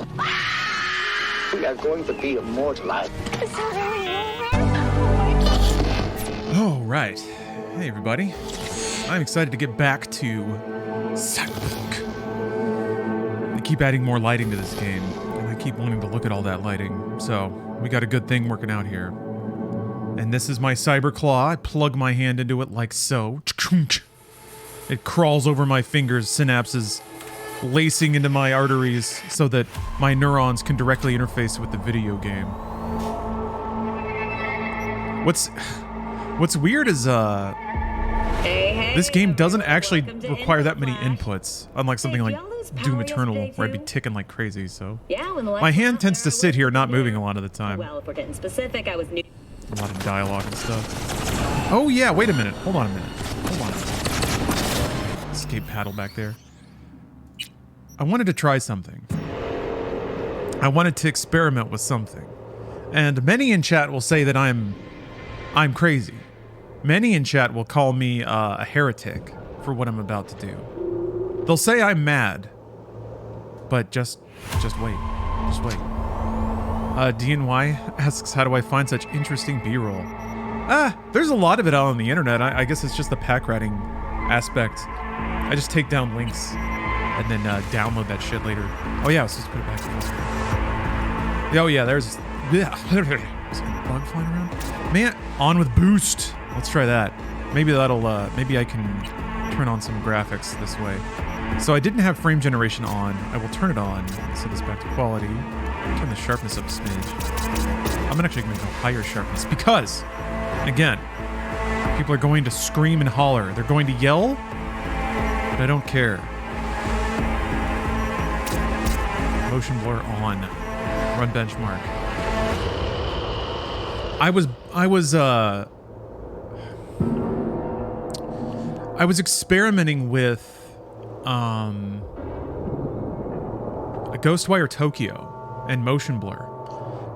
special. We are going to be immortalized. Oh, right. Hey, everybody. I'm excited to get back to Cyberpunk. They keep adding more lighting to this game, and I keep wanting to look at all that lighting. So, we got a good thing working out here. And this is my cyber claw. I plug my hand into it like so. It crawls over my fingers, synapses lacing into my arteries so that my neurons can directly interface with the video game. What's weird is this game doesn't actually require that many inputs, unlike something like Doom Eternal, where I'd be ticking like crazy. So my hand tends to sit here, not moving a lot of the time. Well, if we're getting specific, I was new. A lot of dialogue and stuff. Oh yeah, wait a minute. Hold on a minute. Hold on. Escape paddle back there. I wanted to try something. I wanted to experiment with something. And many in chat will say that I'm crazy. Many in chat will call me a heretic for what I'm about to do. They'll say I'm mad. But just wait. Just wait. DNY asks, how do I find such interesting B-roll? There's a lot of it out on the internet. I guess it's just the pack ratting aspect. I just take down links and then download that shit later. Oh yeah, I was supposed to put it back to this. Oh yeah, there's some bug flying around. Man, on with boost. Let's try that. Maybe that'll maybe I can turn on some graphics this way. So I didn't have frame generation on. I will turn it on. Set this back to quality. Turn the sharpness up a smidge. I'm actually going to go higher sharpness because, again, people are going to scream and holler. They're going to yell, but I don't care. Motion blur on. Run benchmark. I was experimenting with a Ghostwire Tokyo and motion blur,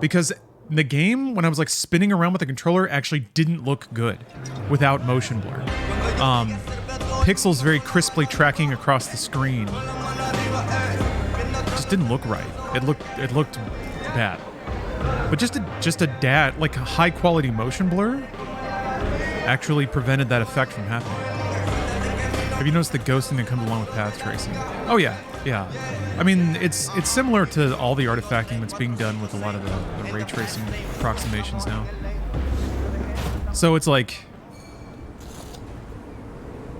because the game, when I was like spinning around with the controller, actually didn't look good without motion blur. Pixels very crisply tracking across the screen just didn't look right. It looked bad. But just a high quality motion blur actually prevented that effect from happening. Have you noticed the ghosting that comes along with path tracing? Oh yeah. Yeah, I mean, it's similar to all the artifacting that's being done with a lot of the ray tracing approximations now. So it's like,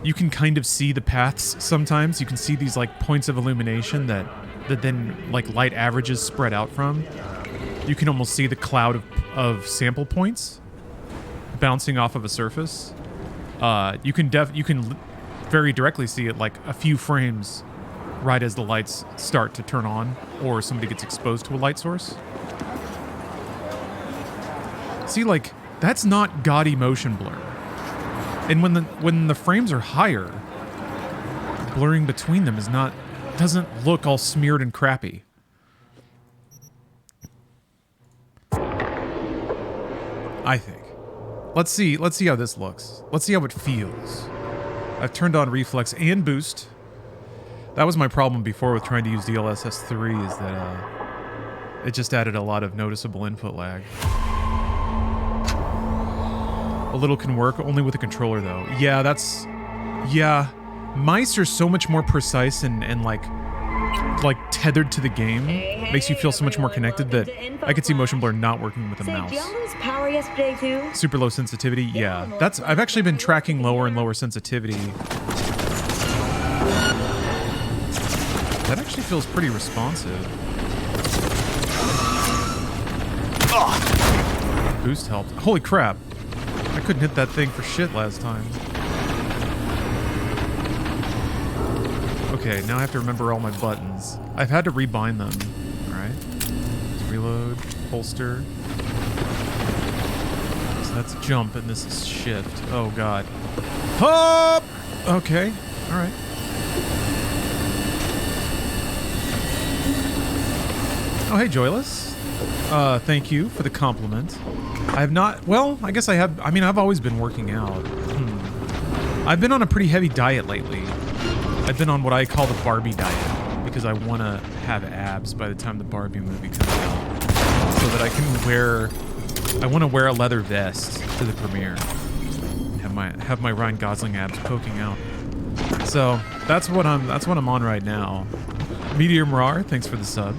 you can kind of see the paths sometimes. You can see these like points of illumination that then like light averages spread out from. You can almost see the cloud of sample points bouncing off of a surface. You can very directly see it like a few frames right as the lights start to turn on or somebody gets exposed to a light source. See, like, that's not gaudy motion blur. And when the frames are higher, blurring between them doesn't look all smeared and crappy. I think. Let's see how this looks. Let's see how it feels. I've turned on reflex and boost. That was my problem before with trying to use DLSS 3, is that it just added a lot of noticeable input lag. A little can work, only with a controller though. Yeah, mice are so much more precise and like tethered to the game. Makes you feel so much more connected that I could see motion blur not working with a mouse. Did y'all lose power yesterday too? Super low sensitivity, yeah. I've actually been tracking lower and lower sensitivity. That actually feels pretty responsive. Ugh. Boost helped. Holy crap. I couldn't hit that thing for shit last time. Okay, now I have to remember all my buttons. I've had to rebind them. Alright. Reload. Holster. So that's jump and this is shift. Oh god. Hop! Okay. Alright. Oh, hey, Joyless. Thank you for the compliment. I have not... Well, I guess I have... I mean, I've always been working out. I've been on a pretty heavy diet lately. I've been on what I call the Barbie diet because I want to have abs by the time the Barbie movie comes out, so that I can wear. I want to wear a leather vest to the premiere. Have my Ryan Gosling abs poking out. So that's what I'm on right now. Medium Rar, thanks for the sub.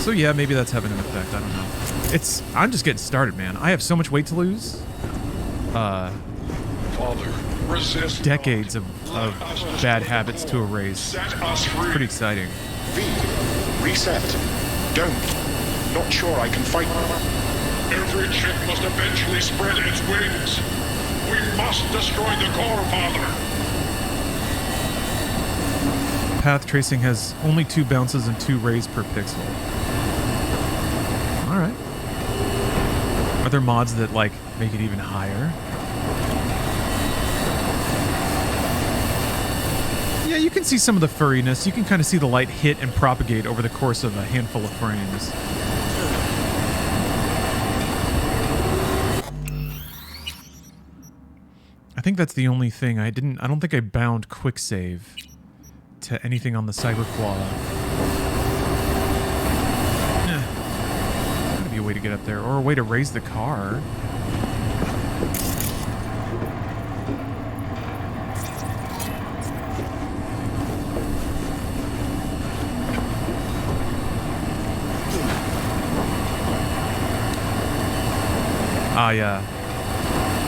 So yeah, maybe that's having an effect. I don't know. I'm just getting started, man. I have so much weight to lose. Father, resist Decades of bad habits to erase. Set us free. Pretty exciting. V. Reset. Don't. Not sure I can fight. Every chip must eventually spread its wings. We must destroy the core, Father. Path tracing has only 2 bounces and 2 rays per pixel. Alright. Are there mods that, like, make it even higher? Yeah, you can see some of the furriness. You can kind of see the light hit and propagate over the course of a handful of frames. I think that's the only thing. I don't think I bound quick save to anything on the Cyberpunk. Gotta be a way to get up there, or a way to raise the car. Ah, yeah.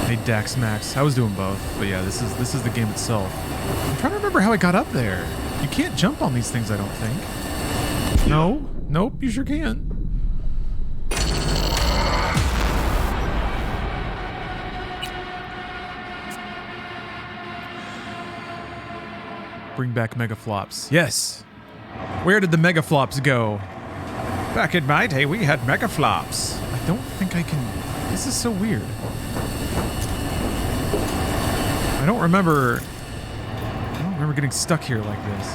Hey, Dax Max. I was doing both, but yeah, this is the game itself. I'm trying to remember how I got up there. You can't jump on these things, I don't think. No? Nope, you sure can. Bring back mega flops. Yes! Where did the mega flops go? Back in my day, we had mega flops. I don't think I can... This is so weird. I don't remember getting stuck here like this.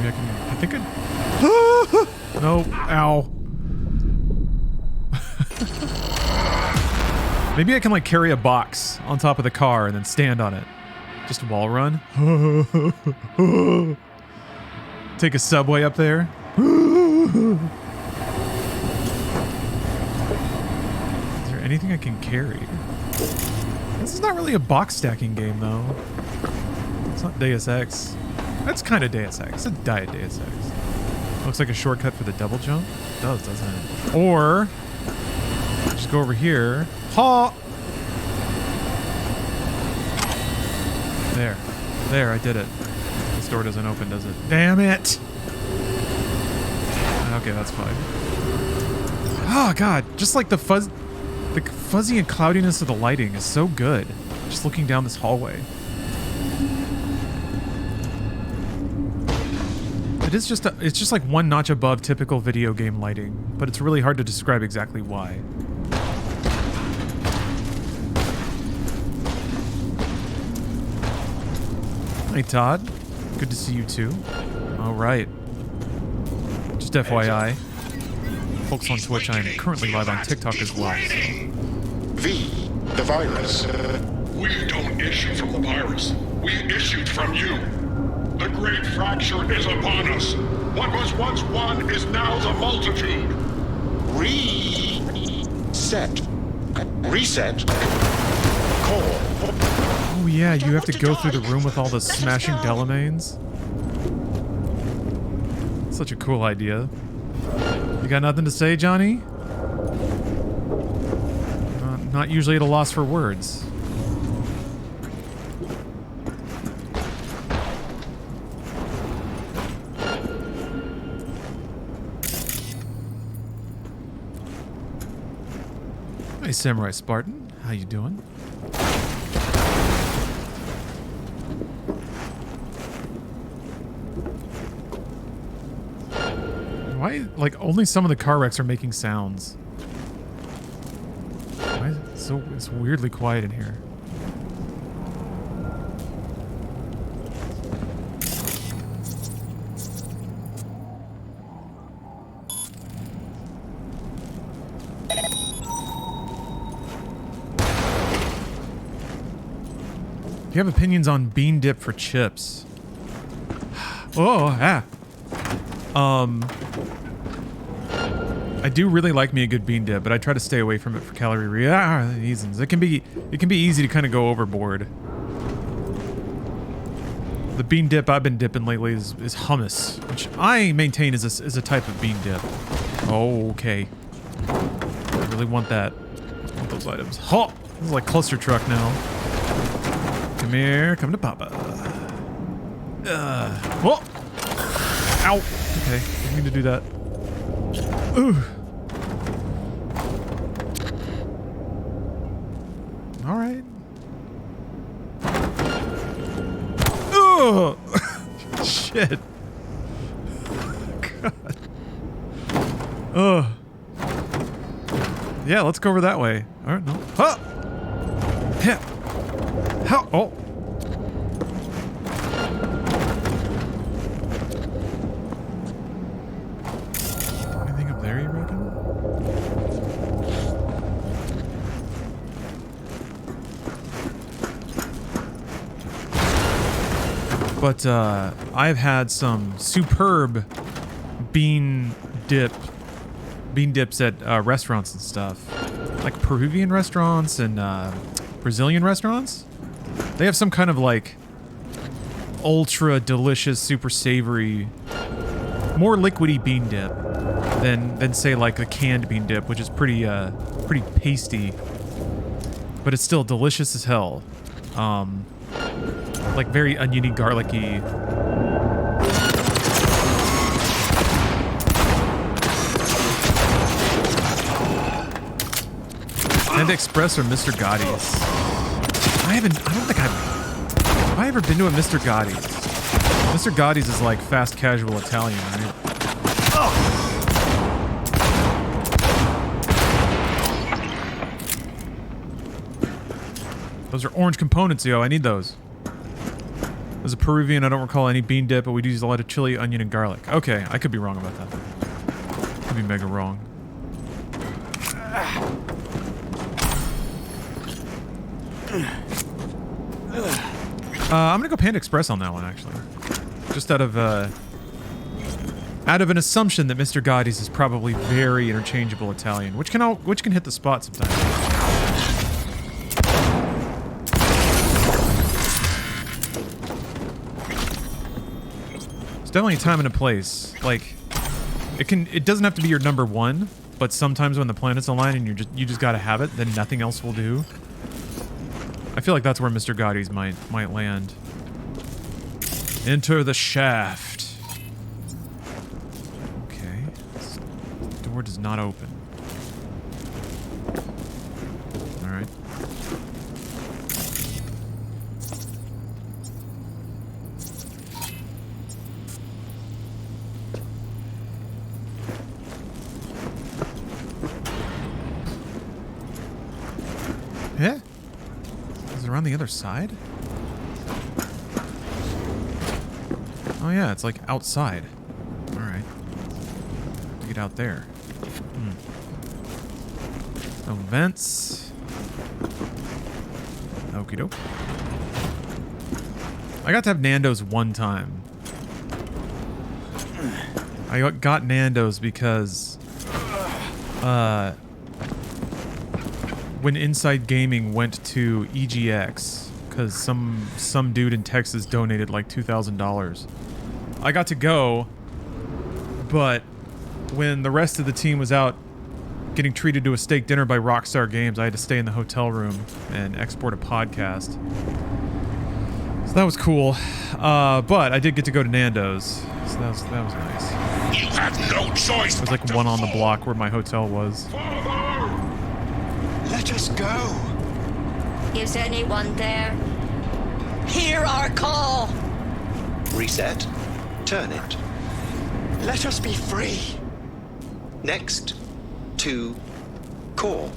Maybe I think I... No, ow. Maybe I can, like, carry a box on top of the car and then stand on it. Just wall run. Take a subway up there. Is there anything I can carry? This is not really a box stacking game, though. It's not Deus Ex. That's kind of Deus Ex. It's a diet Deus Ex. Looks like a shortcut for the double jump. It does, doesn't it? Or just go over here. Ha! There, I did it. This door doesn't open, does it? Damn it! Okay, that's fine. Oh god, just like the fuzzy and cloudiness of the lighting is so good. Just looking down this hallway. It's just like one notch above typical video game lighting, but it's really hard to describe exactly why. Hey Todd, good to see you too. All right. Just FYI, folks on Twitch, I am currently live on TikTok as well. So. V, the virus. We don't issue from the virus. We issued from you. The great fracture is upon us. What was once one is now the multitude. Reset. Reset. Core. Oh yeah, you have to go through the room with all the smashing Delamains. Such a cool idea. You got nothing to say, Johnny? Not usually at a loss for words. Hey, Samurai Spartan. How you doing? Why, like, only some of the car wrecks are making sounds? Why is it so, it's weirdly quiet in here. Do you have opinions on bean dip for chips? Oh, ah. I do really like me a good bean dip, but I try to stay away from it for calorie reasons. It can be easy to kind of go overboard. The bean dip I've been dipping lately is hummus, which I maintain is a type of bean dip. Oh, okay. I really want that. I want those items. Huh! This is like cluster truck now. Come here, come to Papa. Whoa! Ow! Okay, didn't mean to do that. Ooh. All right. Oh! Shit. God. Ugh. Yeah, let's go over that way. All right, no. Huh! Yeah. How? Oh. Anything up there, you reckon? But I've had some superb bean dips at restaurants and stuff, like Peruvian restaurants and Brazilian restaurants. They have some kind of like ultra delicious, super savory, more liquidy bean dip than say like a canned bean dip, which is pretty pasty, but it's still delicious as hell. Like very oniony, garlicky. Panda Express or Mr. Gotti's? I don't think have I ever been to a Mr. Gotti's? Mr. Gotti's is like fast casual Italian, right? Those are orange components, yo. I need those. As a Peruvian, I don't recall any bean dip, but we do use a lot of chili, onion, and garlic. Okay, I could be wrong about that. Could be mega wrong. I'm gonna go Panda Express on that one, actually. Just out of an assumption that Mr. Gotti's is probably very interchangeable Italian, which can hit the spot sometimes. It's definitely a time and a place. Like, it doesn't have to be your number one, but sometimes when the planets align and you just gotta have it, then nothing else will do. I feel like that's where Mr. Gotti's might land. Enter the shaft. Okay. This door does not open. Alright. Yeah? Is it around the other side? Oh yeah, it's like outside. Alright. Get out there. No vents. Okie doke. I got to have Nando's one time. I got Nando's because when Inside Gaming went to EGX, because some dude in Texas donated like $2,000. I got to go, but when the rest of the team was out getting treated to a steak dinner by Rockstar Games, I had to stay in the hotel room and export a podcast. So that was cool. But I did get to go to Nando's, so that was nice. You have no choice. It was like one on the block where my hotel was. Let us go. Is anyone there? Hear our call! Reset. Turn it. Let us be free. Next. To core.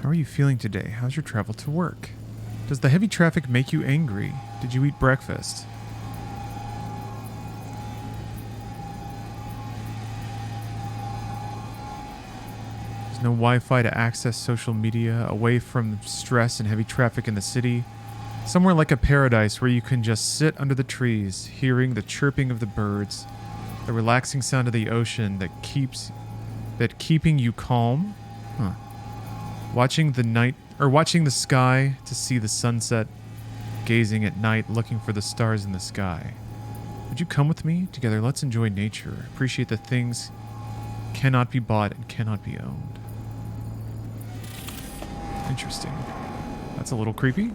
How are you feeling today? How's your travel to work? Does the heavy traffic make you angry? Did you eat breakfast? There's no Wi-Fi to access social media, away from stress and heavy traffic in the city. Somewhere like a paradise where you can just sit under the trees, hearing the chirping of the birds, the relaxing sound of the ocean keeping you calm. Huh. Watching the sky to see the sunset, gazing at night, looking for the stars in the sky. Would you come with me? Together, let's enjoy nature. Appreciate the things cannot be bought and cannot be owned. Interesting. That's a little creepy.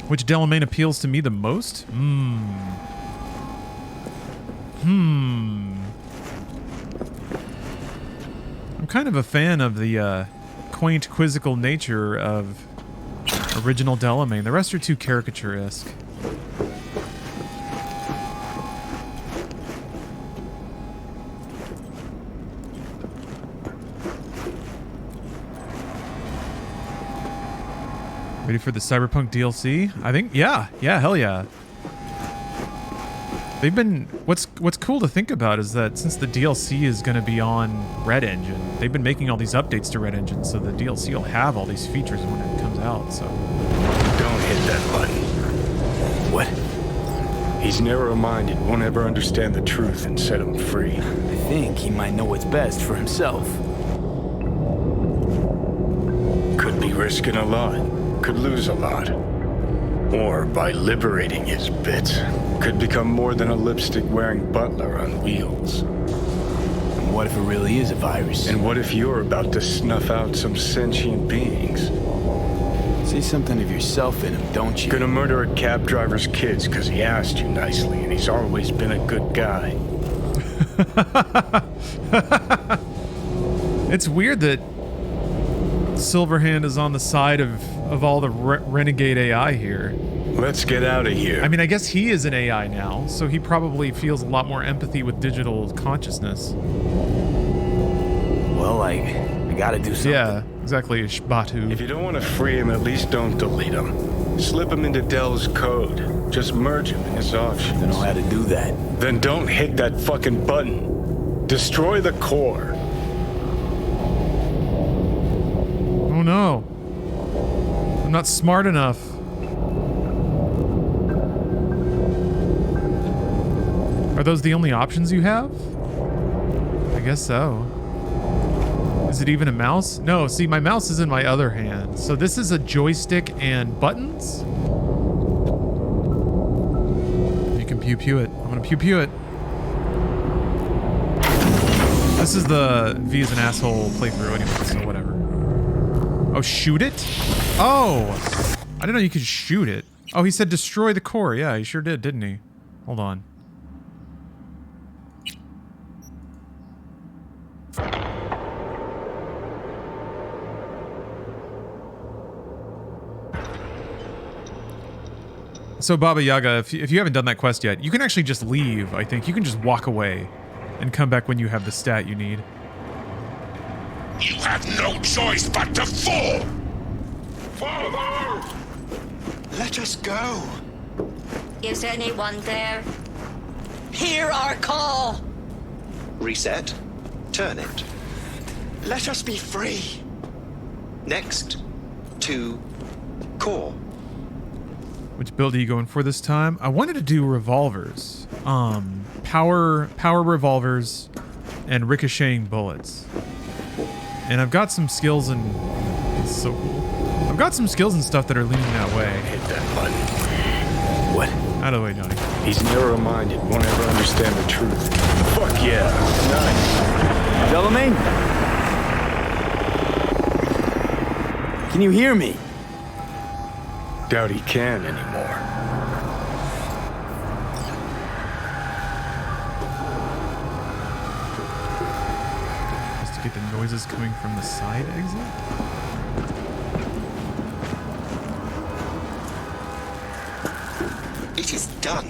Which Delamain appeals to me the most? I'm kind of a fan of the quaint, quizzical nature of original Delamain. The rest are too caricature-esque. Ready for the Cyberpunk DLC? I think, yeah, hell yeah. They've been, what's cool to think about is that since the DLC is going to be on Red Engine, they've been making all these updates to Red Engine, so the DLC will have all these features when it comes out, so. Don't hit that button. What? He's narrow-minded, won't ever understand the truth and set him free. I think he might know what's best for himself. Could be risking a lot. Could lose a lot. Or by liberating his bits, could become more than a lipstick-wearing butler on wheels. And what if it really is a virus? And what if you're about to snuff out some sentient beings? See something of yourself in him, don't you? Gonna murder a cab driver's kids because he asked you nicely and he's always been a good guy. It's weird that Silverhand is on the side of all the renegade AI here. Let's get out of here. I mean, I guess he is an AI now, so he probably feels a lot more empathy with digital consciousness. Well, I gotta do something. Yeah, exactly, Shbatu. If you don't want to free him, at least don't delete him. Slip him into Dell's code. Just merge him in his options. I don't know how to do that. Then don't hit that fucking button. Destroy the core. Oh no. I'm not smart enough. Are those the only options you have? I guess so. Is it even a mouse? No, see, my mouse is in my other hand. So this is a joystick and buttons? You can pew-pew it. I'm gonna pew-pew it. This is the V as an asshole playthrough anyway, so whatever. Oh, shoot it? Oh! I didn't know you could shoot it. Oh, he said destroy the core. Yeah, he sure did, didn't he? Hold on. So, Baba Yaga, if you haven't done that quest yet, you can actually just leave, I think. You can just walk away and come back when you have the stat you need. You have no choice but to fall! Father! Let us go. Is anyone there? Hear our call! Reset. Turn it. Let us be free. Next. To core. Which build are you going for this time? I wanted to do revolvers. Power revolvers and ricocheting bullets. And I've got some skills and it's so cool. I've got some skills and stuff that are leaning that way. Hit that button. What? Out of the way, Johnny. He's narrow-minded, won't ever understand the truth. Fuck yeah. Nice. Delamain? Can you hear me? Doubt he can anymore. Just to get the noises coming from the side exit? It is done.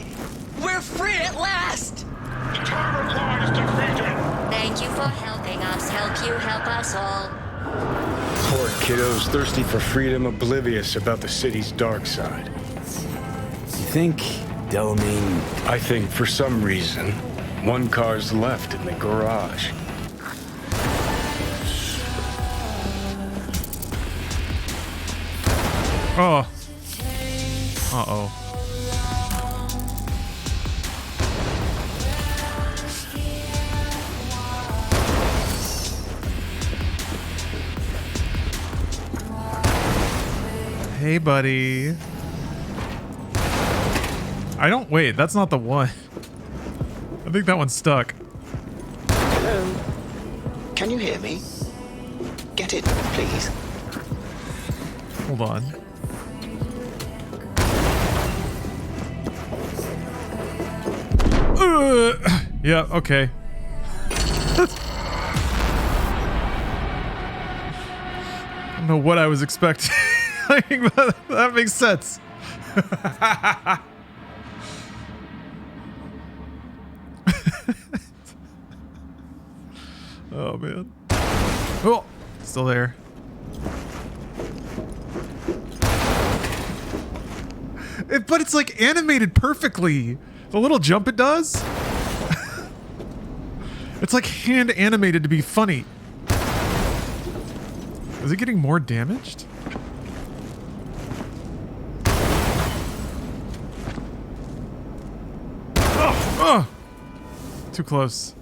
We're free at last! The tyrant lies defeated! Thank you for helping us. Help you help us all. Poor kiddos thirsty for freedom, oblivious about the city's dark side. You think Delamain. I think for some reason, one car's left in the garage. Oh. Uh-oh. Hey, buddy. Wait, that's not the one. I think that one's stuck. Hello? Can you hear me? Get it, please. Hold on. Yeah, okay. I don't know what I was expecting. That makes sense. Oh, man. Oh, still there. But it's like animated perfectly. The little jump it does. It's like hand animated to be funny. Is it getting more damaged? Oh! Too close.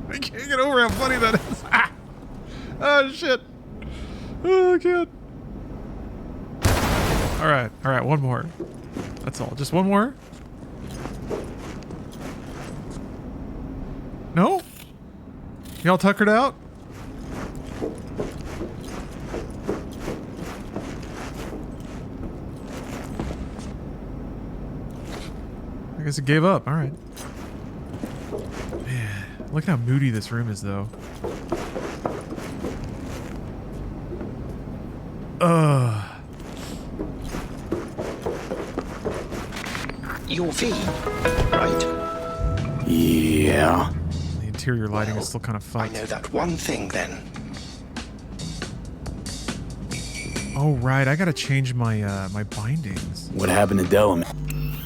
I can't get over how funny that is. Ah! Oh, shit. Oh, I can't. Alright, one more. That's all. Just one more? No? Y'all tuckered out? I guess it gave up. Alright. Man, look how moody this room is, though. Your V, right? Yeah. The interior lighting is still kind of I fucked. know that one thing, then. Oh, right. I gotta change my my bindings. What happened to Delamain?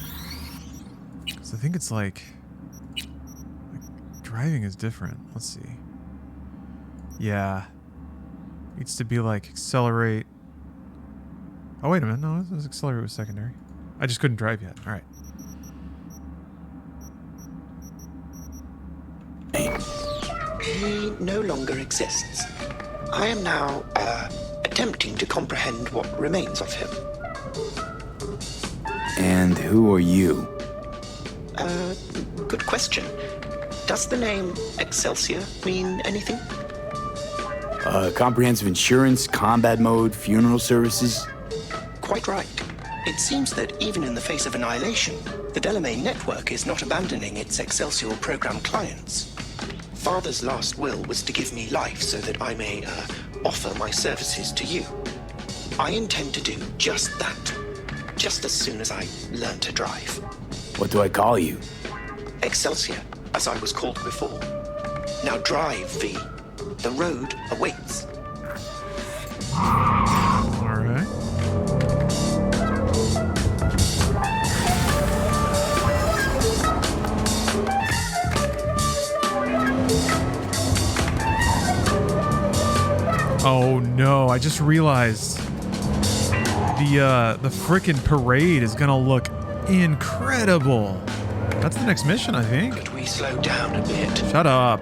So I think it's like driving is different. Let's see. Yeah. Needs to be like accelerate. Oh, wait a minute. No, this accelerate was secondary. I just couldn't drive yet. All right. He no longer exists. I am now, attempting to comprehend what remains of him. And who are you? Good question. Does the name Excelsior mean anything? Comprehensive insurance, combat mode, funeral services? Quite right. It seems that even in the face of annihilation, the Delamain network is not abandoning its Excelsior program clients. Father's last will was to give me life so that I may, offer my services to you. I intend to do just that, just as soon as I learn to drive. What do I call you? Excelsior, as I was called before. Now drive, V. The road awaits. All right. Oh no, I just realized the frickin' parade is gonna look incredible. That's the next mission, I think. Could we slow down a bit? Shut up.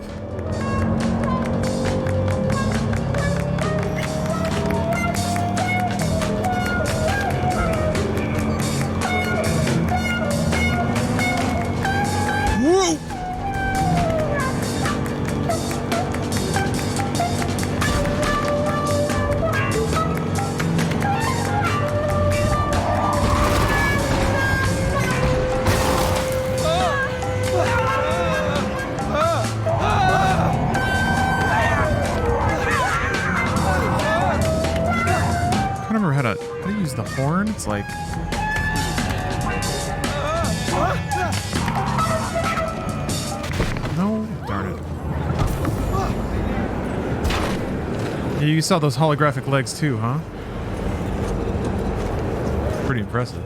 Whoa! I don't remember how to use the horn. It's like no, darn it. Yeah, you saw those holographic legs too, huh? Pretty impressive.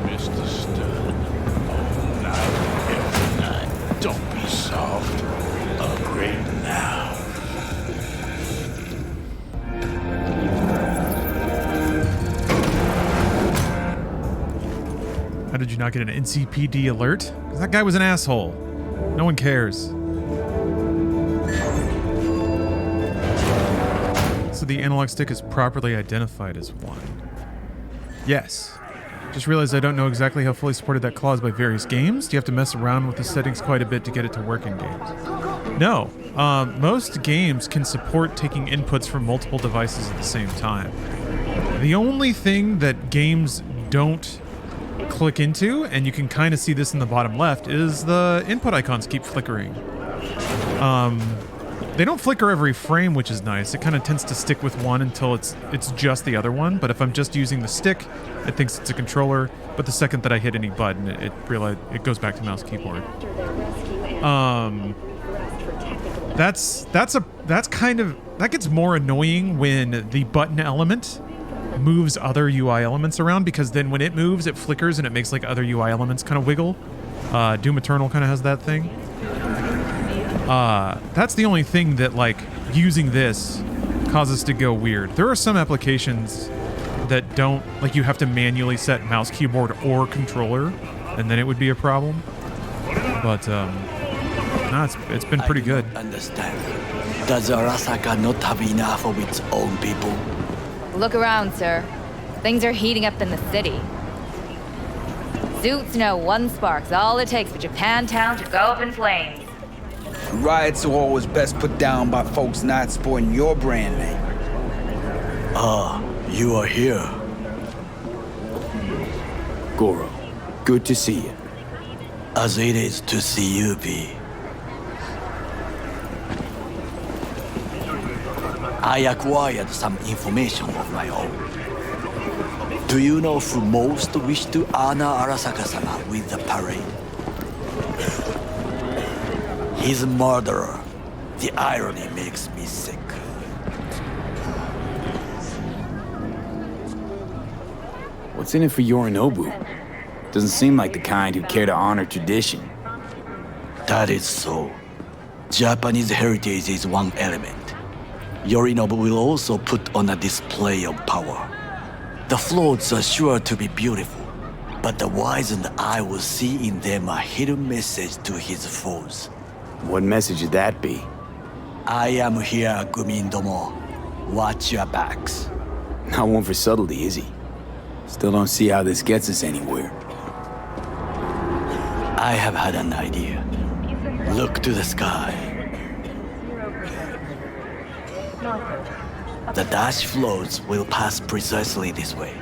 Mr. Stern. Oh, now, don't be soft. Upgrade now. How did you not get an NCPD alert? 'Cause that guy was an asshole. No one cares. So the analog stick is properly identified as one. Yes. Just realized I don't know exactly how fully supported that clause by various games. Do you have to mess around with the settings quite a bit to get it to work in games? No. Most games can support taking inputs from multiple devices at the same time. The only thing that games don't click into, and you can kind of see this in the bottom left, is the input icons keep flickering. They don't flicker every frame, which is nice. It kind of tends to stick with one until it's just the other one. But if I'm just using the stick, it thinks it's a controller. But the second that I hit any button, it goes back to mouse keyboard. That gets more annoying when the button element moves other UI elements around, because then when it moves, it flickers and it makes like other UI elements kind of wiggle. Doom Eternal kind of has that thing. That's the only thing that, like, using this causes to go weird. There are some applications that don't, like, you have to manually set mouse, keyboard, or controller, and then it would be a problem. But, no, it's been pretty good. Understand. Does Arasaka not have enough of its own people? Look around, sir. Things are heating up in the city. Suits know one spark's all it takes for Japantown to go up in flames. Riots are always best put down by folks not sporting your brand name. Ah, you are here. Goro, good to see you. As it is to see you, B. I acquired some information of my own. Do you know who most wish to honor Arasaka-sama with the parade? His murderer. The irony makes me sick. What's in it for Yorinobu? Doesn't seem like the kind who care to honor tradition. That is so. Japanese heritage is one element. Yorinobu will also put on a display of power. The floats are sure to be beautiful, but the wizened eye will see in them a hidden message to his foes. What message would that be? I am here, Gumindomo. Watch your backs. Not one for subtlety, is he? Still don't see how this gets us anywhere. I have had an idea. Look to the sky. The dash floats will pass precisely this way.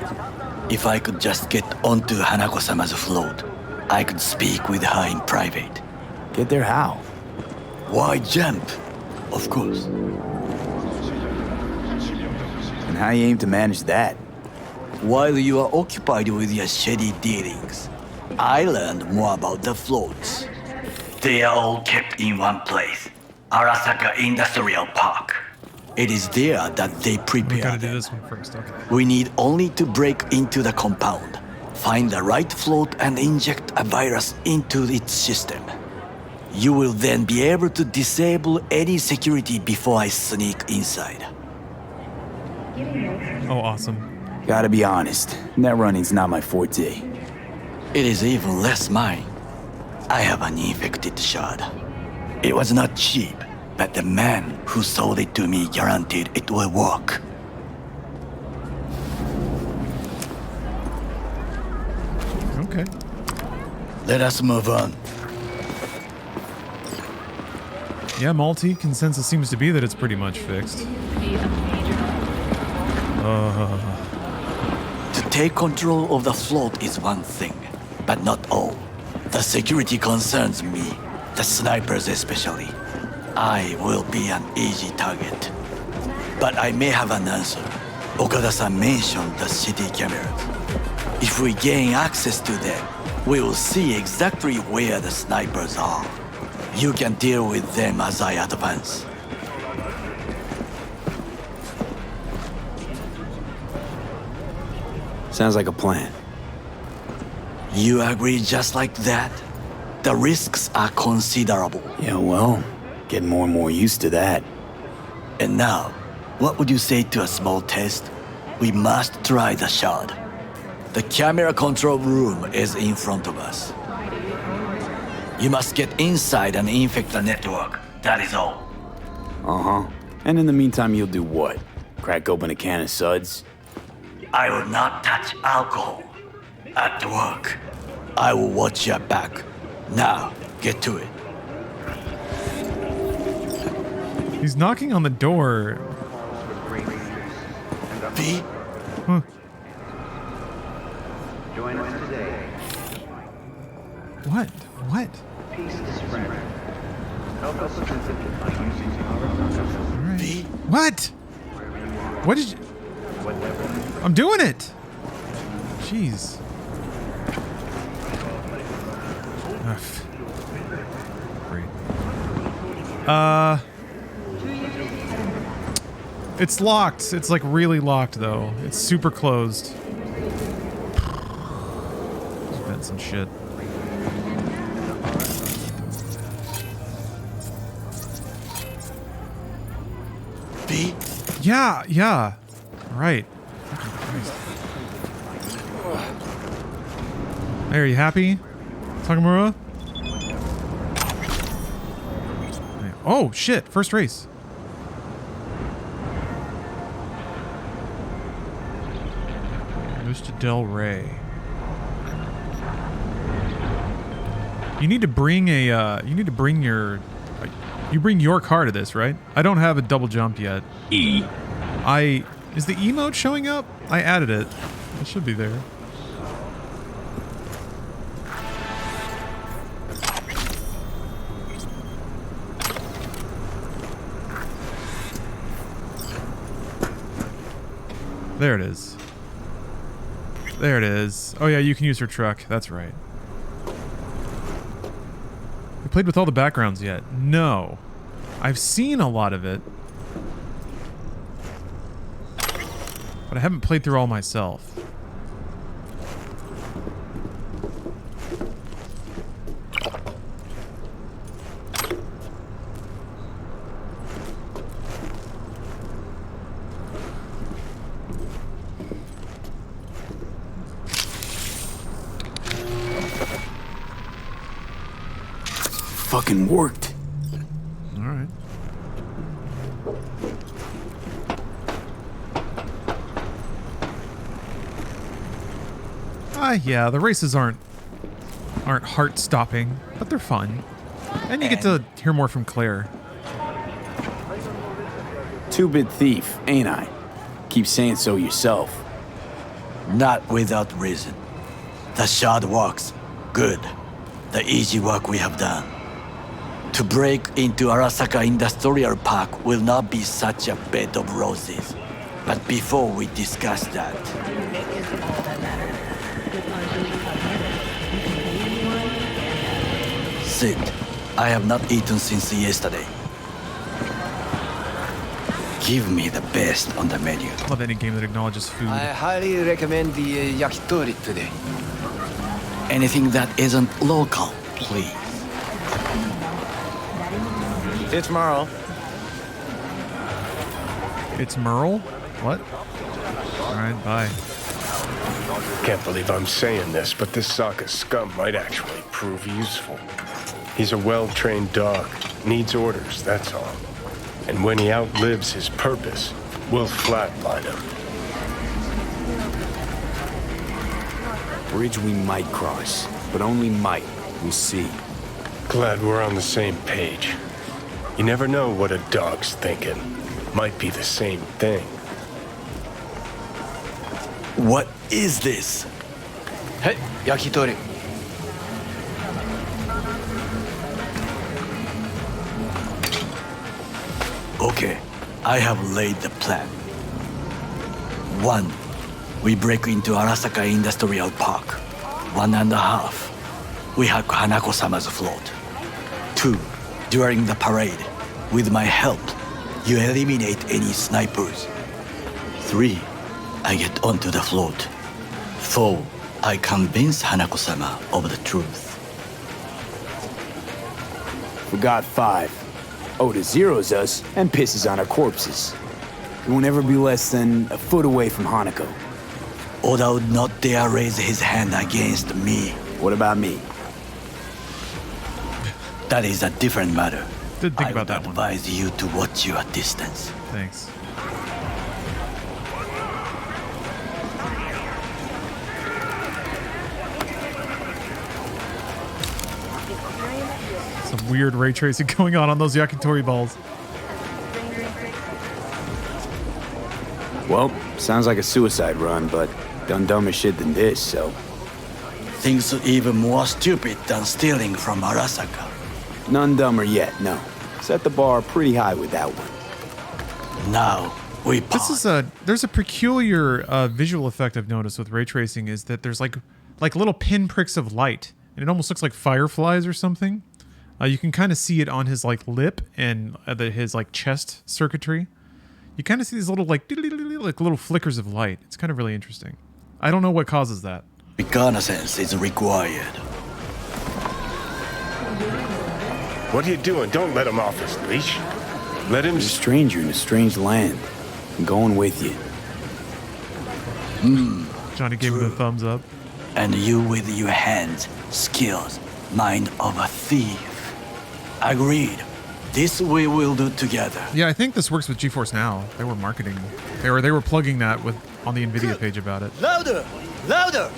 If I could just get onto Hanako-sama's float, I could speak with her in private. Get there how? Why jump? Of course. And how you aim to manage that? While you are occupied with your shady dealings, I learned more about the floats. They are all kept in one place, Arasaka Industrial Park. It is there that they We prepare gotta do them. this one first, okay. We need only to break into the compound, find the right float and inject a virus into its system. You will then be able to disable any security before I sneak inside. Oh, awesome. Gotta be honest, net running's not my forte. It is even less mine. I have an infected shard. It was not cheap, but the man who sold it to me guaranteed it will work. Okay. Let us move on. Yeah, Malty, consensus seems to be that it's pretty much fixed. To take control of the float is one thing, but not all. The security concerns me, the snipers especially. I will be an easy target. But I may have an answer. Okada-san mentioned the city cameras. If we gain access to them, we will see exactly where the snipers are. You can deal with them as I advance. Sounds like a plan. You agree just like that? The risks are considerable. Yeah, well, getting more and more used to that. And now, what would you say to a small test? We must try the shard. The camera control room is in front of us. You must get inside and infect the network. That is all. Uh-huh. And in the meantime, you'll do what? Crack open a can of suds? I will not touch alcohol. At work. I will watch your back. Now, get to it. He's knocking on the door. V? Huh. Join us today. What? What? Peace is friend. Help us strengthen it by using our All right. V? What? What did you... I'm doing it! Jeez. Ugh. Great. It's locked. It's like really locked though. It's super closed. Vents and shit. V? Yeah, yeah. Right. Hey, are you happy, Takamura? Oh, shit. First race. Mr. Del Rey. You need to bring a, you bring your car to this, right? I don't have a double jump yet. E. Is the emote showing up? I added it. It should be there. There it is. There it is. Oh yeah, you can use her truck. That's right. You played with all the backgrounds yet? No. I've seen a lot of it. But I haven't played through all myself. Fucking worked. All right. Yeah, the races aren't heart-stopping, but they're fun. And you get to hear more from Claire. Two-bit thief, ain't I? Keep saying so yourself. Not without reason. The shard works. Good. The easy work we have done. To break into Arasaka Industrial Park will not be such a bed of roses. But before we discuss that... Sid, I have not eaten since yesterday. Give me the best on the menu. Love any game that acknowledges food. I highly recommend the yakitori today. Anything that isn't local, please. It's Merle. It's Merle? What? Alright, bye. Can't believe I'm saying this, but this Sokka scum might actually prove useful. He's a well-trained dog. Needs orders, that's all. And when he outlives his purpose, we'll flatline him. Bridge we might cross, but only might. We'll see. Glad we're on the same page. You never know what a dog's thinking. Might be the same thing. What is this? Hey, yakitori. Okay, I have laid the plan. 1. We break into Arasaka Industrial Park. 1.5. We hack Hanako-sama's float. 2. During the parade, with my help, you eliminate any snipers. 3. I get onto the float. 4. I convince Hanako-sama of the truth. Forgot 5. Oda zeroes us and pisses on our corpses. He won't ever be less than a foot away from Hanako. Oda would not dare raise his hand against me. What about me? That is a different matter. Didn't think about that one. I would advise you to watch your distance. Thanks. Some weird ray tracing going on those yakitori balls. Well, sounds like a suicide run, but done dumber shit than this, so... Things even more stupid than stealing from Arasaka. None dumber yet, no. Set the bar pretty high with that one. Now, we This is there's a peculiar visual effect I've noticed with ray tracing is that there's like little pinpricks of light, and it almost looks like fireflies or something. You can kind of see it on his like lip and his like chest circuitry. You kind of see these little like little flickers of light. It's kind of really interesting. I don't know what causes that. Reconnaissance is required. What are you doing? Don't let him off his leash. Let him... He's a stranger in a strange land. I'm going with you. Johnny gave him the thumbs up. And you with your hands, skills, mind of a thief. Agreed. This we will do together. Yeah, I think this works with GeForce Now. They were marketing. They were plugging that on the Nvidia page about it. Louder! Louder!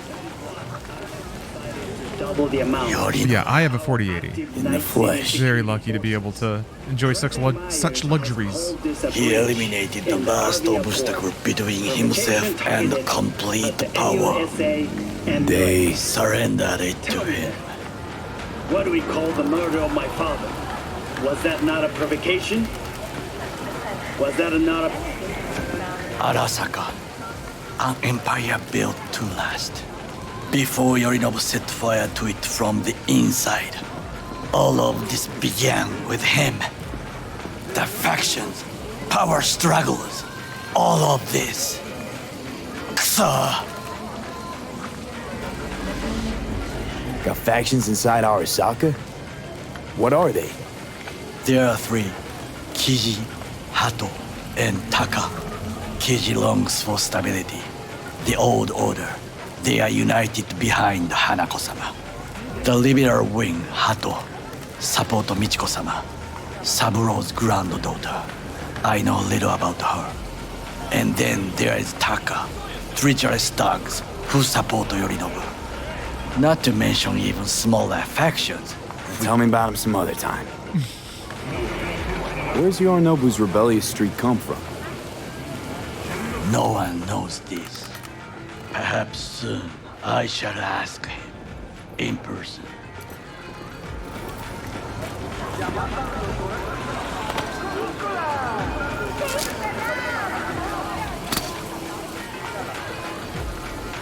Double the amount. Yeah, I have a 4080. In the flesh. Very lucky to be able to enjoy such luxuries. He eliminated the last obstacle between himself and complete power. They surrendered it to him. What do we call the murder of my father? Was that not a provocation? Was that not a... Arasaka, an empire built to last. Before Yorinobu set fire to it from the inside, all of this began with him. The factions, power struggles, all of this. Ksa. Got factions inside Arasaka? What are they? There are 3. Kiji, Hato, and Taka. Kiji longs for stability. The old order. They are united behind Hanako-sama. The liberal wing, Hato, support Michiko-sama, Saburo's granddaughter. I know little about her. And then there is Taka, treacherous thugs who support Yorinobu. Not to mention even smaller factions. Tell me about him some other time. Where's Yorinobu's rebellious streak come from? No one knows this. Perhaps soon I shall ask him in person.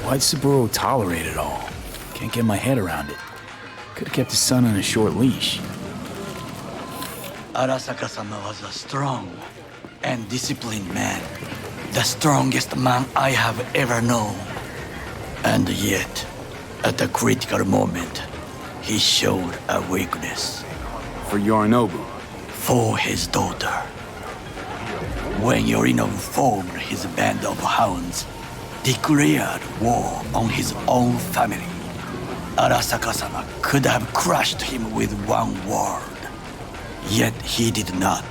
Why'd Saburo tolerate it all? Can't get my head around it. Could have kept his son on a short leash. Arasaka-sama was a strong and disciplined man. The strongest man I have ever known. And yet, at a critical moment, he showed a weakness. For Yorinobu? For his daughter. When Yorinobu formed his band of hounds, declared war on his own family, Arasaka-sama could have crushed him with one word. Yet he did not.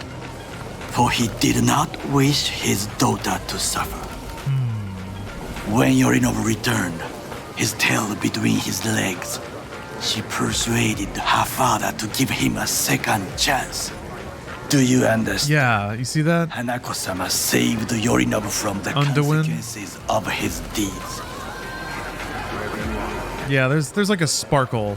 For he did not wish his daughter to suffer. When Yorinobu returned, his tail between his legs, she persuaded her father to give him a second chance. Do you understand? Yeah, you see that? Hanako-sama saved Yorinobu from the consequences of his deeds. Yeah, there's like a sparkle.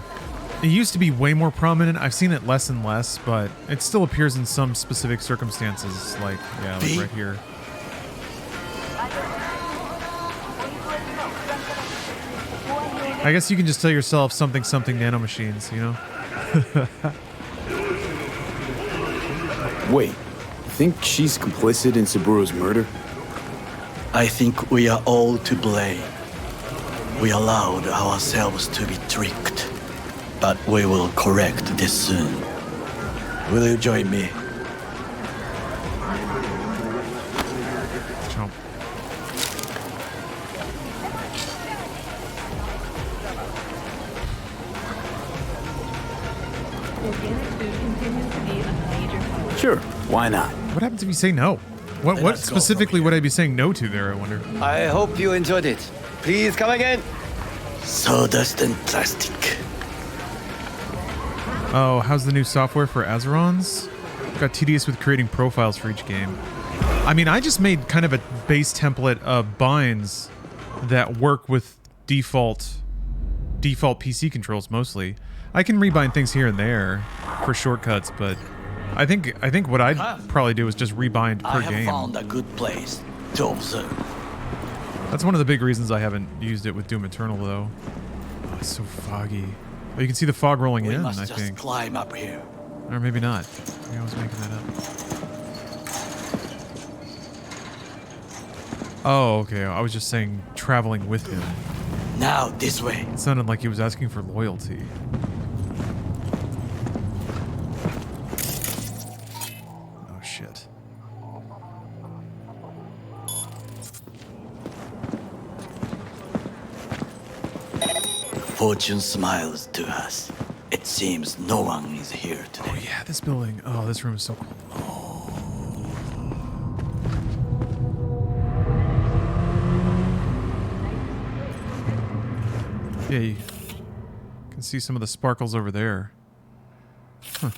It used to be way more prominent. I've seen it less and less, but it still appears in some specific circumstances, like right here. I guess you can just tell yourself something nanomachines, you know? Wait, you think she's complicit in Saburo's murder? I think we are all to blame. We allowed ourselves to be tricked. But we will correct this soon. Will you join me? Chomp. Sure, why not? What happens if you say no? What specifically would I be saying no to there, I wonder? I hope you enjoyed it. Please come again. Sawdust and plastic. Oh, how's the new software for Azerons? Got tedious with creating profiles for each game. I mean, I just made kind of a base template of binds that work with default PC controls mostly. I can rebind things here and there for shortcuts, but I think what I'd probably do is just rebind per game. I have found a good place to observe. That's one of the big reasons I haven't used it with Doom Eternal, though. Oh, it's so foggy. Oh, you can see the fog rolling in, I think. We must just climb up here. Or maybe not. Maybe I was making that up. Oh, okay. I was just saying traveling with him. Now, this way. It sounded like he was asking for loyalty. Oh, shit. Fortune smiles to us. It seems no one is here today. Oh, yeah, this building. Oh, this room is so cool. Yeah, you can see some of the sparkles over there. Huh.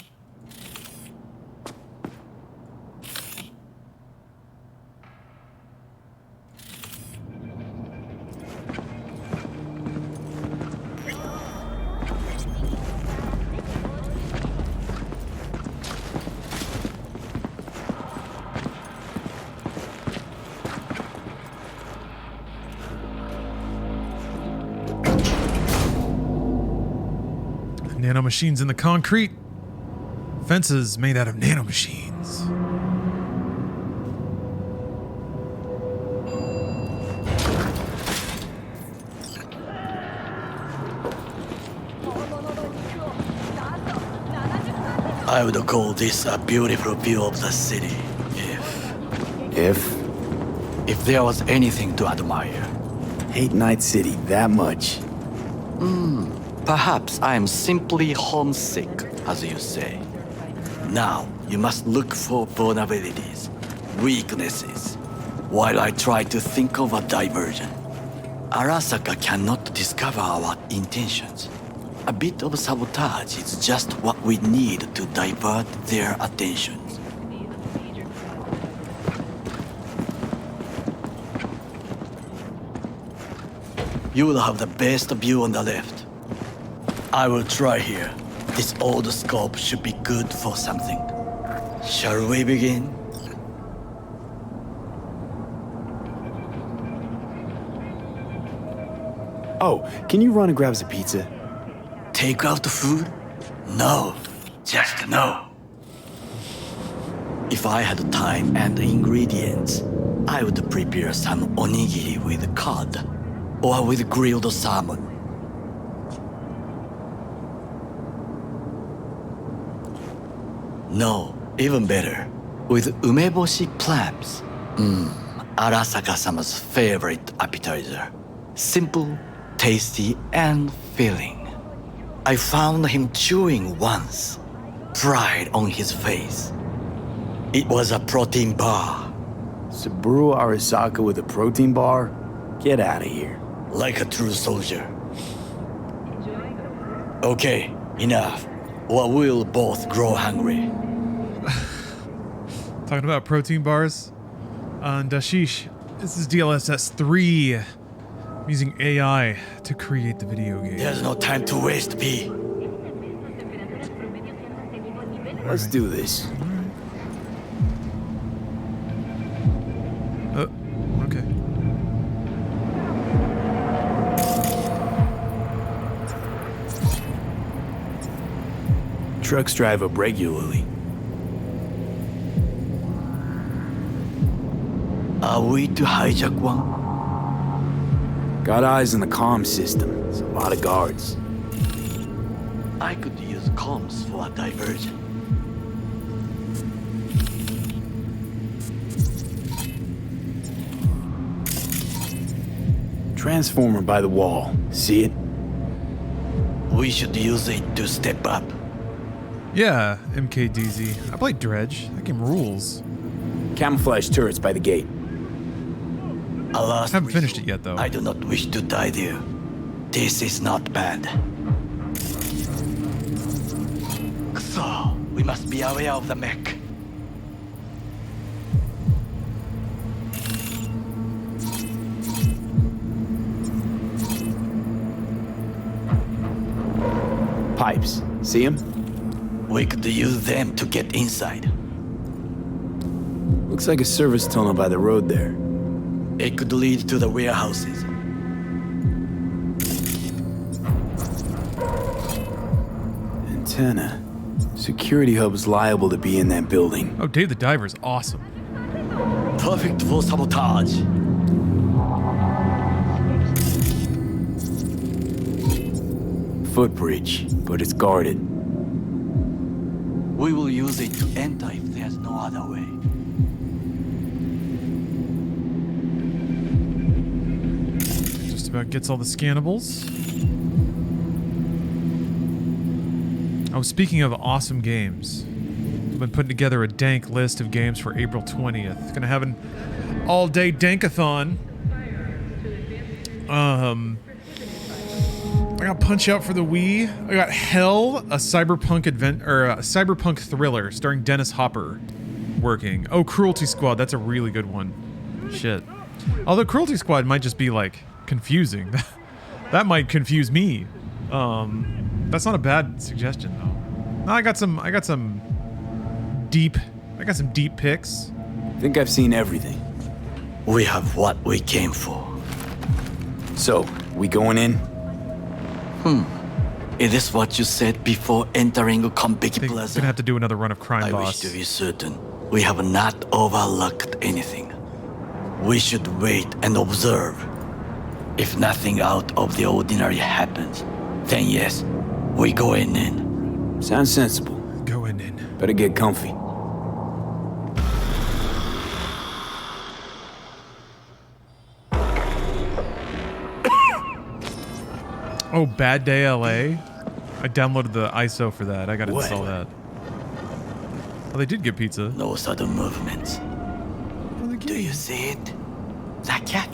Nanomachines in the concrete. Fences made out of nanomachines. I would call this a beautiful view of the city, if there was anything to admire. Hate Night City that much. Perhaps I am simply homesick, as you say. Now, you must look for vulnerabilities, weaknesses, while I try to think of a diversion. Arasaka cannot discover our intentions. A bit of sabotage is just what we need to divert their attentions. You will have the best view on the left. I will try here. This old scope should be good for something. Shall we begin? Oh, can you run and grab us a pizza? Take out the food? No, just no. If I had time and ingredients, I would prepare some onigiri with cod or with grilled salmon. No, even better, with umeboshi clams. Arasaka-sama's favorite appetizer. Simple, tasty, and filling. I found him chewing once, pride on his face. It was a protein bar. Saburo Arasaka with a protein bar? Get out of here. Like a true soldier. Okay, enough. Or we'll both grow hungry. Talking about protein bars. On Dashish, this is DLSS 3. I'm using AI to create the video game. There's no time to waste, B. Let's do this. Okay. Trucks drive up regularly. Are we to hijack one? Got eyes on the comm system. There's a lot of guards. I could use comms for a diversion. Transformer by the wall. See it? We should use it to step up. Yeah, MKDZ. I played Dredge. That game rules. Camouflage turrets by the gate. Alas, I haven't finished it yet, though. I do not wish to die there. This is not bad. So, we must be aware of the mech. Pipes. See them? We could use them to get inside. Looks like a service tunnel by the road there. It could lead to the warehouses. Antenna. Security hub's liable to be in that building. Oh, Dave the Diver's awesome. Perfect for sabotage. Footbridge, but it's guarded. We will use it to enter if there's no other way. Just about gets all the scannables. Oh, speaking of awesome games, I've been putting together a dank list of games for April 20th. Gonna have an all-day dankathon. I got Punch Out for the Wii. I got Hell, a cyberpunk a cyberpunk thriller starring Dennis Hopper working. Oh, Cruelty Squad, that's a really good one. Shit. Although Cruelty Squad might just be like confusing. That might confuse me. That's not a bad suggestion though. No, I got some deep picks. Think I've seen everything. We have what we came for. So, we going in? Is this what you said before entering Compiki Plaza? Gonna have to do another run of Crime I Boss. wish to be certain we have not overlooked anything. We should wait and observe. If nothing out of the ordinary happens, then yes, we going in. Sounds sensible. Going in. Better get comfy. Oh, Bad Day LA? I downloaded the ISO for that. I gotta install that. Oh, they did get pizza. No sudden movements. Do you see it? That cat?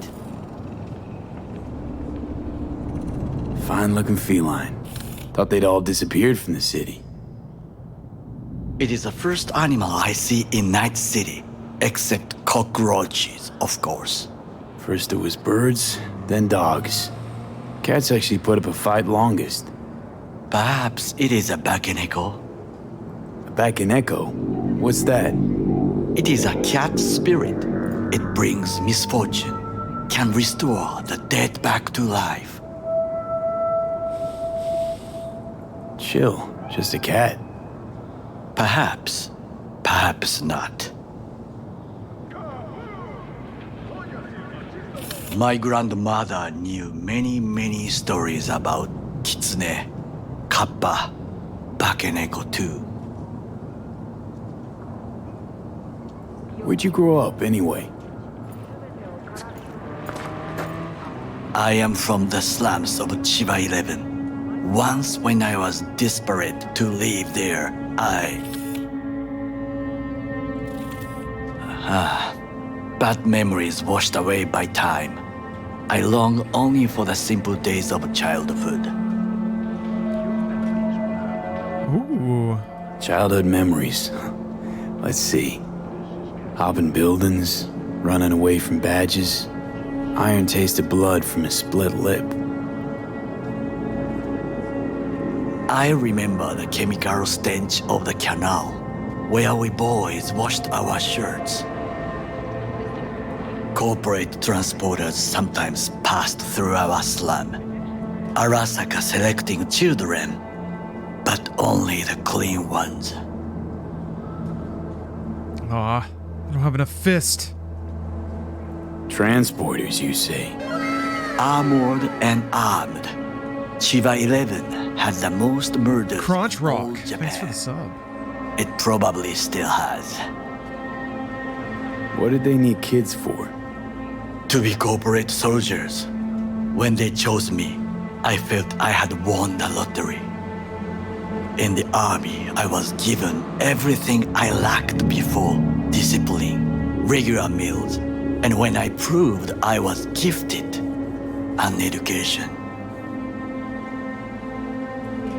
Fine-looking feline. Thought they'd all disappeared from the city. It is the first animal I see in Night City, except cockroaches, of course. First it was birds, then dogs. Cats actually put up a fight longest. Perhaps it is a Bakeneko. A Bakeneko? What's that? It is a cat spirit. It brings misfortune, can restore the dead back to life. Chill, just a cat. Perhaps, perhaps not. My grandmother knew many stories about Kitsune, Kappa, Bakeneko too. Where'd you grow up, anyway? I am from the slums of Chiba 11. Once when I was desperate to live there, bad memories washed away by time. I long only for the simple days of childhood. Ooh. Childhood memories. Let's see. Hopping buildings, running away from badges, iron tasted blood from a split lip. I remember the chemical stench of the canal, where we boys washed our shirts. Corporate transporters sometimes passed through our slum, Arasaka selecting children. but only the clean ones. Aw, I don't have enough fist. Transporters, you say? Armored and armed. Chiba 11 has the most murders Crotch in all Rock, Japan. thanks for the sub. It probably still has. What did they need kids for? To be corporate soldiers. When they chose me, I felt I had won the lottery. In the army, I was given everything I lacked before: discipline, regular meals, and when I proved I was gifted, an education.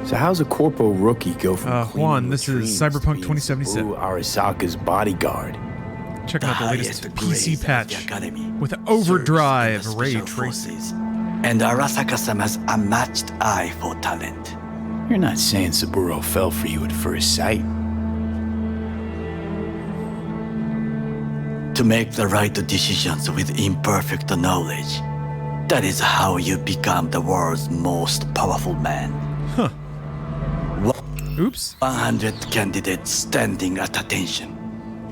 So how's a corpo rookie go from Juan, this is Cyberpunk 2077. Arasaka's bodyguard? Checking out the latest highest PC grades patch of the academy with serves overdrive in the ray special tracing. forces, and Arasaka-sama's unmatched eye for talent. You're not saying Saburo fell for you at first sight. To make the right decisions with imperfect knowledge. That is how you become the world's most powerful man. Huh. Oops. 100 candidates standing at attention.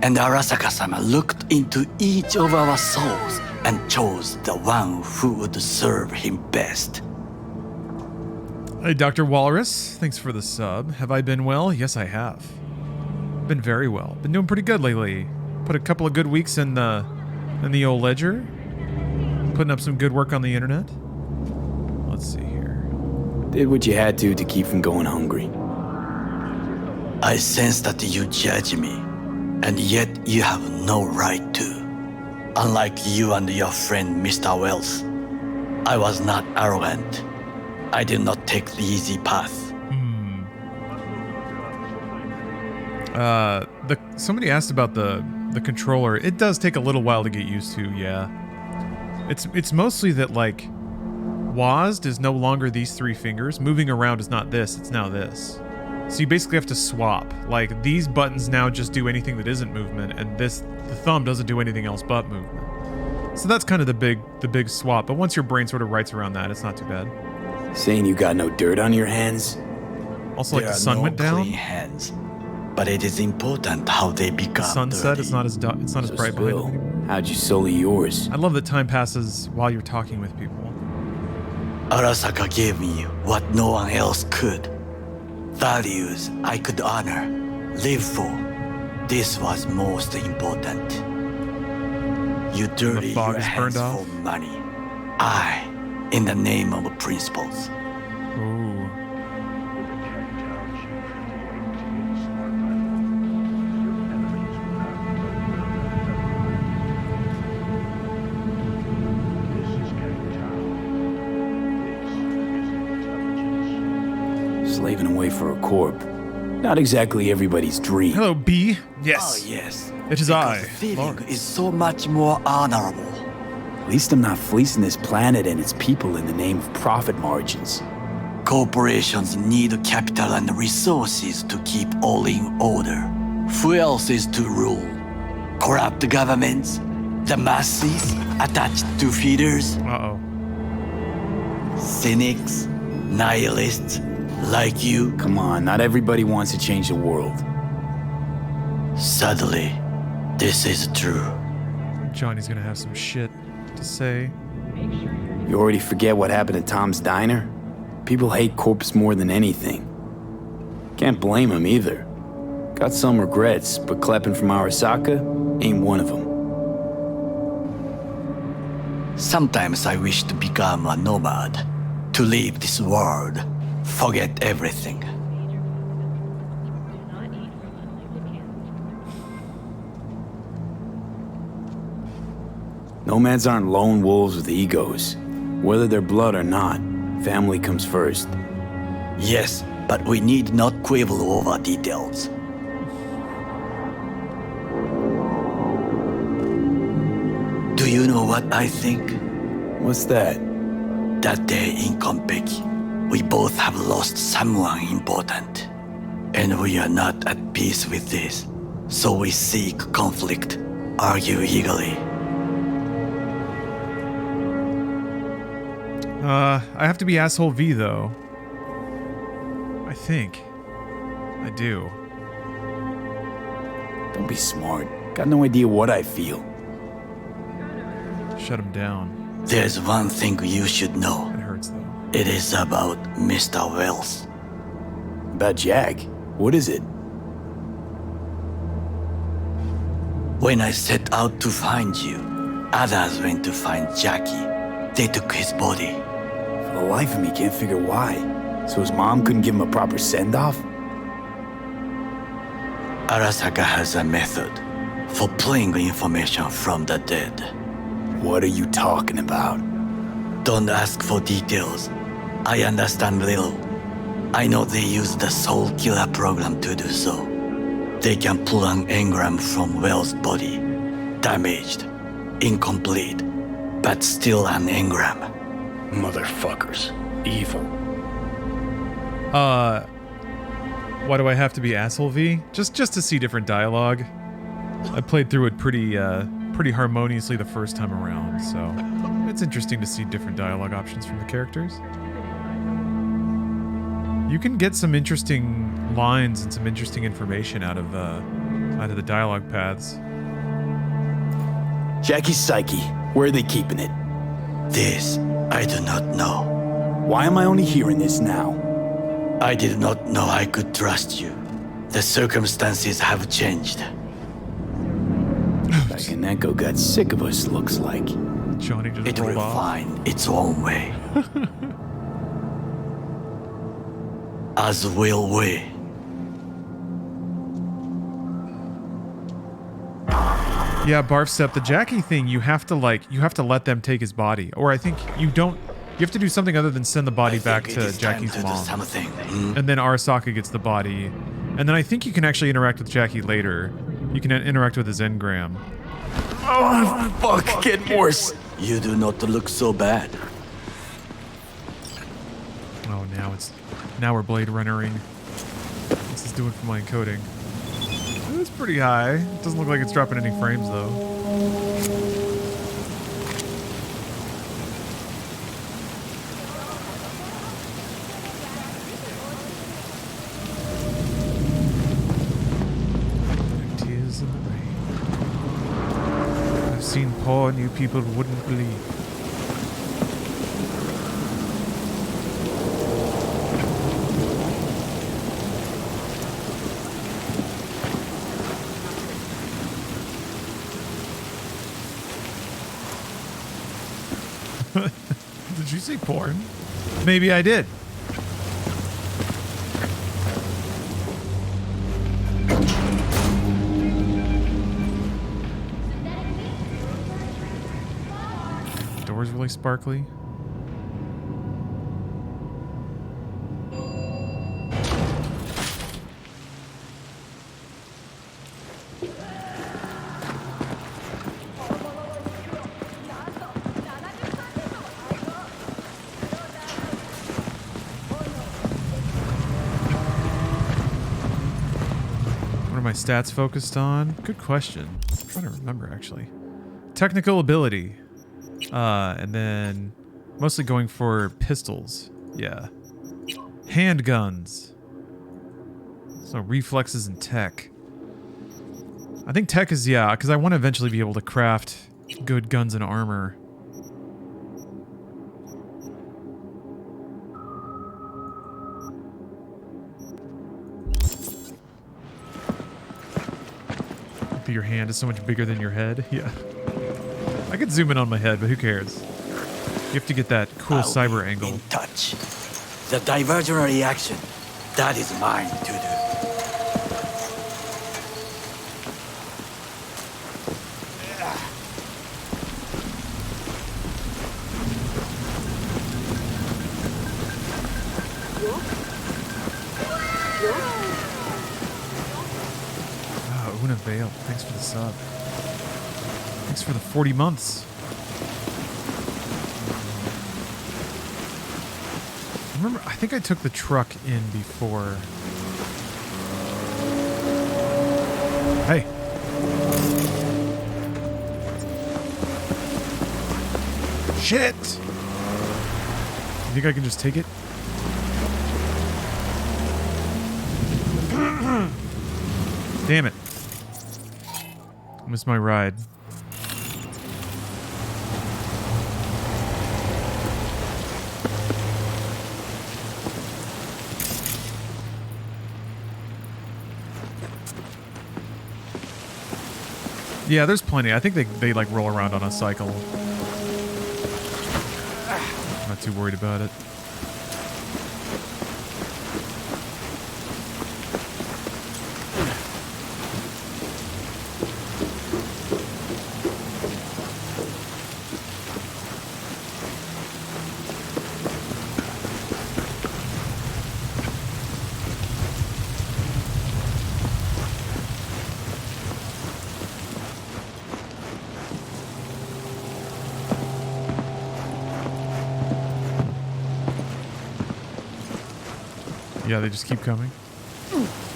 And Arasaka-sama looked into each of our souls and chose the one who would serve him best. Hey, Dr. Walrus, thanks for the sub. Have I been well? Yes, I have. Been very well. Been doing pretty good lately. Put a couple of good weeks in the old ledger. Putting up some good work on the internet. Let's see here. Did what you had to keep from going hungry. I sense that you judge me, and yet you have no right to. Unlike you and your friend Mr. Wells, I was not arrogant. I did not take the easy path. Somebody asked about the controller. It does take a little while to get used to, yeah. It's mostly that, like, WASD is no longer these three fingers. Moving around is not this, it's now this. So you basically have to swap. Like, these buttons now just do anything that isn't movement, and the thumb doesn't do anything else but movement. So that's kind of the big swap, but once your brain sort of writes around that, it's not too bad. Saying you got no dirt on your hands? Also, like, the sun went down. Clean hands, but it is important how they become The sunset, dirty. it's not as bright behind it anymore. How'd you sully yours? I love that time passes while you're talking with people. Arasaka gave me what no one else could. Values I could honor, live for. This was most important. You dirty The fog your is hands burned off? for money. I, in the name of principles. Ooh. Slaving away for a corp. Not exactly everybody's dream. Hello, B. Yes. Oh, yes. It is Because I, the feeling Lawrence. is so much more honorable. At least I'm not fleecing this planet and its people in the name of profit margins. Corporations need capital and resources to keep all in order. Who else is to rule? Corrupt governments? The masses attached to feeders? Uh-oh. Cynics? Nihilists? Like you? Come on, not everybody wants to change the world. Sadly, this is true. Johnny's gonna have some shit to say. You already forget what happened at Tom's Diner? People hate corpse more than anything. Can't blame them either. Got some regrets, but Kleppen from Arasaka ain't one of them. Sometimes I wish to become a nomad, to leave this world, forget everything. Nomads aren't lone wolves with egos. Whether they're blood or not, family comes first. Yes, but we need not quibble over details. Do you know what I think? What's that? That day in Konpeki, we both have lost someone important. And we are not at peace with this. So we seek conflict, argue eagerly. I have to be asshole V, though. I think. I do. Don't be smart. Got no idea what I feel. Shut him down. There's one thing you should know. It hurts, though. It is about Mr. Wells. About Jack? What is it? When I set out to find you, others went to find Jackie. They took his body. For the life of me, can't figure why. So his mom couldn't give him a proper send-off? Arasaka has a method for pulling information from the dead. What are you talking about? Don't ask for details. I understand little. I know they use the Soul Killer program to do so. They can pull an engram from Wells' body. Damaged, incomplete, but still an engram. Motherfuckers. Evil. Why do I have to be asshole V? Just to see different dialogue. I played through it pretty harmoniously the first time around, so it's interesting to see different dialogue options from the characters. You can get some interesting lines and some interesting information out of the dialogue paths. Jackie's psyche. Where are they keeping it? This, I do not know. Why am I only hearing this now? I did not know I could trust you. The circumstances have changed. Back in Echo got sick of us, looks like. Johnny just It will find its own way. As will we. Yeah, Barfstep, the Jackie thing, you have to let them take his body. Or I think you have to do something other than send the body back to Jackie's mom. And then Arasaka gets the body. And then I think you can actually interact with Jackie later. You can interact with his engram. Oh, fuck, get worse. You do not look so bad. Oh, now we're Blade Runnering. What's this doing for my encoding? It's pretty high. It doesn't look like it's dropping any frames, though. Tears in the rain. I've seen porn you people wouldn't believe. Did you say porn? Maybe I did. Door's really sparkly. My stats focused on? Good question. I'm trying to remember, actually. Technical ability. And then mostly going for pistols. Yeah. Handguns. So reflexes and tech. I think tech is, yeah, because I want to eventually be able to craft good guns and armor. Your hand is so much bigger than your head. Yeah. I could zoom in on my head, but who cares? You have to get that cool cyber angle. In touch. The diversionary action, that is mine to do. Vale, thanks for the sub. Thanks for the 40 months. Remember, I think I took the truck in before. Hey. Shit! You think I can just take it? Damn it. Missed my ride. Yeah, there's plenty. I think they like roll around on a cycle. I'm not too worried about it. Yeah, they just keep coming.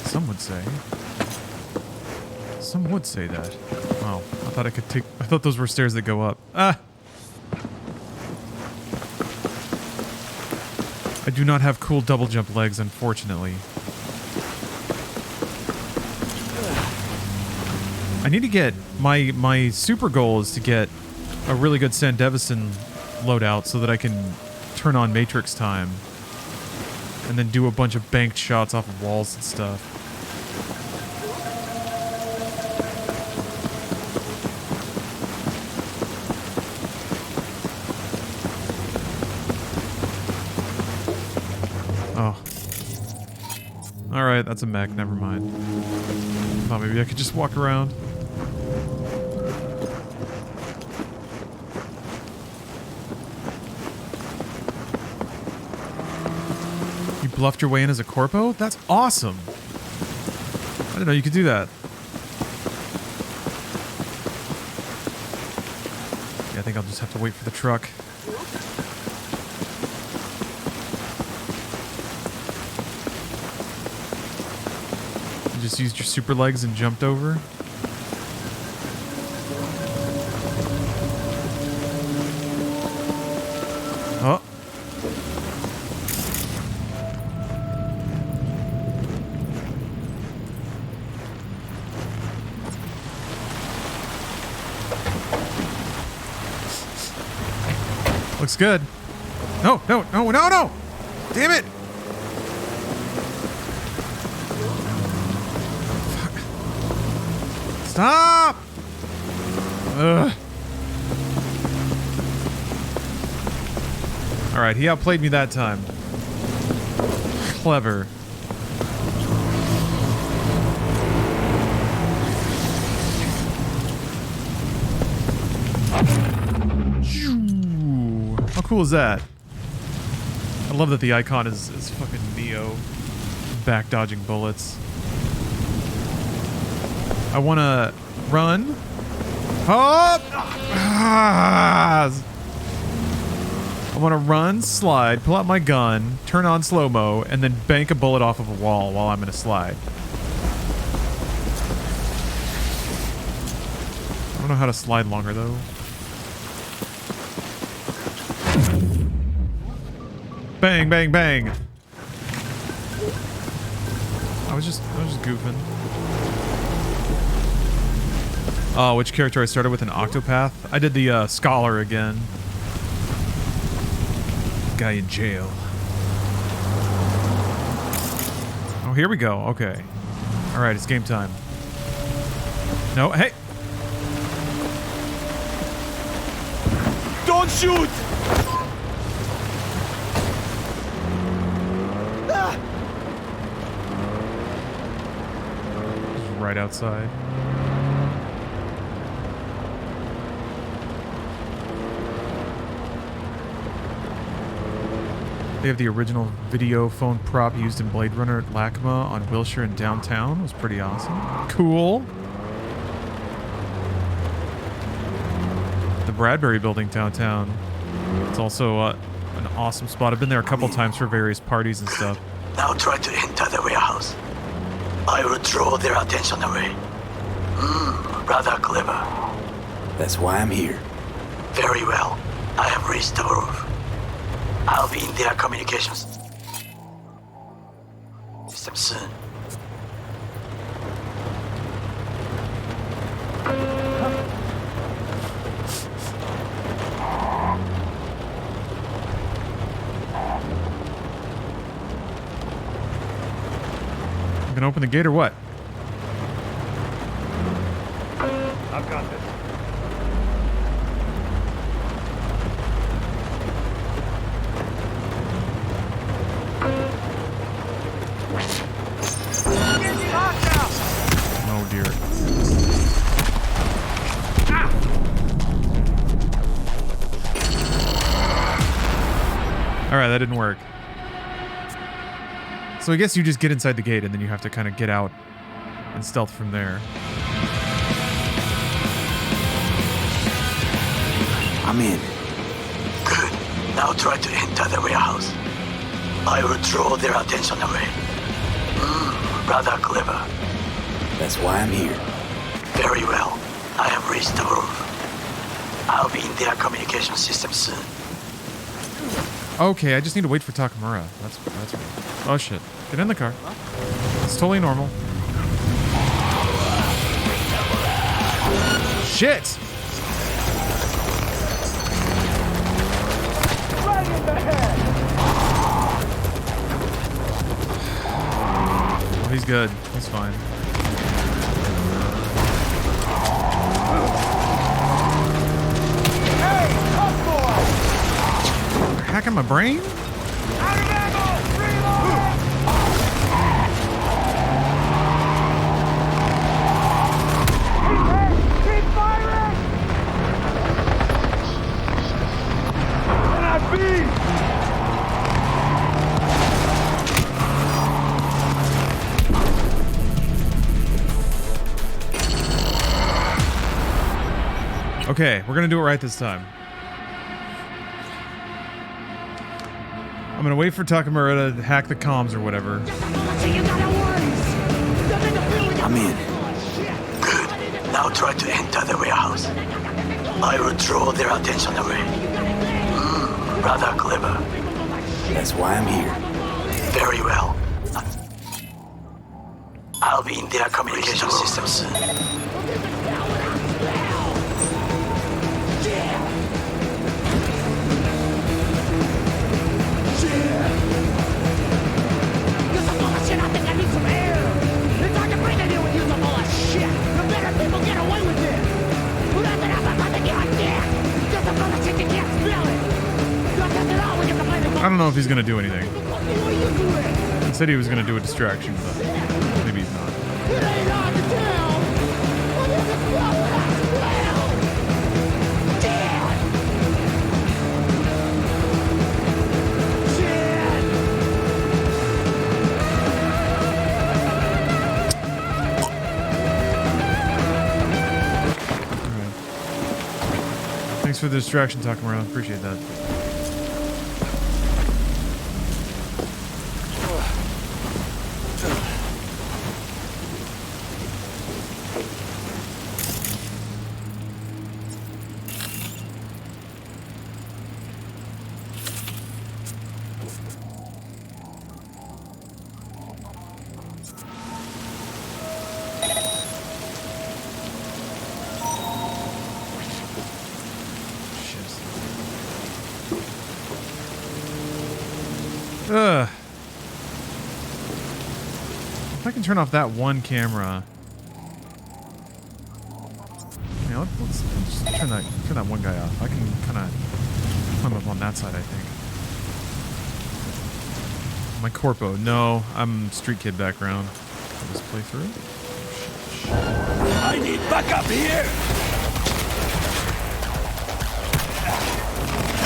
Some would say. Some would say that. Wow, I thought I could take... I thought those were stairs that go up. Ah! I do not have cool double jump legs, unfortunately. I need to get... My super goal is to get a really good Sandevisson loadout so that I can turn on Matrix time. And then do a bunch of banked shots off of walls and stuff. Oh. Alright, that's a mech, never mind. Thought maybe I could just walk around. Bluffed your way in as a corpo? That's awesome. I didn't know you could do that. Yeah, I think I'll just have to wait for the truck. You just used your super legs and jumped over? Oh. Looks good. No, no, no, no, no! Damn it! Fuck. Stop! Ugh. Alright, he outplayed me that time. Clever. How cool is that? I love that the icon is fucking Neo back dodging bullets. I want to run. Hop! I want to run, slide, pull out my gun, turn on slow-mo, and then bank a bullet off of a wall while I'm in a slide. I don't know how to slide longer though. Bang, bang, bang. I was just goofing. Oh, which character I started with? An Octopath? I did the Scholar again. Guy in jail. Oh, here we go. Okay. Alright, it's game time. No, hey! Don't shoot! Right outside. They have the original video phone prop used in Blade Runner at LACMA on Wilshire and downtown. It was pretty awesome. Cool. The Bradbury building downtown. It's also an awesome spot. I've been there a couple times for various parties and stuff. Now try to enter the warehouse. I will draw their attention away. Rather clever. That's why I'm here. Very well. I have reached the roof. I'll be in their communications system soon. Gonna open the gate or what? I've got this. Oh dear. All right, that didn't work. So I guess you just get inside the gate and then you have to kind of get out and stealth from there. I'm in. Good. Now try to enter the warehouse. I will draw their attention away. Rather clever. That's why I'm here. Very well. I have reached the roof. I'll be in their communication system soon. Okay, I just need to wait for Takamura. That's right. Oh shit. Get in the car. It's totally normal. Shit! Right in the head. Oh, he's good. He's fine. Hey, tough boy. You're hacking my brain? Out of ammo. Reload. Keep firing. Cannot be. Okay, we're gonna do it right this time. I'm gonna wait for Takamura to hack the comms or whatever. I'm in. Good. Now try to enter the warehouse. I will draw their attention away. Rather clever. That's why I'm here. Very well. I'll be in their communication system soon. I don't know if he's gonna do anything. He said he was gonna do a distraction, but maybe he's not. Alright. Thanks for the distraction, Takamura. Appreciate that. Ugh. If I can turn off that one camera. Yeah, let's just turn that one guy off. I can kind of climb up on that side, I think. My corpo. No, I'm street kid background. I'll just play through. I need backup here.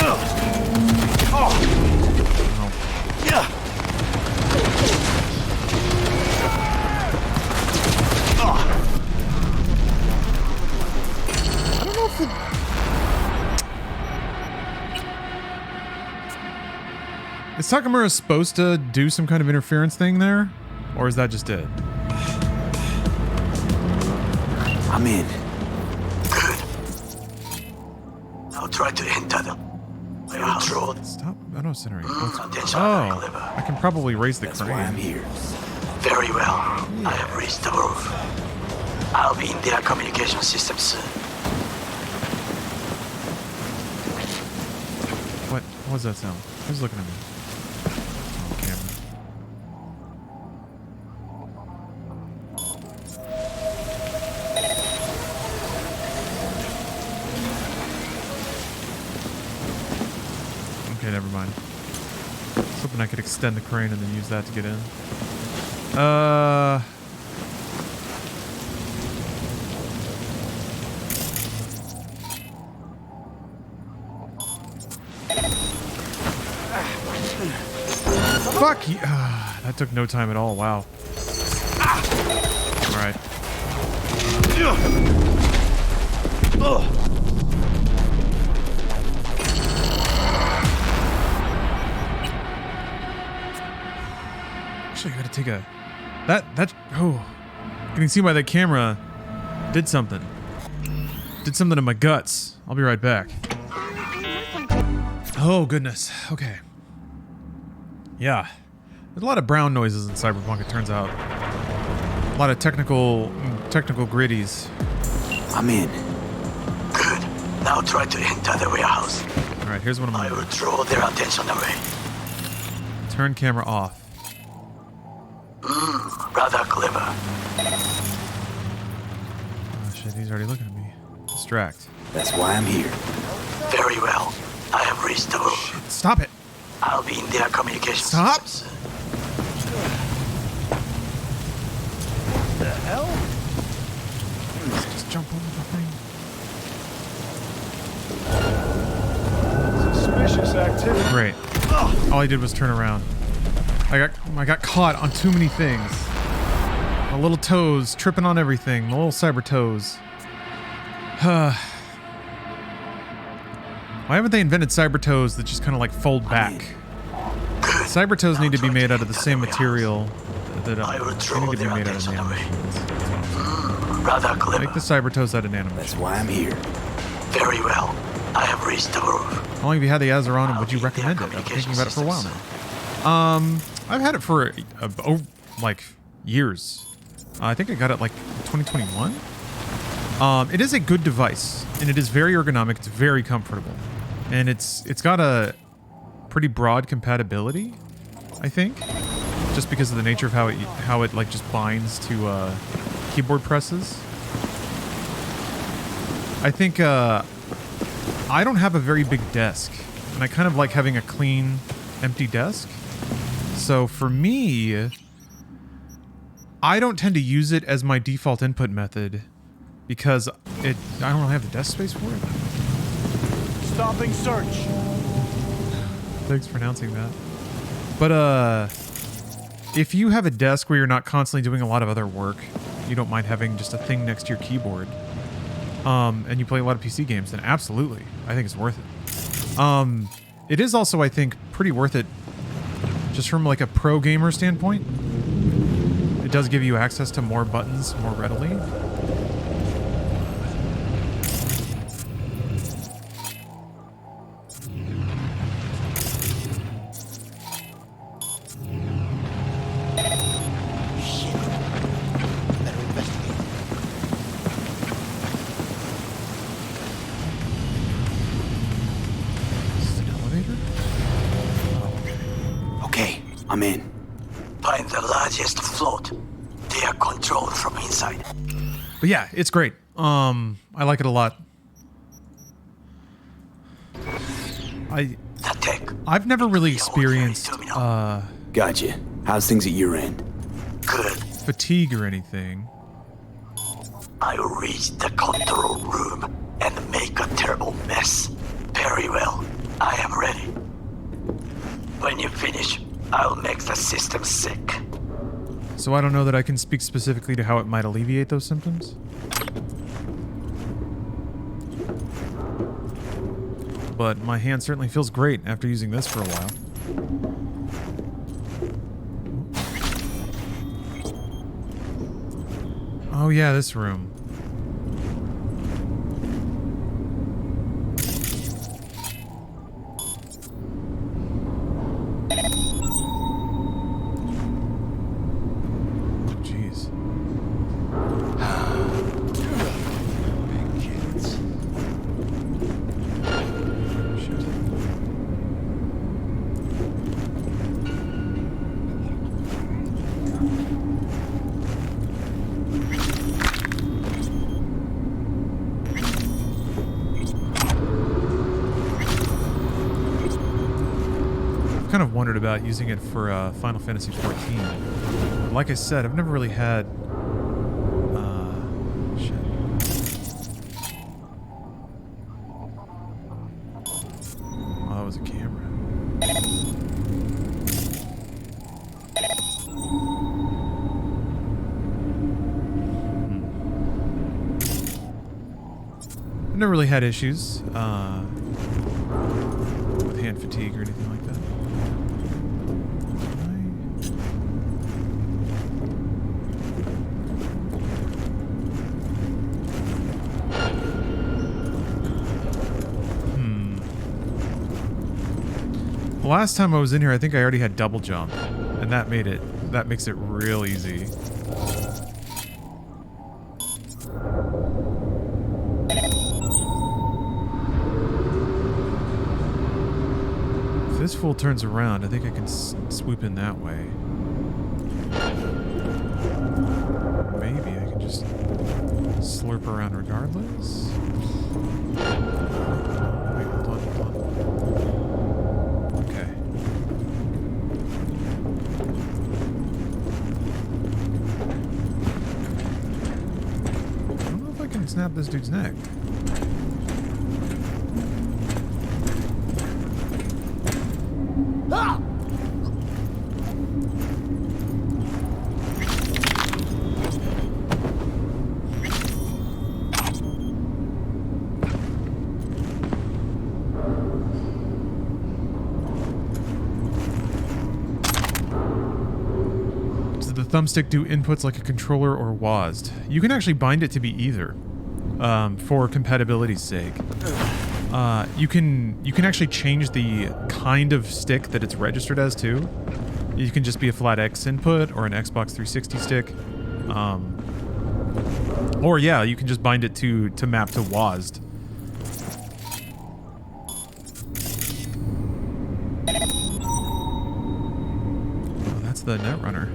I don't know if is Takamura supposed to do some kind of interference thing there? Or is that just it? I'm in. Good. I'll try to enter them. Stop auto-centering. Oh, I can probably raise the That's crane. why I'm here. Very well. I have reached the roof. I'll be in their communication system soon. What was that sound? Who's looking at me? Oh, camera. Okay, never mind. I was hoping I could extend the crane and then use that to get in. Fuck you. That took no time at all. Wow. All right. Actually, I gotta take a... Oh. You can see why that camera did something. Did something to my guts. I'll be right back. Oh, goodness. Okay. Yeah. There's a lot of brown noises in Cyberpunk, it turns out. A lot of technical gritties. I'm in. Good. Now try to enter the warehouse. Alright, here's what I'm gonna do. I will draw their attention away. Turn camera off. Rather clever. Oh shit, he's already looking at me. Distract. That's why I'm here. Very well. I have reached the room. Shit, stop it! I'll be in their communication Stop! systems. The hell? Just jump over the thing. Suspicious activity. Great. All I did was turn around. I got caught on too many things. My little toes tripping on everything. My little cyber toes. Why haven't they invented cyber toes that just kind of like fold back? Cyber toes need to be made out of the same material that they need to be made out of nanomachines. Rather clever. Make the cyber toes out of nanomachines. That's why I'm here. Very well. I have reached the roof. How long have you had the Azeron and would you recommend it? I've been thinking about it for a while now. I've had it for like years. I think I got it like 2021. It is a good device, and it is very ergonomic. It's very comfortable, and it's got a pretty broad compatibility, I think, just because of the nature of how it like just binds to keyboard presses. I think I don't have a very big desk, and I kind of like having a clean, empty desk. So for me, I don't tend to use it as my default input method because I don't really have the desk space for it. Stopping search. Thanks for announcing that. But if you have a desk where you're not constantly doing a lot of other work, you don't mind having just a thing next to your keyboard, and you play a lot of PC games, then absolutely, I think it's worth it. It is also, I think, pretty worth it just from like a pro gamer standpoint. It does give you access to more buttons more readily. I'm in. Find the largest float. They are controlled from inside. But yeah, it's great. I like it a lot. I've never really experienced Gotcha. How's things at your end? Good. Fatigue or anything. I reach the control room and make a terrible mess. Very well. I am ready. When you finish, I'll make the system sick. So I don't know that I can speak specifically to how it might alleviate those symptoms. But my hand certainly feels great after using this for a while. Oh yeah, this room. kind of wondered about using it for Final Fantasy XIV. But like I said, I've never really had... shit. Oh, that was a camera. I've never really had issues with hand fatigue or anything like that. The last time I was in here, I think I already had double jump, and that makes it real easy. If this fool turns around, I think I can swoop in that way. Maybe I can just slurp around regardless. Wait, hold on. Okay. I don't know if I can snap this dude's neck. Ah! Does the thumbstick do inputs like a controller or WASD? You can actually bind it to be either, for compatibility's sake. You can actually change the kind of stick that it's registered as too. You can just be a flat X input or an Xbox 360 stick. Or yeah, you can just bind it to map to WASD. Oh, that's the Netrunner.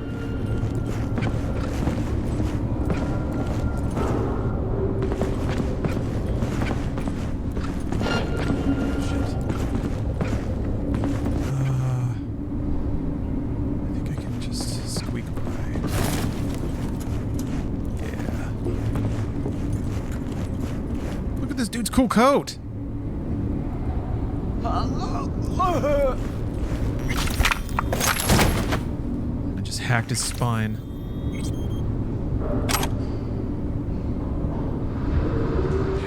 Cool coat. I just hacked his spine.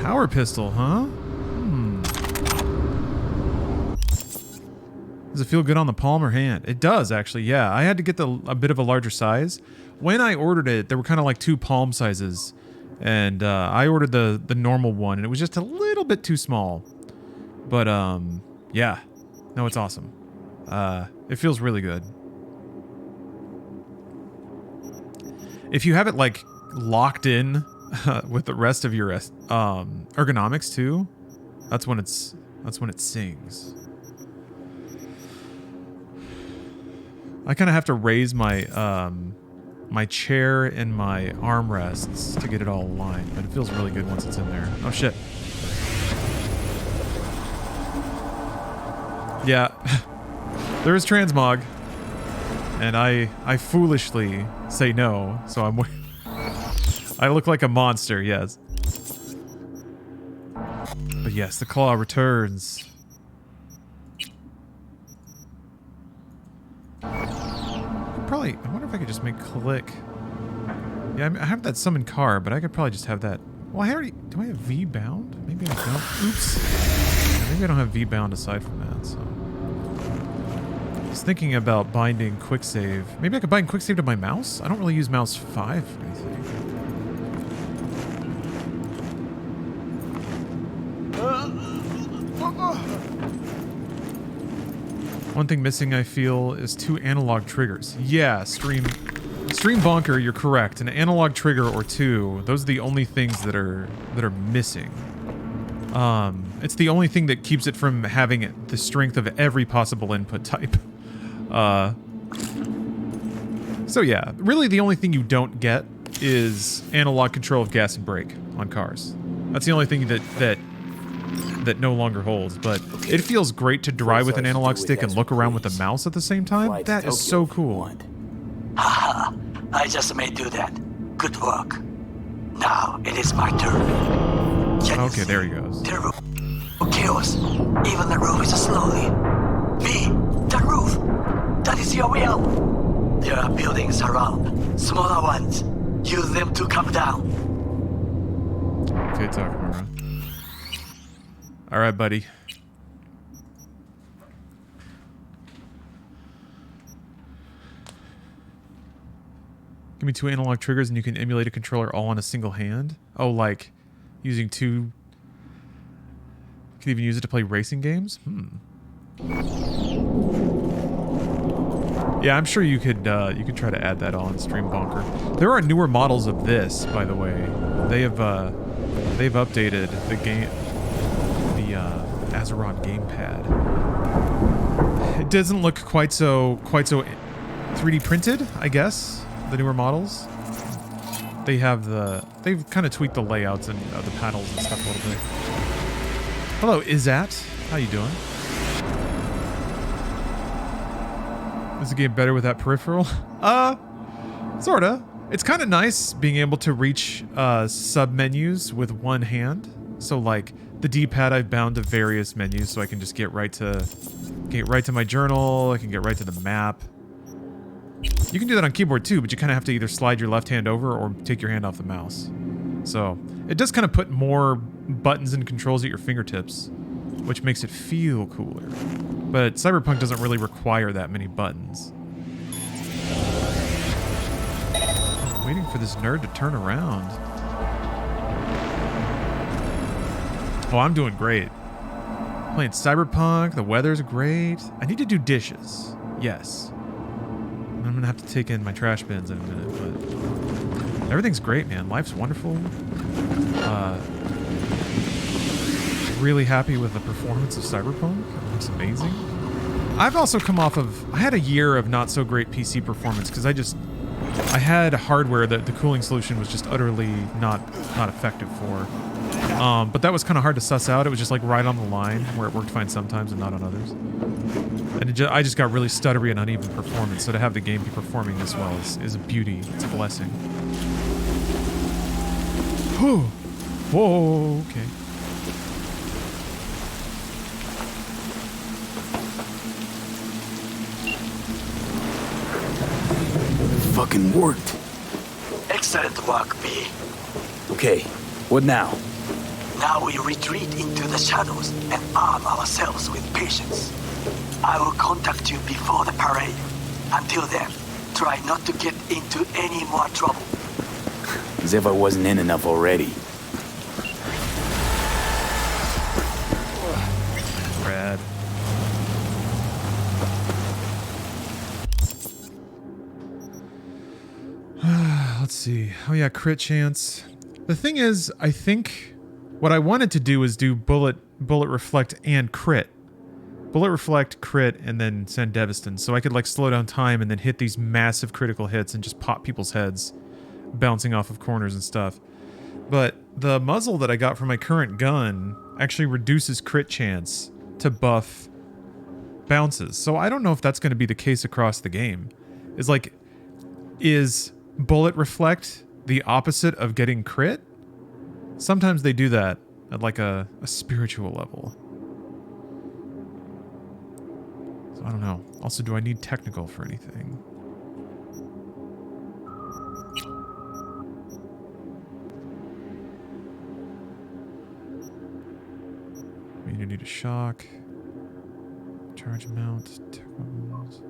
Power pistol, huh? Does it feel good on the palm or hand? It does, actually, yeah. I had to get a bit of a larger size. When I ordered it, there were kind of like 2 palm sizes. And I ordered the normal one, and it was just a little bit too small. But, yeah. No, it's awesome. It feels really good. If you have it, like, locked in with the rest of your ergonomics, too, that's when it sings. I kind of have to raise my, my chair and my armrests to get it all aligned, but it feels really good once it's in there. Oh shit. Yeah. There is transmog. And I foolishly say no, so I look like a monster, yes. But yes, the claw returns. I wonder if I could just make click. Yeah, I have that summon car, but I could probably just have that. Well, do I have V bound? Maybe I don't. Oops. Yeah, maybe I don't have V bound aside from that, so. I was thinking about binding quick save. Maybe I could bind quick save to my mouse? I don't really use mouse 5 or anything. One thing missing, I feel, is 2 analog triggers. Yeah, Stream Bonker, you're correct. An analog trigger or 2, those are the only things that are missing. It's the only thing that keeps it from having the strength of every possible input type. So yeah, really the only thing you don't get is analog control of gas and brake on cars. That's the only thing that that no longer holds, but it feels great to drive with an analog stick and look around with the mouse at the same time. That is so cool. Haha, I just may do that. Good work. Now it is my turn. Okay, there he goes. The roof kills. Even the roof is slowly. Me, the roof. That is your will. There are buildings around, smaller ones. Use them to come down. Okay, Takahara. All right, buddy. Give me 2 analog triggers and you can emulate a controller all on a single hand. Oh, like using 2. You can even use it to play racing games. Yeah, I'm sure you could try to add that on Stream Bonker. There are newer models of this, by the way. They've updated the game, the Azeron gamepad. It doesn't look quite so 3D printed, I guess. The newer models. They've kind of tweaked the layouts and the panels and stuff a little bit. Hello, Izat. How you doing? Is the game better with that peripheral? Sorta. It's kind of nice being able to reach sub-menus with one hand. So like the D-pad I've bound to various menus so I can just get right to my journal, I can get right to the map. You can do that on keyboard too, but you kind of have to either slide your left hand over or take your hand off the mouse. So it does kind of put more buttons and controls at your fingertips, which makes it feel cooler. But Cyberpunk doesn't really require that many buttons. I'm waiting for this nerd to turn around. Oh, I'm doing great. Playing Cyberpunk, the weather's great. I need to do dishes. Yes. I'm gonna have to take in my trash bins in a minute, but everything's great, man. Life's wonderful. Really happy with the performance of Cyberpunk. It looks amazing. I've also come off of... I had a year of not so great PC performance because I had hardware that the cooling solution was just utterly not effective for. But that was kind of hard to suss out. It was just like right on the line where it worked fine sometimes and not on others. And I just got really stuttery and uneven performance, so to have the game be performing this well is a beauty. It's a blessing. Whew. Whoa, okay. Fucking worked. Excellent work, B. Okay, what now? Now we retreat into the shadows and arm ourselves with patience. I will contact you before the parade. Until then, try not to get into any more trouble. As if I wasn't in enough already. Rad. Let's see. Oh yeah, crit chance. The thing is, I think what I wanted to do is do bullet reflect and crit. Bullet reflect, crit, and then send Devastating, so I could like slow down time and then hit these massive critical hits and just pop people's heads, bouncing off of corners and stuff. But the muzzle that I got from my current gun actually reduces crit chance to buff bounces. So I don't know if that's going to be the case across the game. Is bullet reflect the opposite of getting crit? Sometimes they do that at like a spiritual level. So I don't know. Also, do I need technical for anything? You need a shock. Charge mount. Tech weapons.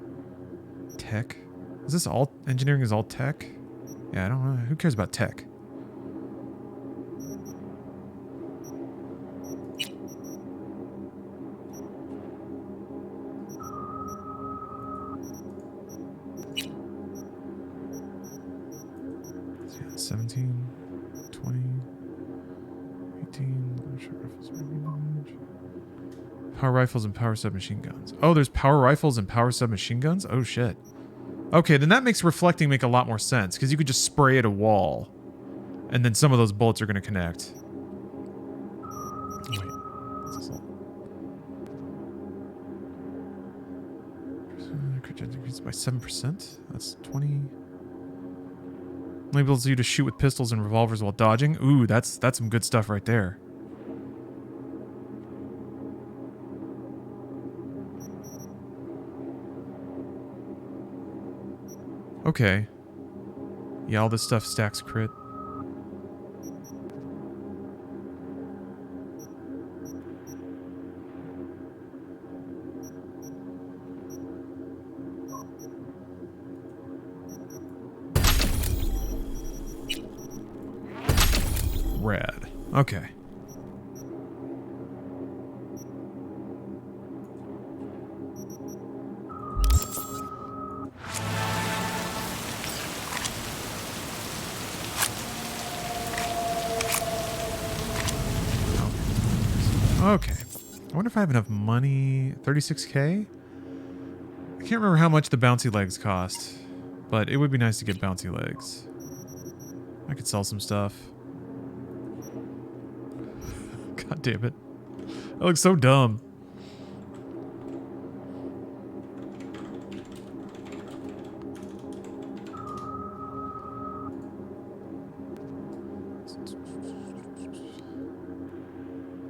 Tech? Is this all... Engineering is all tech? Yeah, I don't know. Who cares about tech? Yeah, 17, 20, 18, power rifles and power submachine guns. Oh, there's power rifles and power submachine guns? Oh, shit. Okay, then that makes reflecting make a lot more sense, because you could just spray at a wall, and then some of those bullets are going to connect. Wait. increased by 7%. That's 20. Enables you to shoot with pistols and revolvers while dodging. Ooh, that's some good stuff right there. Okay. Yeah, all this stuff stacks crit. Rad. Okay. Okay. I wonder if I have enough money. 36k? I can't remember how much the bouncy legs cost, but it would be nice to get bouncy legs. I could sell some stuff. God damn it. That looks so dumb.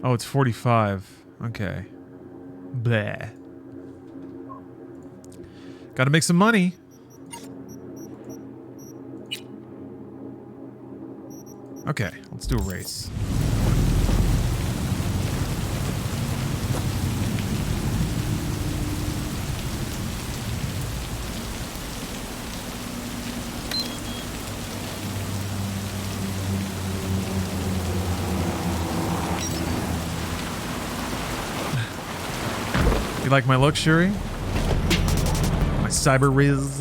Oh, it's 45. Okay. Bleh. Gotta make some money. Okay, let's do a race. You like my look, Shuri? My cyber riz.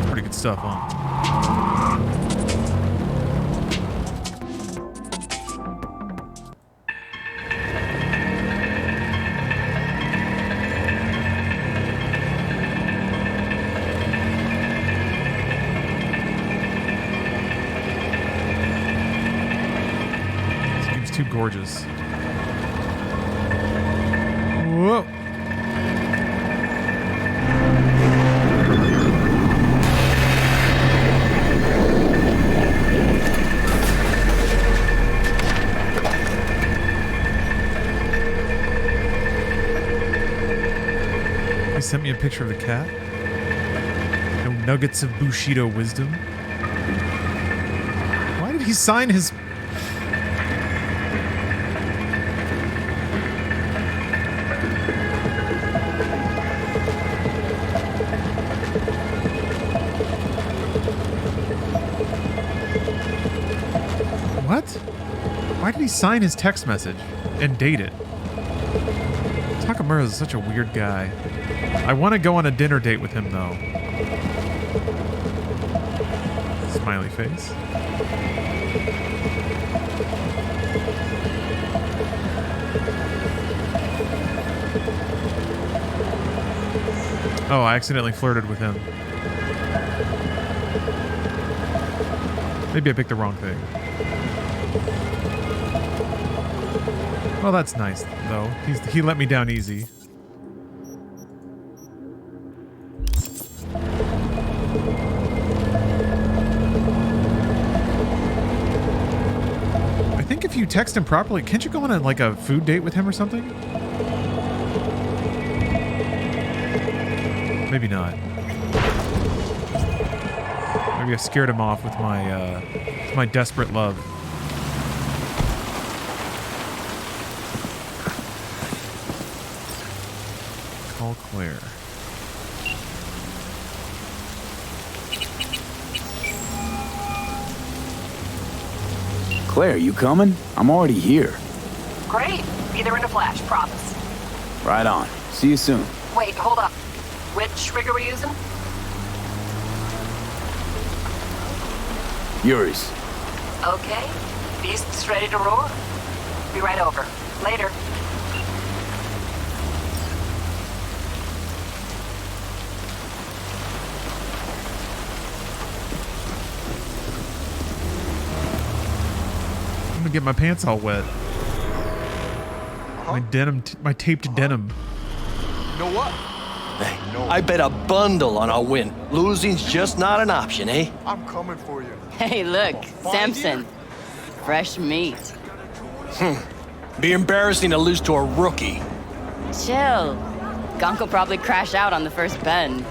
Pretty good stuff, huh? Too gorgeous. Whoa. He sent me a picture of the cat. No nuggets of Bushido wisdom. Why did he sign his... What? Why did he sign his text message and date it? Takamura is such a weird guy. I want to go on a dinner date with him, though. Smiley face. Oh, I accidentally flirted with him. Maybe I picked the wrong thing. Well, that's nice, though. He let me down easy. I think if you text him properly, can't you go on like a food date with him or something? Maybe not. Maybe I scared him off with my desperate love. Call Claire. Claire, you coming? I'm already here. Great. Be there in a flash, promise. Right on. See you soon. Wait, hold up. Which rig are we using? Yuri's. Okay. Beast's ready to roar. Be right over. Later. I'm gonna get my pants all wet. My taped denim. You know what? Hey, I bet a bundle on our win. Losing's just not an option, eh? I'm coming for you. Hey, look, Samson. Fresh meat. Be embarrassing to lose to a rookie. Chill. Gunk will probably crash out on the first bend.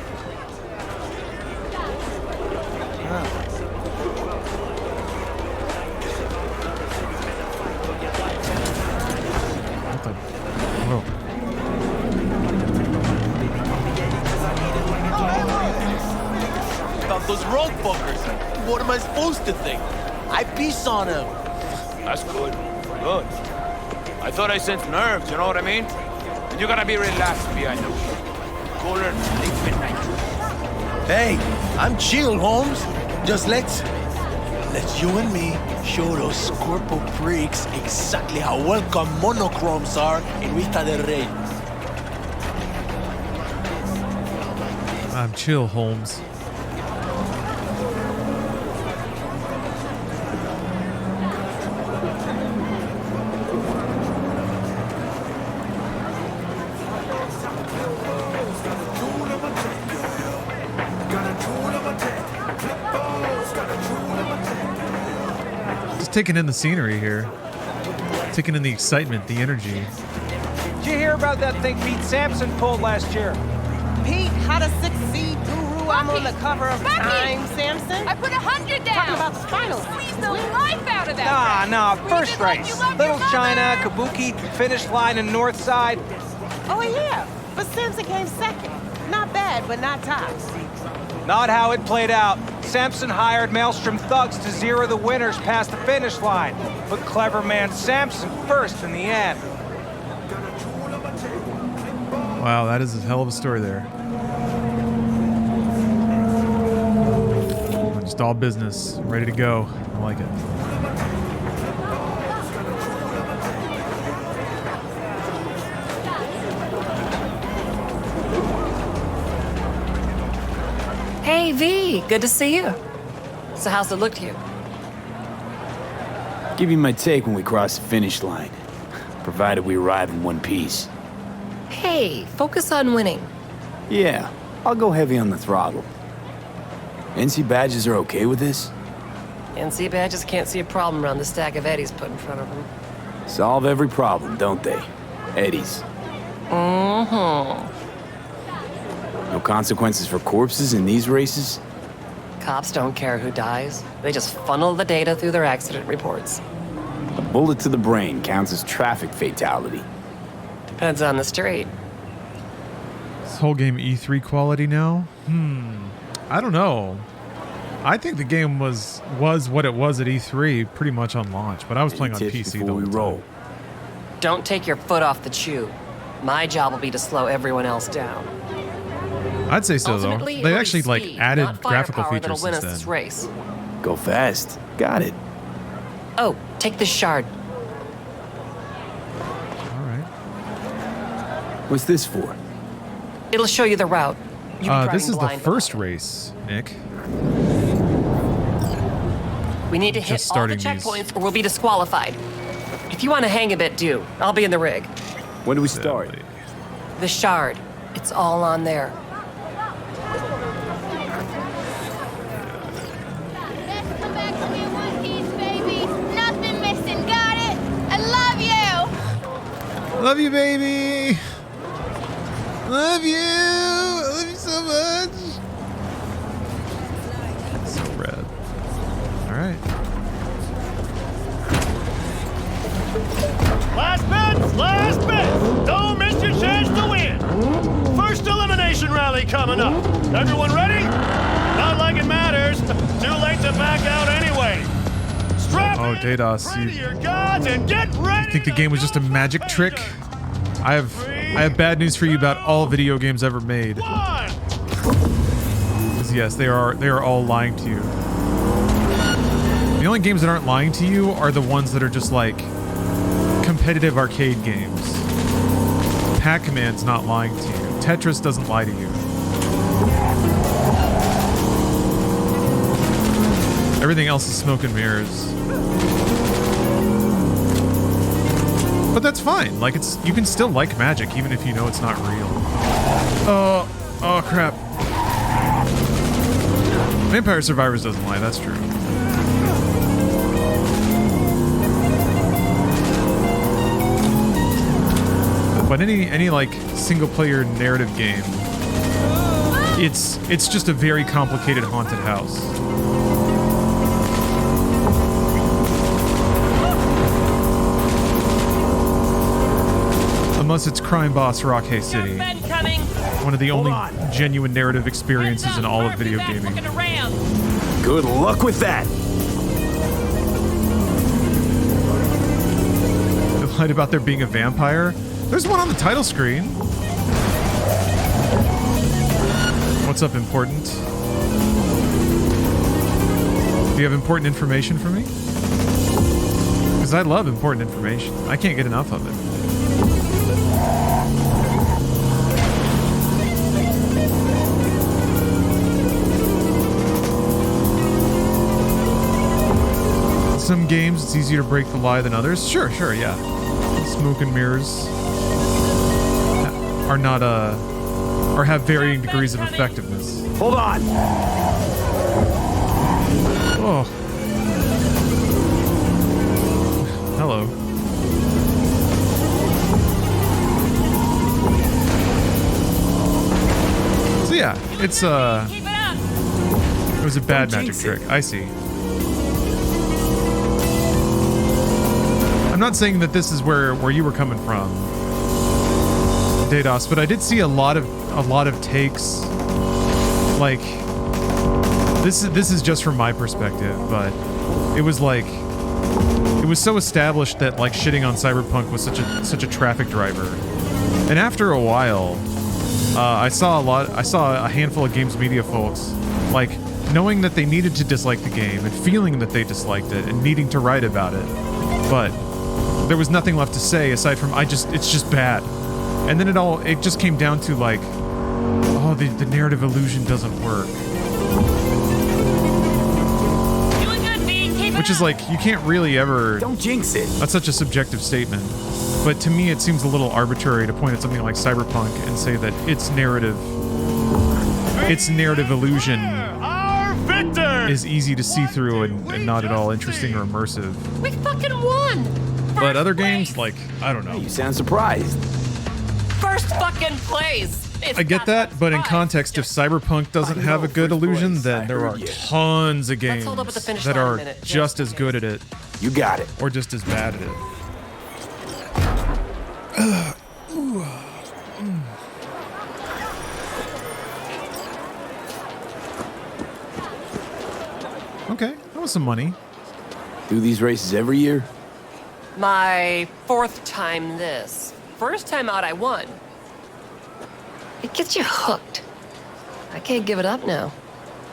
What the? Whoa. About those rogue fuckers. What am I supposed to think? I peace on them. That's good. Good. I thought I sensed nerves, you know what I mean? And you gotta be relaxed behind the wheel. Cooler than late midnight. Hey, I'm chill, Holmes. Just let's you and me show those Scorpo freaks exactly how welcome monochromes are in Vista del Rey. I'm chill, Holmes. Just taking in the scenery here. Taking in the excitement, the energy. Did you hear about that thing Pete Sampson pulled last year? Pete, how to succeed guru. I'm on the cover of Time, Samson. I put 100 down. Talking about the finals. Squeeze the life out of that. Nah, first race. Little China, Kabuki, finish line in North Side. Oh, yeah. But Samson came second. Not bad, but not tops. Not how it played out. Sampson hired Maelstrom thugs to zero the winners past the finish line. Put clever man Sampson first in the end. Wow, that is a hell of a story there. Just all business, ready to go. I like it. Hey, V, good to see you. So how's it look to you? Give you my take when we cross the finish line, provided we arrive in one piece. Hey, focus on winning. Yeah, I'll go heavy on the throttle. NC badges are okay with this? NC badges can't see a problem around the stack of eddies put in front of them. Solve every problem, don't they? Eddies. Mm-hmm. No consequences for corpses in these races? Cops don't care who dies. They just funnel the data through their accident reports. A bullet to the brain counts as traffic fatality. Depends on the street. This whole game E3 quality now? I don't know. I think the game was what it was at E3 pretty much on launch, but I was playing on PC the whole time. Don't take your foot off the chew. My job will be to slow everyone else down. I'd say so, though. Ultimately, They it'll actually be like speed, added not graphical firepower features that'll win us since this then. race. Go fast. Got it. Oh, take this shard. What's this for? It'll show you the route. This is the first race, Nick. We need to hit all the checkpoints or we'll be disqualified. If you want to hang a bit, do. I'll be in the rig. When do we start? The shard. It's all on there. Come back to me in one piece, baby. Nothing missing, got it? I love you. Love you, baby. Love you. I love you so much. So rad. All right. Last bet! Last bet! Don't miss your chance to win! First elimination rally coming up. Everyone ready? Not like it matters. Too late to back out anyway. Strap Oh, DDoS. to your guns and get ready. You think the game was just a magic trick? I have bad news for you about all video games ever made. 'Cause yes, they are all lying to you. The only games that aren't lying to you are the ones that are just like competitive arcade games. Pac-Man's not lying to you. Tetris doesn't lie to you. Everything else is smoke and mirrors. But that's fine. Like, you can still like magic even if you know it's not real. Oh crap. Vampire Survivors doesn't lie, that's true. But any like single player narrative game, it's just a very complicated haunted house. Unless it's crime boss Rockhay City. One of the only genuine narrative experiences in all of video gaming. Good luck with that. The line about there being a vampire? There's one on the title screen. What's up, important? Do you have important information for me? Because I love important information. I can't get enough of it. Some games, it's easier to break the lie than others. Sure, yeah. Smoke and mirrors are not, or have varying degrees of effectiveness. Hold on! Oh. Hello. So yeah, it's, it was a bad magic trick. I see. I'm not saying that this is where you were coming from, Dados, but I did see a lot of takes. Like, this is just from my perspective, but it was like, it was so established that like shitting on Cyberpunk was such a traffic driver, and after a while, I saw a handful of games media folks like knowing that they needed to dislike the game and feeling that they disliked it and needing to write about it, but there was nothing left to say aside from it's just bad. And then it just came down to like, oh, the narrative illusion doesn't work. Which is like, you can't really ever... Don't jinx it. That's such a subjective statement. But to me, it seems a little arbitrary to point at something like Cyberpunk and say that its narrative illusion is easy to see through and not at all interesting or immersive. We fucking won! But other games, like, I don't know. You sound surprised. First fucking place! I get that, but in context, if Cyberpunk doesn't have a good illusion, then there are tons of games that are just as good at it. You got it. Or just as bad at it. Okay, that was some money. Do these races every year? My 4th time this. First time out, I won. It gets you hooked. I can't give it up now.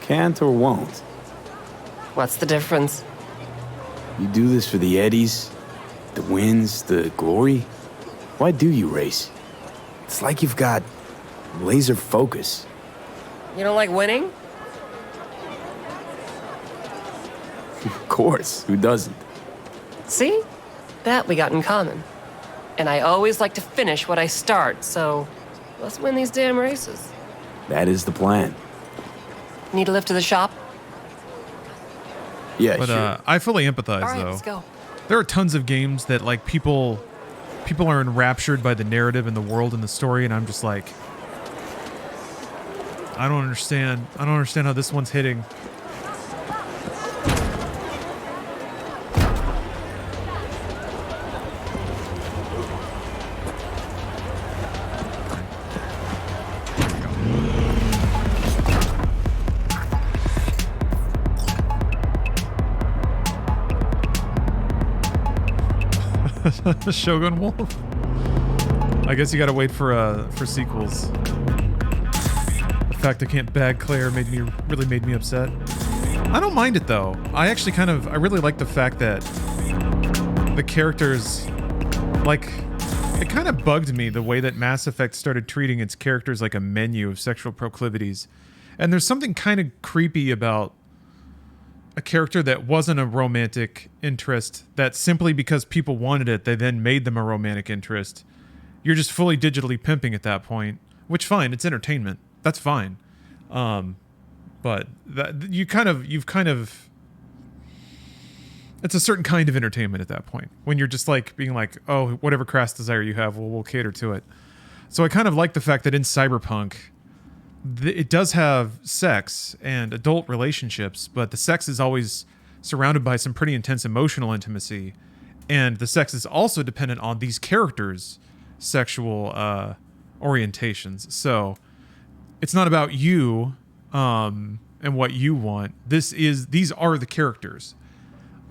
Can't or won't? What's the difference? You do this for the eddies, the wins, the glory? Why do you race? It's like you've got laser focus. You don't like winning? Of course, who doesn't? See? That we got in common. And I always like to finish what I start, so let's win these damn races. That is the plan. Need a lift to the shop? Yeah, but sure. I fully empathize, All right, though. let's go. There are tons of games that like people are enraptured by the narrative and the world and the story, and I'm just like, I don't understand. I don't understand how this one's hitting. Shogun Wolf. I guess you gotta wait for sequels. The fact I can't bag Claire really made me upset. I don't mind it though. I actually I really like the fact that the characters, like, it kind of bugged me the way that Mass Effect started treating its characters like a menu of sexual proclivities. And there's something kind of creepy about a character that wasn't a romantic interest, that simply because people wanted it, they then made them a romantic interest. You're just fully digitally pimping at that point, which fine, it's entertainment. That's fine. But that you've kind of it's a certain kind of entertainment at that point when you're just like being like, oh, whatever crass desire you have, we'll cater to it. So I kind of like the fact that in Cyberpunk, it does have sex and adult relationships, but the sex is always surrounded by some pretty intense emotional intimacy, and the sex is also dependent on these characters' sexual orientations. So it's not about you and what you want. These are the characters.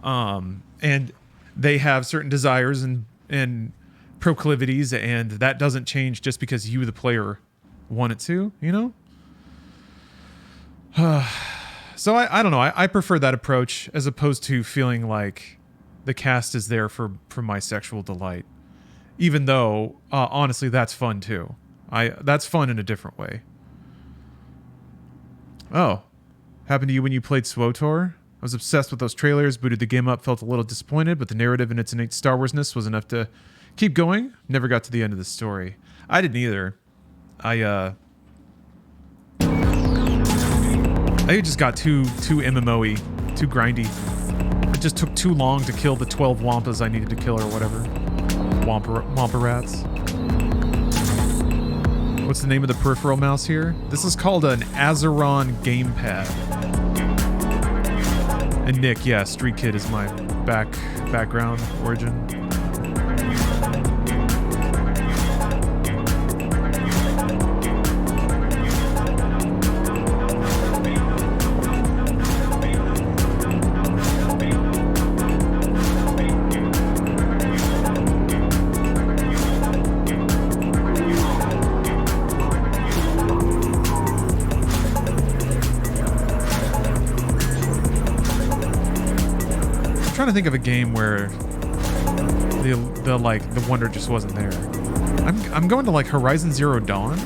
And they have certain desires and proclivities, and that doesn't change just because you, the player, want it to, you know? So I don't know. I prefer that approach as opposed to feeling like the cast is there for my sexual delight. Even though, honestly, that's fun too. That's fun in a different way. Oh. Happened to you when you played SWTOR? I was obsessed with those trailers, booted the game up, felt a little disappointed, but the narrative and its innate Star Wars-ness was enough to keep going. Never got to the end of the story. I didn't either. I just got too MMO-y, too grindy. It just took too long to kill the 12 Wampas I needed to kill or whatever. Wampa rats. What's the name of the peripheral mouse here? This is called an Azeron gamepad. And Nick, yeah, Street Kid is my background origin. Trying to think of a game where the wonder just wasn't there. I'm going to like Horizon Zero Dawn,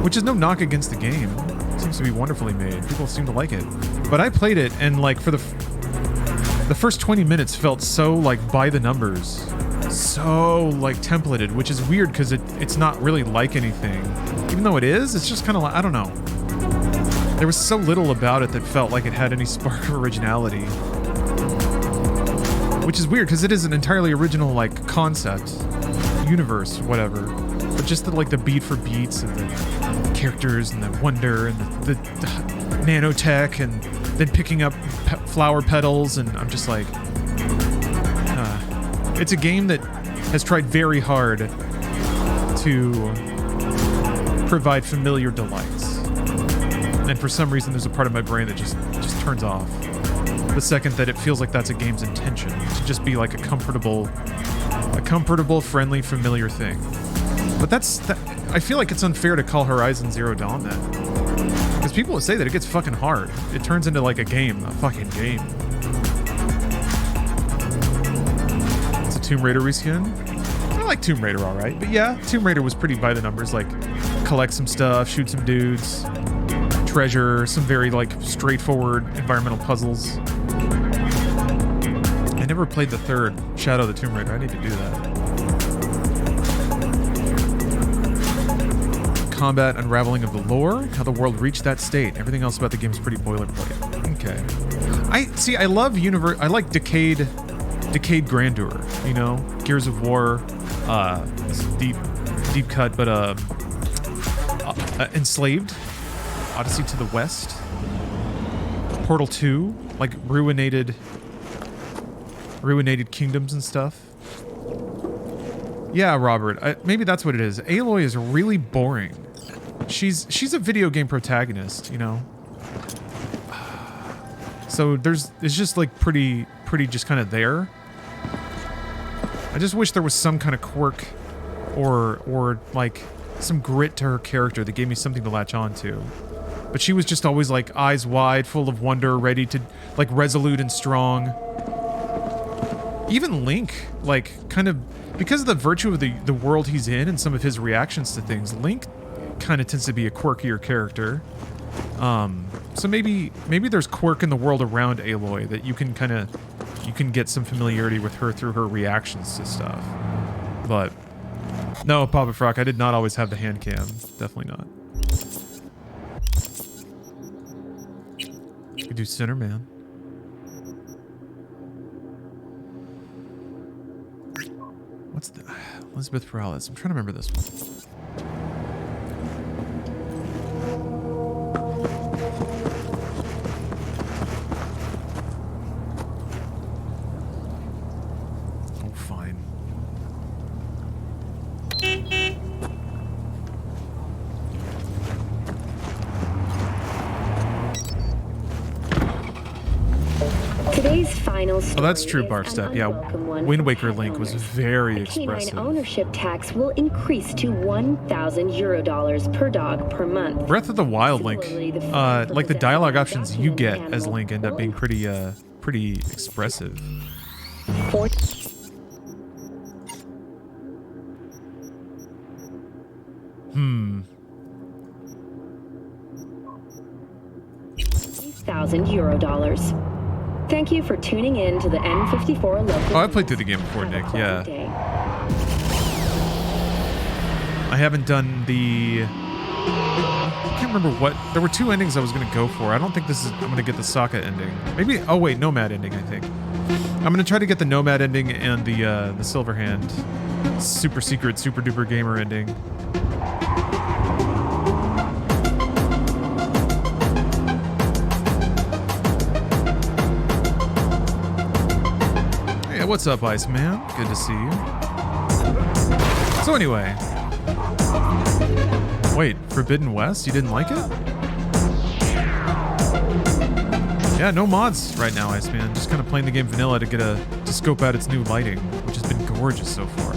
which is no knock against the game. It seems to be wonderfully made. People seem to like it. But I played it, and like for the first 20 minutes felt so like by the numbers, so like templated, which is weird because it's not really like anything. Even though it is, it's just kind of like, I don't know. There was so little about it that felt like it had any spark of originality. Which is weird because it is an entirely original like concept, universe, whatever. But just the beat for beats and the characters and the wonder and the nanotech and then picking up flower petals, and I'm just like, it's a game that has tried very hard to provide familiar delights, and for some reason there's a part of my brain that just turns off the second that it feels like that's a game's intention, to just be like a comfortable, friendly, familiar thing. But I feel like it's unfair to call Horizon Zero Dawn that. Because people would say that it gets fucking hard. It turns into like a fucking game. It's a Tomb Raider reskin. I like Tomb Raider alright, but yeah, Tomb Raider was pretty by the numbers, like collect some stuff, shoot some dudes, treasure, some very like straightforward environmental puzzles. I never played the third Shadow of the Tomb Raider. I need to do that. Combat, unraveling of the lore, how the world reached that state. Everything else about the game is pretty boilerplate. Okay. I love I like decayed grandeur, you know? Gears of War, deep cut, but Enslaved, Odyssey to the West, Portal 2, like ruinated kingdoms and stuff. Yeah, Robert, maybe that's what it is. Aloy is really boring. She's a video game protagonist, you know? So it's just like pretty just kind of there. I just wish there was some kind of quirk or like some grit to her character that gave me something to latch on to. But she was just always like eyes wide, full of wonder, ready to like resolute and strong. Even Link, like kind of because of the virtue of the world he's in and some of his reactions to things, Link kind of tends to be a quirkier character. So maybe there's quirk in the world around Aloy that you can get some familiarity with her through her reactions to stuff. But no, Papa Frock, I did not always have the hand cam. Definitely not. You could do Sinner Man. What's the Elizabeth Perales? I'm trying to remember this one. Oh, fine. Today's final story. Oh, that's true, Barstep. Yeah, Wind Waker Link was very expressive. Canine ownership tax will increase to €1,000 per dog per month. Breath of the Wild Link, like the dialogue options you get as Link end up being pretty expressive. €1,000. Thank you for tuning in to the N54 local. Oh, I played through the game before, Nick. Yeah. I haven't done the... I can't remember what... There were two endings I was going to go for. I don't think this is... I'm going to get the Sokka ending. Maybe... Oh, wait. Nomad ending, I think. I'm going to try to get the Nomad ending and the Silverhand super secret, super duper gamer ending. Hey, what's up, Iceman? Good to see you. So anyway... Wait, Forbidden West? You didn't like it? Yeah, no mods right now, Iceman. Just kind of playing the game vanilla to scope out its new lighting, which has been gorgeous so far.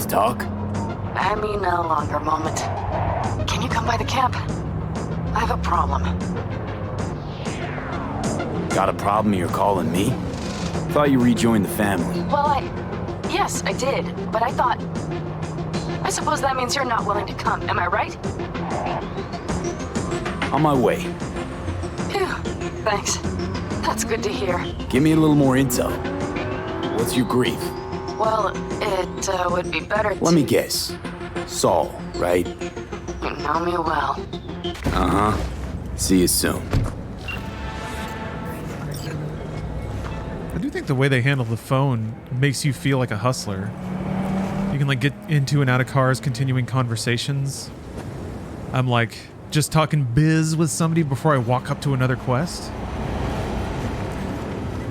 Talk? I mean a longer moment. Can you come by the camp? I have a problem. Got a problem you're calling me? Thought you rejoined the family. Well, yes, I did, but I suppose that means you're not willing to come, am I right? On my way. Phew, thanks. That's good to hear. Give me a little more intel. What's your grief? Well, it would be better to... Let me guess. Saul, right? You know me well. Uh-huh. See you soon. I do think the way they handle the phone makes you feel like a hustler. You can like get into and out of cars, continuing conversations. I'm like just talking biz with somebody before I walk up to another quest.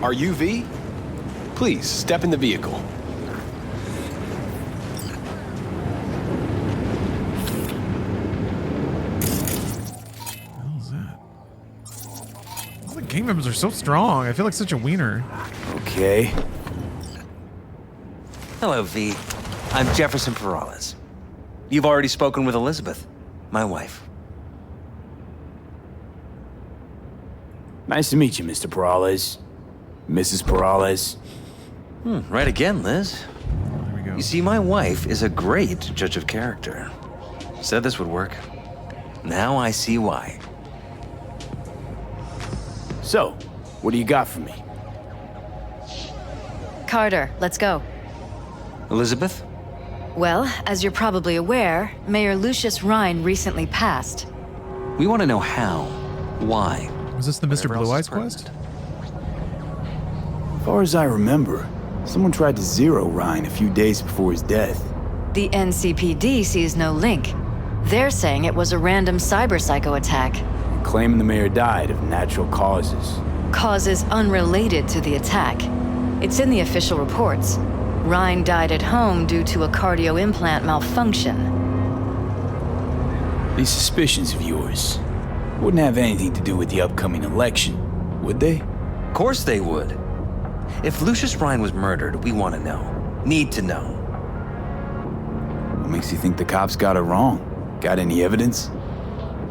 Are you V? Please, step in the vehicle. Game members are so strong. I feel like such a wiener. Okay. Hello, V. I'm Jefferson Perales. You've already spoken with Elizabeth, my wife. Nice to meet you, Mr. Perales. Mrs. Perales. Right again, Liz. There we go. You see, my wife is a great judge of character. Said this would work. Now I see why. So, what do you got for me? Carter, let's go. Elizabeth? Well, as you're probably aware, Mayor Lucius Rhine recently passed. We want to know how. Why? Was this the Mr. Blue Eyes quest? As far as I remember, someone tried to zero Rhine a few days before his death. The NCPD sees no link. They're saying it was a random cyber-psycho attack. Claiming the mayor died of natural causes. Causes unrelated to the attack. It's in the official reports. Rhine died at home due to a cardio implant malfunction. These suspicions of yours wouldn't have anything to do with the upcoming election, would they? Of course they would. If Lucius Ryan was murdered, we want to know. Need to know. What makes you think the cops got it wrong? Got any evidence?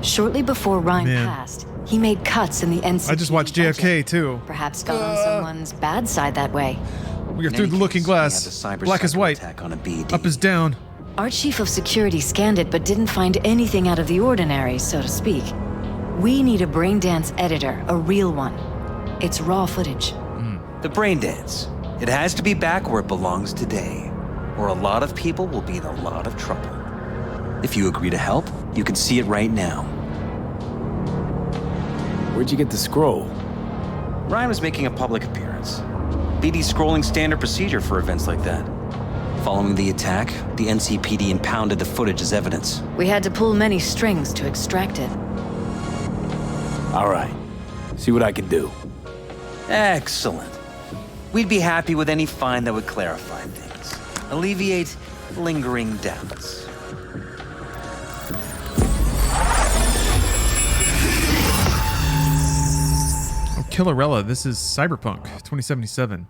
Shortly before Ryan Man. passed, he made cuts in the NCPD I just watched JFK too. Perhaps got on someone's bad side that way. We are through the looking glass. Black is white. Up is down. Our chief of security scanned it but didn't find anything out of the ordinary, so to speak. We need a braindance editor, a real one. It's raw footage. The brain dance. It has to be back where it belongs today, or a lot of people will be in a lot of trouble. If you agree to help, you can see it right now. Where'd you get the scroll? Ryan was making a public appearance. BD's scrolling standard procedure for events like that. Following the attack, the NCPD impounded the footage as evidence. We had to pull many strings to extract it. All right. See what I can do. Excellent. We'd be happy with any find that would clarify things, alleviate lingering doubts. Oh, Killerella, this is Cyberpunk 2077.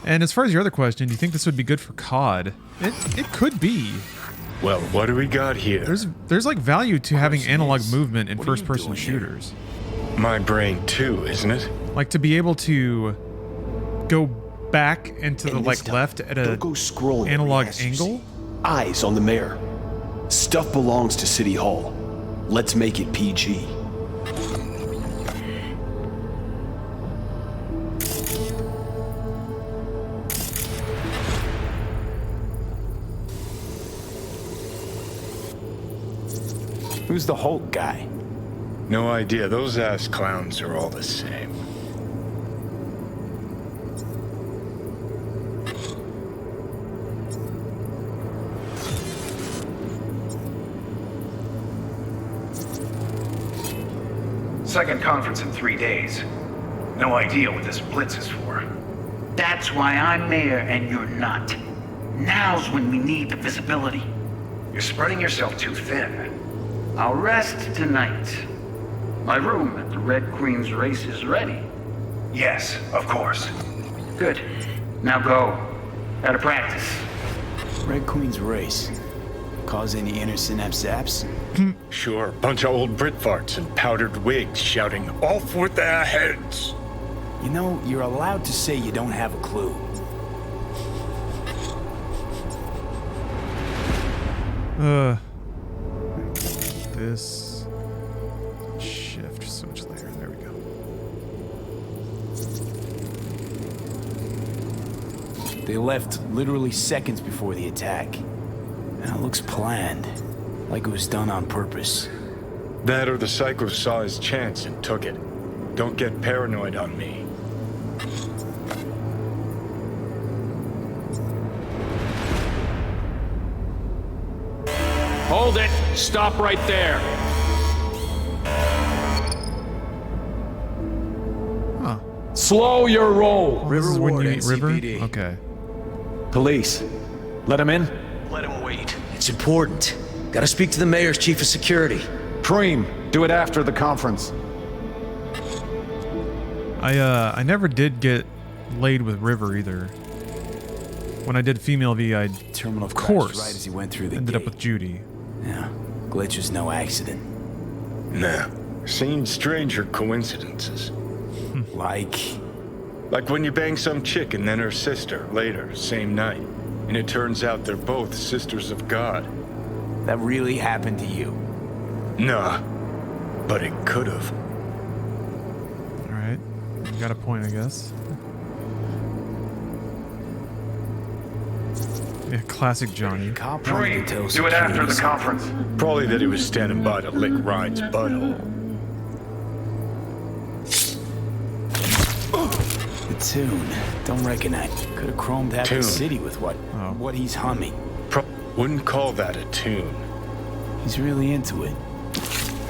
And as far as your other question, do you think this would be good for COD? It could be. Well, what do we got here? There's like value to having analog movement in first-person shooters. My brain too, isn't it? Like to be able to go back into the like left at a analog angle. Eyes on the mayor. Stuff belongs to City Hall. Let's make it PG. Who's the Hulk guy? No idea. Those ass clowns are all the same. Second conference in 3 days. No idea what this blitz is for. That's why I'm mayor and you're not. Now's when we need the visibility. You're spreading yourself too thin. I'll rest tonight. My room at the Red Queen's race is ready. Yes, of course. Good. Now go. Out of practice. Red Queen's race. Cause any inner synapse zaps? Sure, bunch of old Brit farts in powdered wigs shouting, "Off with their heads!" You know, you're allowed to say you don't have a clue. This shift, switch layer. There we go. They left literally seconds before the attack. And it looks planned, like it was done on purpose. That or the psycho saw his chance and took it. Don't get paranoid on me. Hold it! Stop right there! Huh. Slow your roll! This is when you meet River? Okay. Police. Let him in? Let him wait. It's important. Gotta speak to the mayor's chief of security. Preem, do it after the conference. I never did get laid with River either. When I did female V, I Terminal of course right as he went through the ended gate. up with Judy. Yeah, glitch was no accident. Nah, seen stranger coincidences. Like when you bang some chick and then her sister later, same night. And it turns out they're both sisters of God. That really happened to you? Nah, but it could've. Alright. You got a point, I guess. Yeah, classic Johnny. Preem, do it after the conference. Probably that he was standing by to lick Ryan's butthole. The tune. Don't recognize. Could have chromed half the city with what he's humming. Wouldn't call that a tune. He's really into it.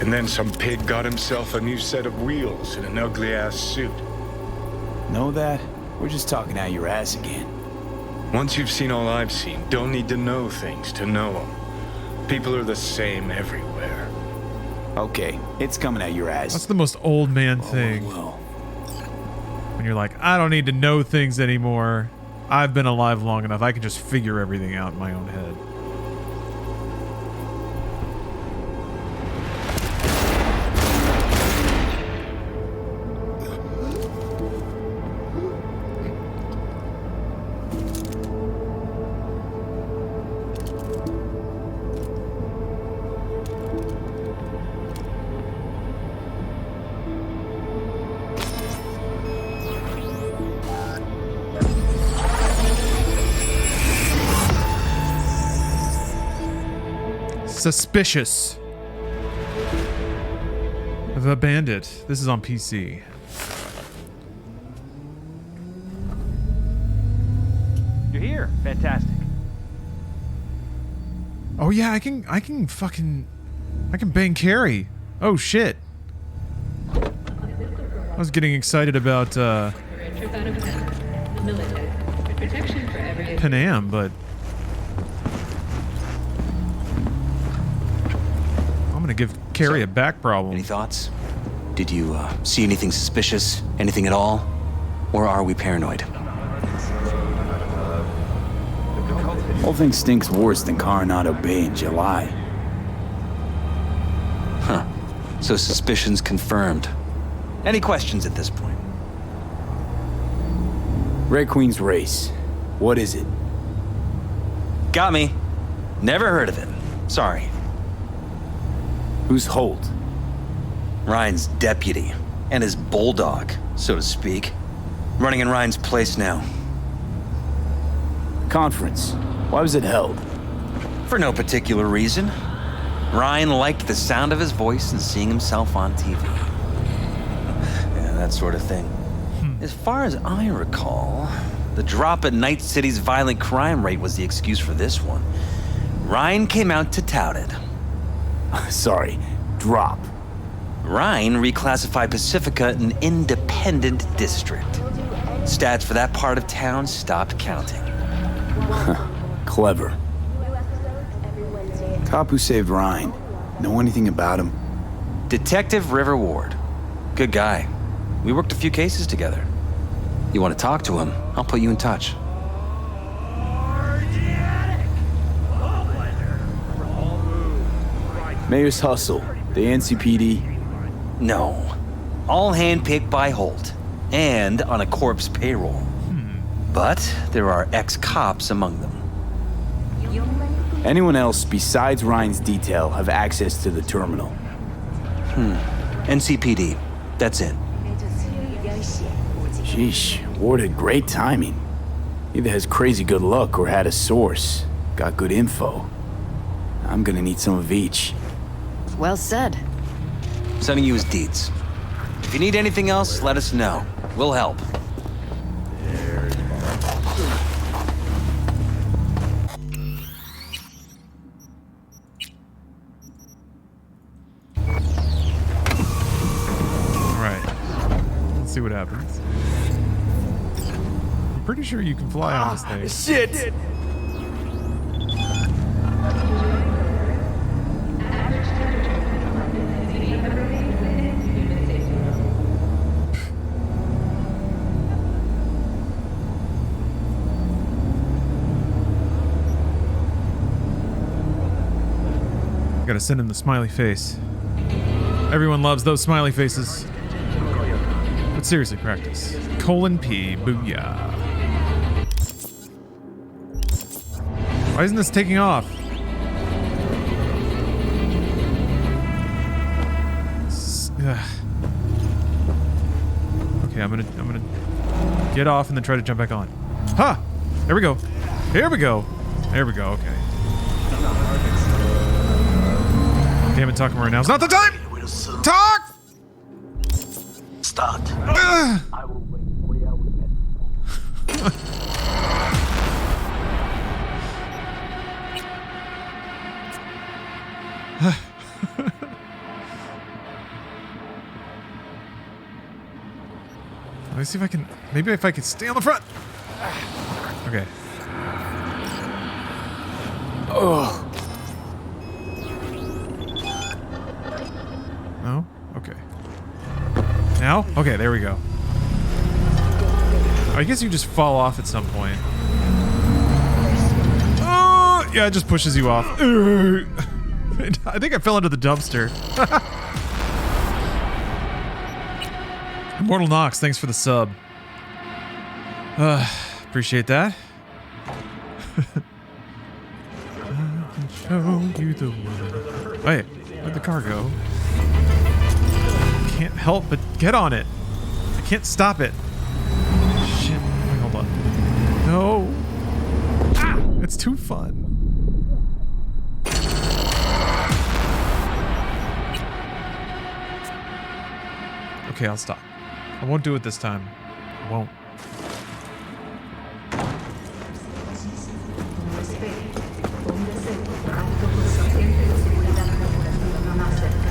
And then some pig got himself a new set of wheels and an ugly-ass suit. Know that? We're just talking out your ass again. Once you've seen all I've seen, don't need to know things to know them. People are the same everywhere. Okay, it's coming out your ass. That's the most old man thing. Well. When you're like, I don't need to know things anymore. I've been alive long enough. I can just figure everything out in my own head. Suspicious of a bandit. This is on PC. You're here. Fantastic. Oh yeah, I can bang carry. Oh shit. I was getting excited about Panam, but I'm gonna give Carrie a back problem. Any thoughts? Did you see anything suspicious? Anything at all? Or are we paranoid? Whole thing stinks worse than Coronado Bay in July. Huh. So suspicions confirmed. Any questions at this point? Red Queen's race. What is it? Got me. Never heard of it. Sorry. Who's Holt? Ryan's deputy. And his bulldog, so to speak. Running in Ryan's place now. Conference. Why was it held? For no particular reason. Ryan liked the sound of his voice and seeing himself on TV. Yeah, that sort of thing. As far as I recall, the drop at Night City's violent crime rate was the excuse for this one. Ryan came out to tout it. Sorry, drop. Ryan reclassified Pacifica an independent district. Stats for that part of town stopped counting. Clever. Cop who saved Ryan. Know anything about him? Detective River Ward. Good guy. We worked a few cases together. You want to talk to him? I'll put you in touch. Mayor's Hustle. The NCPD. No. All handpicked by Holt. And on a corpse payroll. But there are ex-cops among them. Anyone else besides Ryan's detail have access to the terminal? NCPD. That's it. Sheesh, Ward had great timing. Either has crazy good luck or had a source. Got good info. I'm gonna need some of each. Well said. Sending you his deeds. If you need anything else, let us know. We'll help. See what happens. I'm pretty sure you can fly on this thing. Shit! Gotta send him the smiley face. Everyone loves those smiley faces. But seriously, practice. :P, booyah. Why isn't this taking off? Okay, I'm gonna get off and then try to jump back on. Ha! There we go. Here we go. There we go. Okay. Damn it, talking right now is not the time. Talk. Start. I will wait where we met. Let me see if I can. Maybe if I can stay on the front. Okay. Oh. No? Okay. Now? Okay, there we go. I guess you just fall off at some point. Oh, yeah, it just pushes you off. I think I fell into the dumpster. Immortal Knox, thanks for the sub. Appreciate that. I can show you the world. Wait, where'd the car go? Can't help but get on it. I can't stop it. Shit. Wait, hold on. No. Ah, it's too fun. Okay, I'll stop. I won't do it this time. I won't.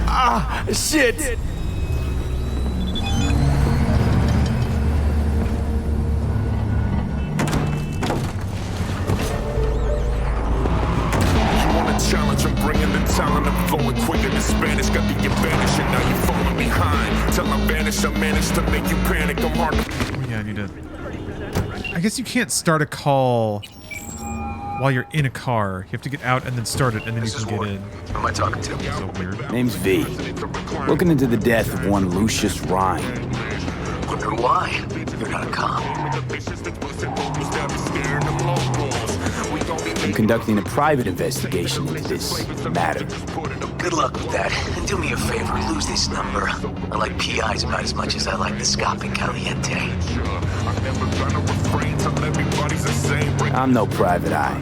Ah, shit! Challenge, I'm bringing the talent, I'm flowing quicker than Spanish. Got the advantage, and now you're falling behind. Till I vanish, I managed to make you panic. I'm hard to. Yeah, I need to. I guess you can't start a call while you're in a car. You have to get out and then start it, and then you can get in. Who am I talking to? So weird. Name's V. Looking into the death of one Lucius Rhine. Wonder why? You're not a cop. I'm conducting a private investigation into this matter. Good luck with that. And do me a favor, lose this number. I like PIs about as much as I like the Scopping Caliente. I'm no private eye.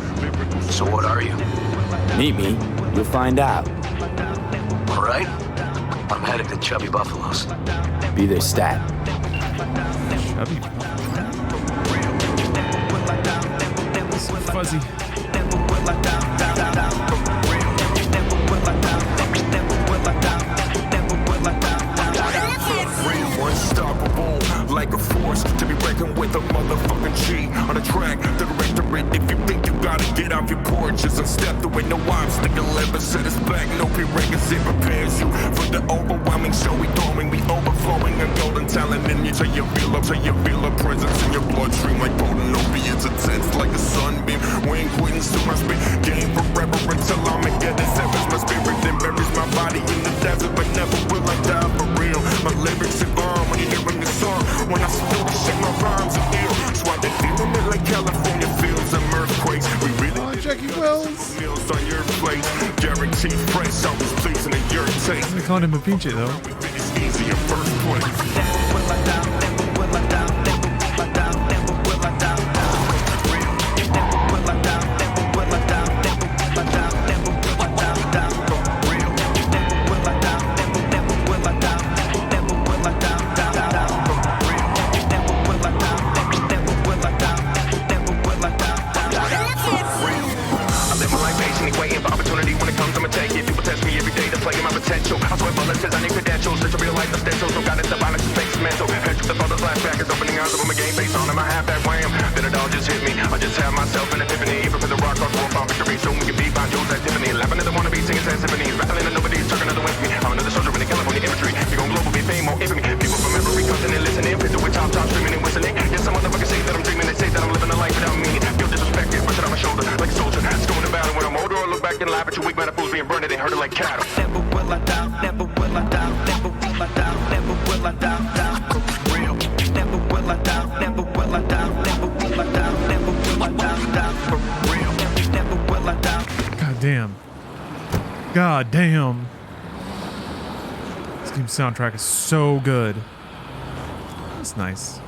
So what are you? Meet me, you'll find out. All right. I'm headed to Chubby Buffaloes. Be there stat. Chubby. Fuzzy. Unstoppable, like a force to be reckoned with, a motherfucking G on the track. The directorate, if you think you gotta get off your porch, just unstep away. No obstacle ever set us back. No prerequisite prepares you for the overwhelming show. We throwing, we overflowing a golden talent in you till you feel a presence in your bloodstream like potent opiates, intense like a sunbeam. We ain't quitting soon. I spit game forever until I'm get it. Severs my spirit, then buries my body in the desert, but never will I die for real. My lyrics are bomb when you hearing the song. When I still shake my rhymes are ill. So I've been feeling it like California feels and earthquakes. We really Jackie Wells. Meals on your plate, guaranteed fresh. Always pleasing in your taste. They called him a pinche though. It's easy in first place. Potential. I swear bullets I need credentials. It's a real life essential. So got it, the violence is face mental. Head to the photos, flashback is opening eyes of my game face on him. I have that wham. Then it all just hit me. I just have myself an epiphany. Even for the rock on war for victory. So we can be Bon Jovi's activity. Laughing at the wannabe singing sad symphonies. Rattling at nobody's talking another way from me. I'm another soldier in the California infantry. We gon' global, be fame, more infamy. People from every continent listening. Pistol with top screaming and whistling. Yes, some motherfuckers say that I'm dreaming. They say that I'm living a life without meaning. Feel disrespected, brush it on my shoulder like a soldier. It's going to battle when I'm older. Or look back and laugh at you weak man fools being burned. They heard it like cattle. Never will I die. Never will I die. Never will I die. Never will I die. For real. Never will I die. Never will I die. Never will I die. Never will I die. For real. Never will I die. God damn. God damn. This game soundtrack is so good. That's nice.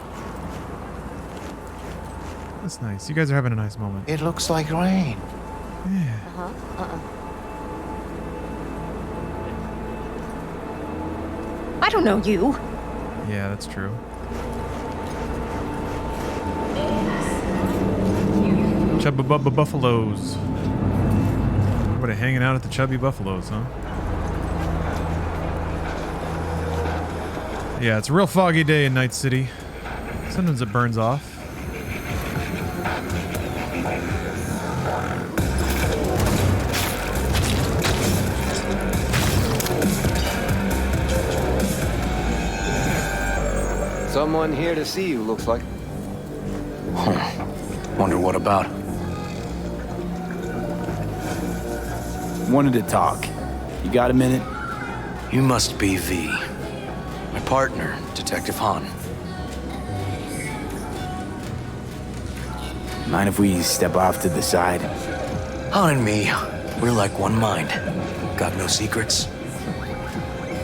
That's nice. You guys are having a nice moment. It looks like rain. Yeah. I don't know you. Yeah, that's true. Chubby Buffaloes. Everybody hanging out at the Chubby Buffaloes, huh? Yeah, it's a real foggy day in Night City. Sometimes it burns off. Someone here to see you, looks like. Wonder what about? Wanted to talk. You got a minute? You must be V. My partner, Detective Han. Mind if we step off to the side? Han and me, we're like one mind. Got no secrets.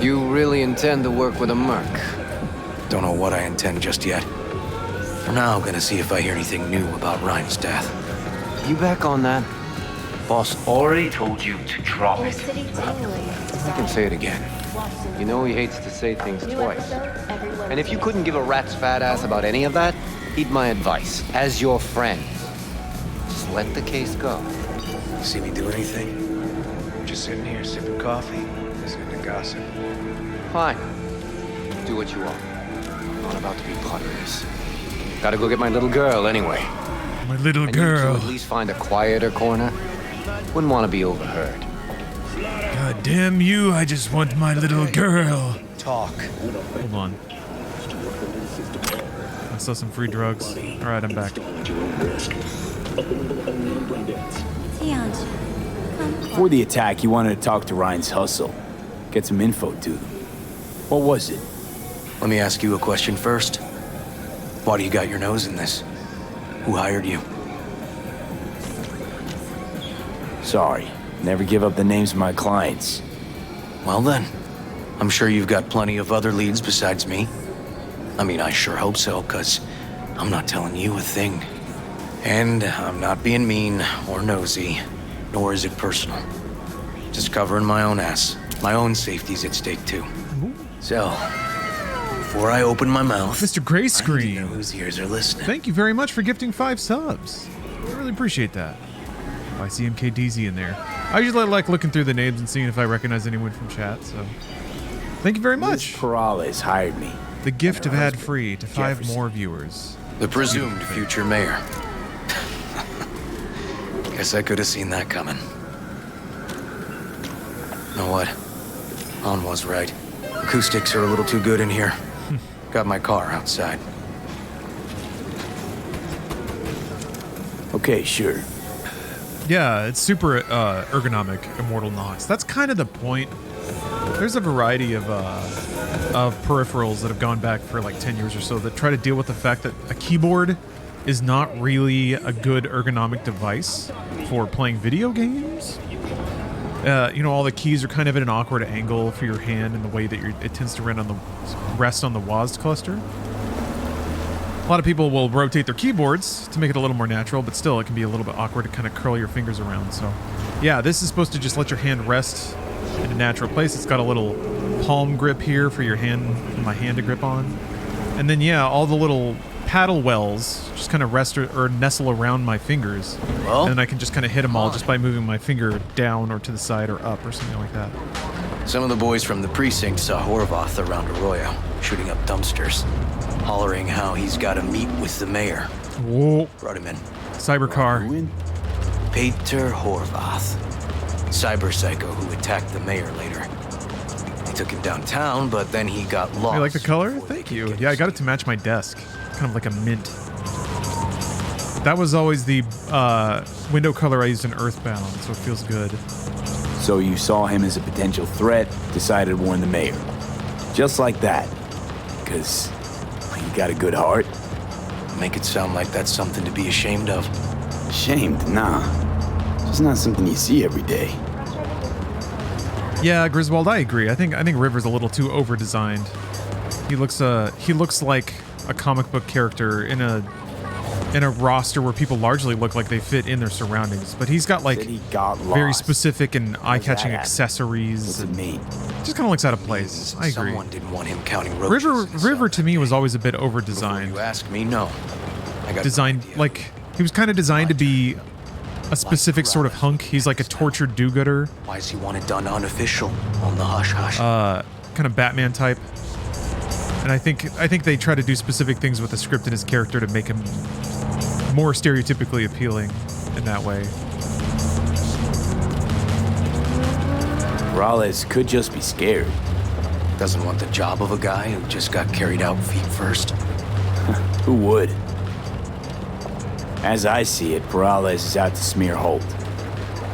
You really intend to work with a merc? Don't know what I intend just yet. For now, I'm gonna see if I hear anything new about Ryan's death. You back on that? Boss already told you to drop it. I can say it again. You know he hates to say things twice. And if you couldn't give a rat's fat ass about any of that, heed my advice. As your friend, just let the case go. See me do anything? Just sitting here sipping coffee, listening to gossip. Fine. Do what you want. I'm not about to be part of this. Gotta go get my little girl anyway. My little I girl. need to at least find a quieter corner. Wouldn't want to be overheard. God damn you, I just want my little girl. Talk. Hold on. I saw some free drugs. Alright, I'm back. Before the attack, you wanted to talk to Ryan's hustle. Get some info to them. What was it? Let me ask you a question first. Why do you got your nose in this? Who hired you? Sorry. Never give up the names of my clients. Well then, I'm sure you've got plenty of other leads besides me. I mean, I sure hope so, because I'm not telling you a thing. And I'm not being mean or nosy, nor is it personal. Just covering my own ass. My own safety's at stake, too. So, before I open my mouth, Mr. Gray Screen, I need to know whose ears are listening. thank you very much for gifting 5 subs. I really appreciate that. Oh, I see MKDZ in there. I usually like looking through the names and seeing if I recognize anyone from chat, so thank you very much. Peripherals hired me. The gift of ad-free to 5 more viewers. The presumed future mayor. Guess I could have seen that coming. Know what? Han was right. Acoustics are a little too good in here. Got my car outside. Okay, sure. Yeah, it's super ergonomic, Immortal Nox. That's kind of the point. There's a variety of peripherals that have gone back for like 10 years or so that try to deal with the fact that a keyboard is not really a good ergonomic device for playing video games. You know, all the keys are kind of at an awkward angle for your hand and the way that it tends to rest on the WASD cluster. A lot of people will rotate their keyboards to make it a little more natural, but still it can be a little bit awkward to kind of curl your fingers around. So yeah, this is supposed to just let your hand rest in a natural place. It's got a little palm grip here for your hand, for my hand to grip on. And then yeah, all the little paddle wells just kind of rest or nestle around my fingers. Well, and I can just kind of hit them all just by moving my finger down or to the side or up or something like that. Some of the boys from the precinct saw Horvath around Arroyo, shooting up dumpsters, hollering how he's got to meet with the mayor. Whoa. Brought him in. Cybercar. Peter Horvath. Cyber psycho who attacked the mayor later. They took him downtown, but then he got lost. You like the color? Thank you. Yeah, I got it to match my desk. Kind of like a mint. That was always the window color I used in Earthbound, so it feels good. So you saw him as a potential threat, decided to warn the mayor. Just like that. Because you got a good heart. Make it sound like that's something to be ashamed of. Ashamed? Nah. Just not something you see every day. Yeah, Griswold, I agree. I think River's a little too over-designed. He looks like a comic book character in a roster where people largely look like they fit in their surroundings, but he's got like very specific and eye-catching accessories. And just kind of looks out of place. I agree. Someone didn't want him counting roaches. River to me was always a bit over-designed. You ask me, no. I got designed like he was kind of designed to be a specific sort of hunk. He's like a tortured do-gooder. Why does he want it done unofficial on the hush-hush? Kind of Batman type. And I think they try to do specific things with the script and his character to make him more stereotypically appealing in that way. Morales could just be scared. Doesn't want the job of a guy who just got carried out feet first. Who would? As I see it, Peralez is out to smear Holt.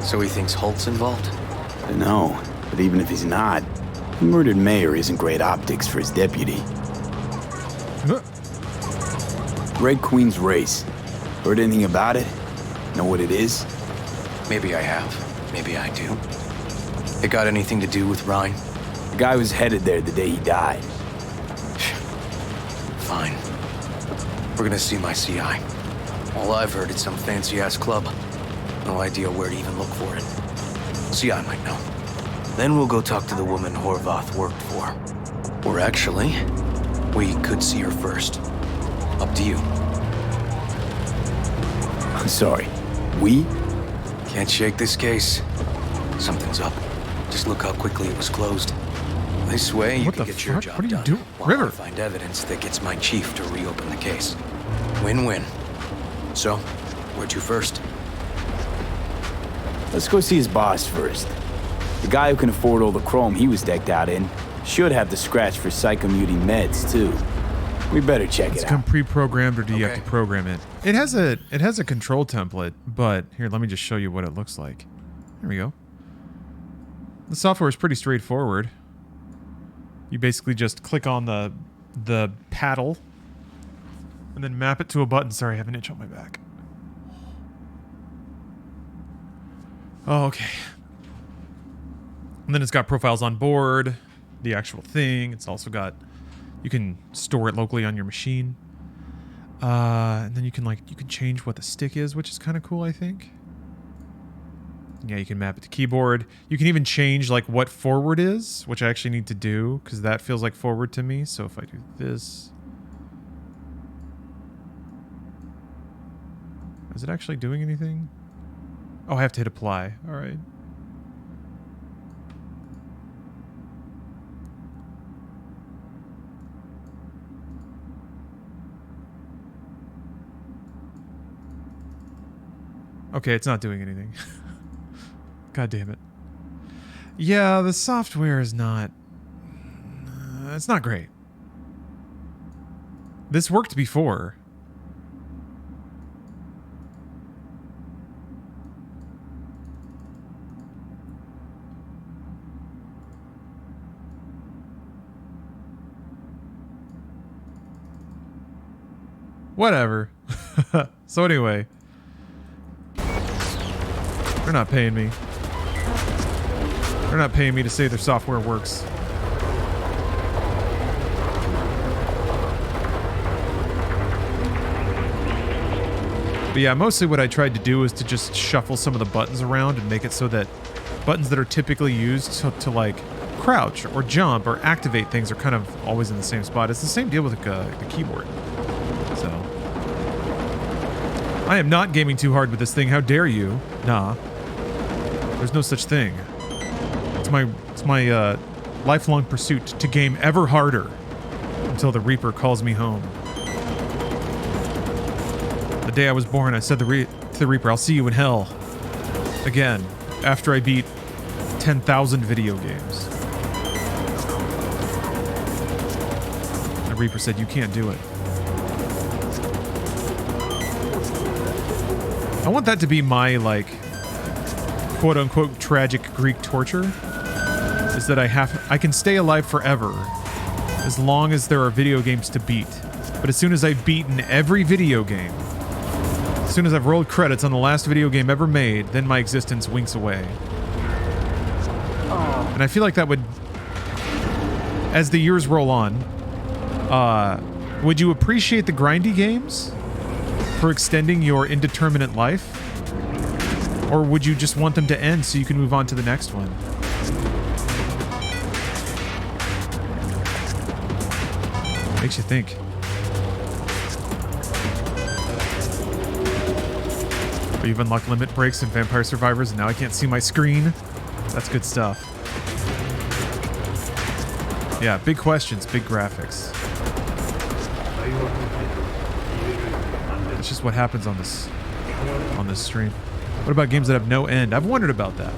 So he thinks Holt's involved? No, but even if he's not, the murdered mayor isn't great optics for his deputy. Red Queen's race. Heard anything about it? Know what it is? Maybe I have. Maybe I do. It got anything to do with Ryan? The guy was headed there the day he died. Fine. We're gonna see my CI. All I've heard is some fancy-ass club. No idea where to even look for it. CI might know. Then we'll go talk to the woman Horvath worked for. Or actually, we could see her first. Up to you. I'm sorry. We? Can't shake this case. Something's up. Just look how quickly it was closed. This way, you can get your job done. What are you doing? River. I find evidence that gets my chief to reopen the case. Win-win. So, where to first? Let's go see his boss first. The guy who can afford all the chrome he was decked out in should have the scratch for psychomuting meds, too. We better check it out. It's come pre-programmed, or do you have to program it? It has a control template, but here, let me just show you what it looks like. There we go. The software is pretty straightforward. You basically just click on the paddle and then map it to a button. Sorry, I have an itch on my back. Oh, okay. And then it's got profiles on board, the actual thing. It's also got, you can store it locally on your machine. And then you can change what the stick is, which is kind of cool, I think. Yeah, you can map it to keyboard. You can even change like what forward is, which I actually need to do because that feels like forward to me. So if I do this, is it actually doing anything? Oh, I have to hit apply. All right. Okay, it's not doing anything. God damn it. Yeah, the software is not... it's not great. This worked before. Whatever. So anyway... they're not paying me. They're not paying me to say their software works. But yeah, mostly what I tried to do is to just shuffle some of the buttons around and make it so that buttons that are typically used to like crouch or jump or activate things are kind of always in the same spot. It's the same deal with the keyboard. So I am not gaming too hard with this thing. How dare you? Nah. There's no such thing. It's my lifelong pursuit to game ever harder until the Reaper calls me home. The day I was born, I said to the Reaper, I'll see you in hell. Again, after I beat 10,000 video games. The Reaper said, you can't do it. I want that to be my, like, quote-unquote tragic Greek torture, is that I can stay alive forever as long as there are video games to beat. But as soon as I've beaten every video game, as soon as I've rolled credits on the last video game ever made, then my existence winks away. And I feel like that would, as the years roll on, would you appreciate the grindy games for extending your indeterminate life? Or would you just want them to end so you can move on to the next one? Makes you think. But you've unlocked limit breaks in Vampire Survivors, and now I can't see my screen. That's good stuff. Yeah, big questions, big graphics. It's just what happens on this stream. What about games that have no end? I've wondered about that.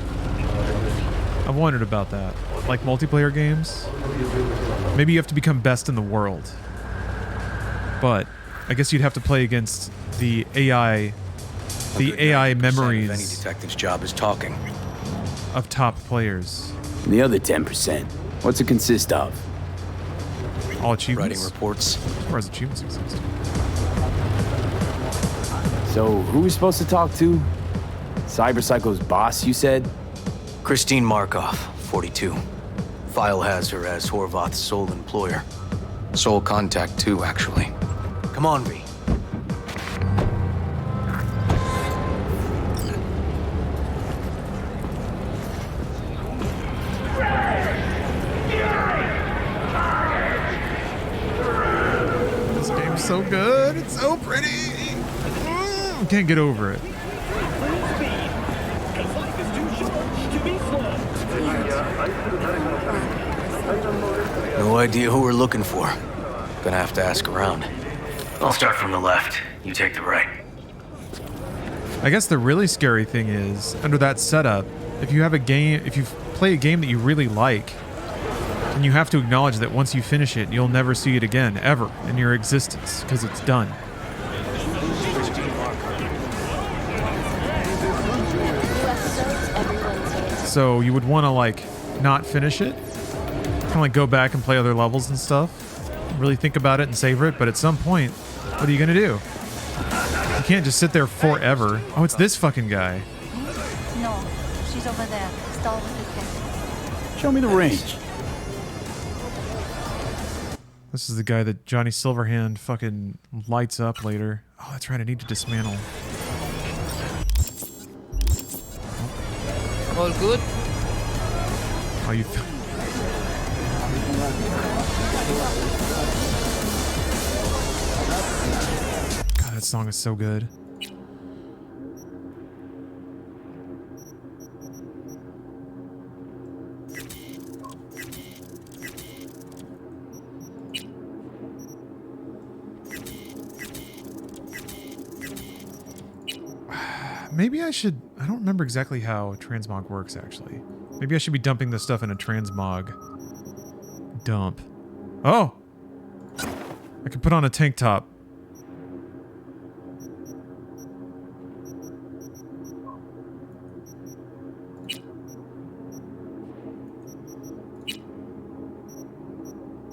Like multiplayer games. Maybe you have to become best in the world. But I guess you'd have to play against the AI, the AI memories of any detective's job is talking. Of top players. And the other 10%, what's it consist of? All achievements? Writing reports. As far as achievements exist. So, who are we supposed to talk to? Cyberpsycho's boss, you said? Christine Markov, 42. File has her as Horvath's sole employer. Sole contact, too, actually. Come on, V. This game's so good. It's so pretty. Can't get over it. No idea who we're looking for. Gonna have to ask around. I'll start from the left. You take the right. I guess the really scary thing is, under that setup, if you have a game, if you play a game that you really like, and you have to acknowledge that once you finish it, you'll never see it again, ever, in your existence, because it's done. So you would want to, like, not finish it. Kind of like go back and play other levels and stuff. Really think about it and savor it, but at some point, what are you going to do? You can't just sit there forever. Oh, it's this fucking guy. No, she's over there. Stall with the detective. Show me the range. This is the guy that Johnny Silverhand fucking lights up later. Oh, that's right, I need to dismantle. All good? Oh, you... God, that song is so good. Maybe I should... I don't remember exactly how transmog works, actually. Maybe I should be dumping this stuff in a transmog dump. Oh! I can put on a tank top.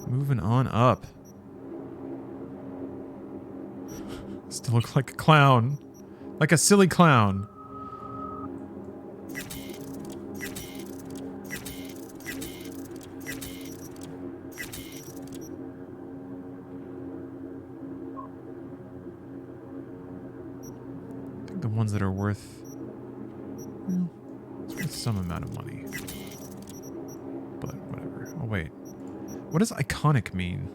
Moving on up. Still look like a clown. Like a silly clown. I think the ones that are worth... well, it's worth some amount of money. But whatever. Oh, wait. What does iconic mean?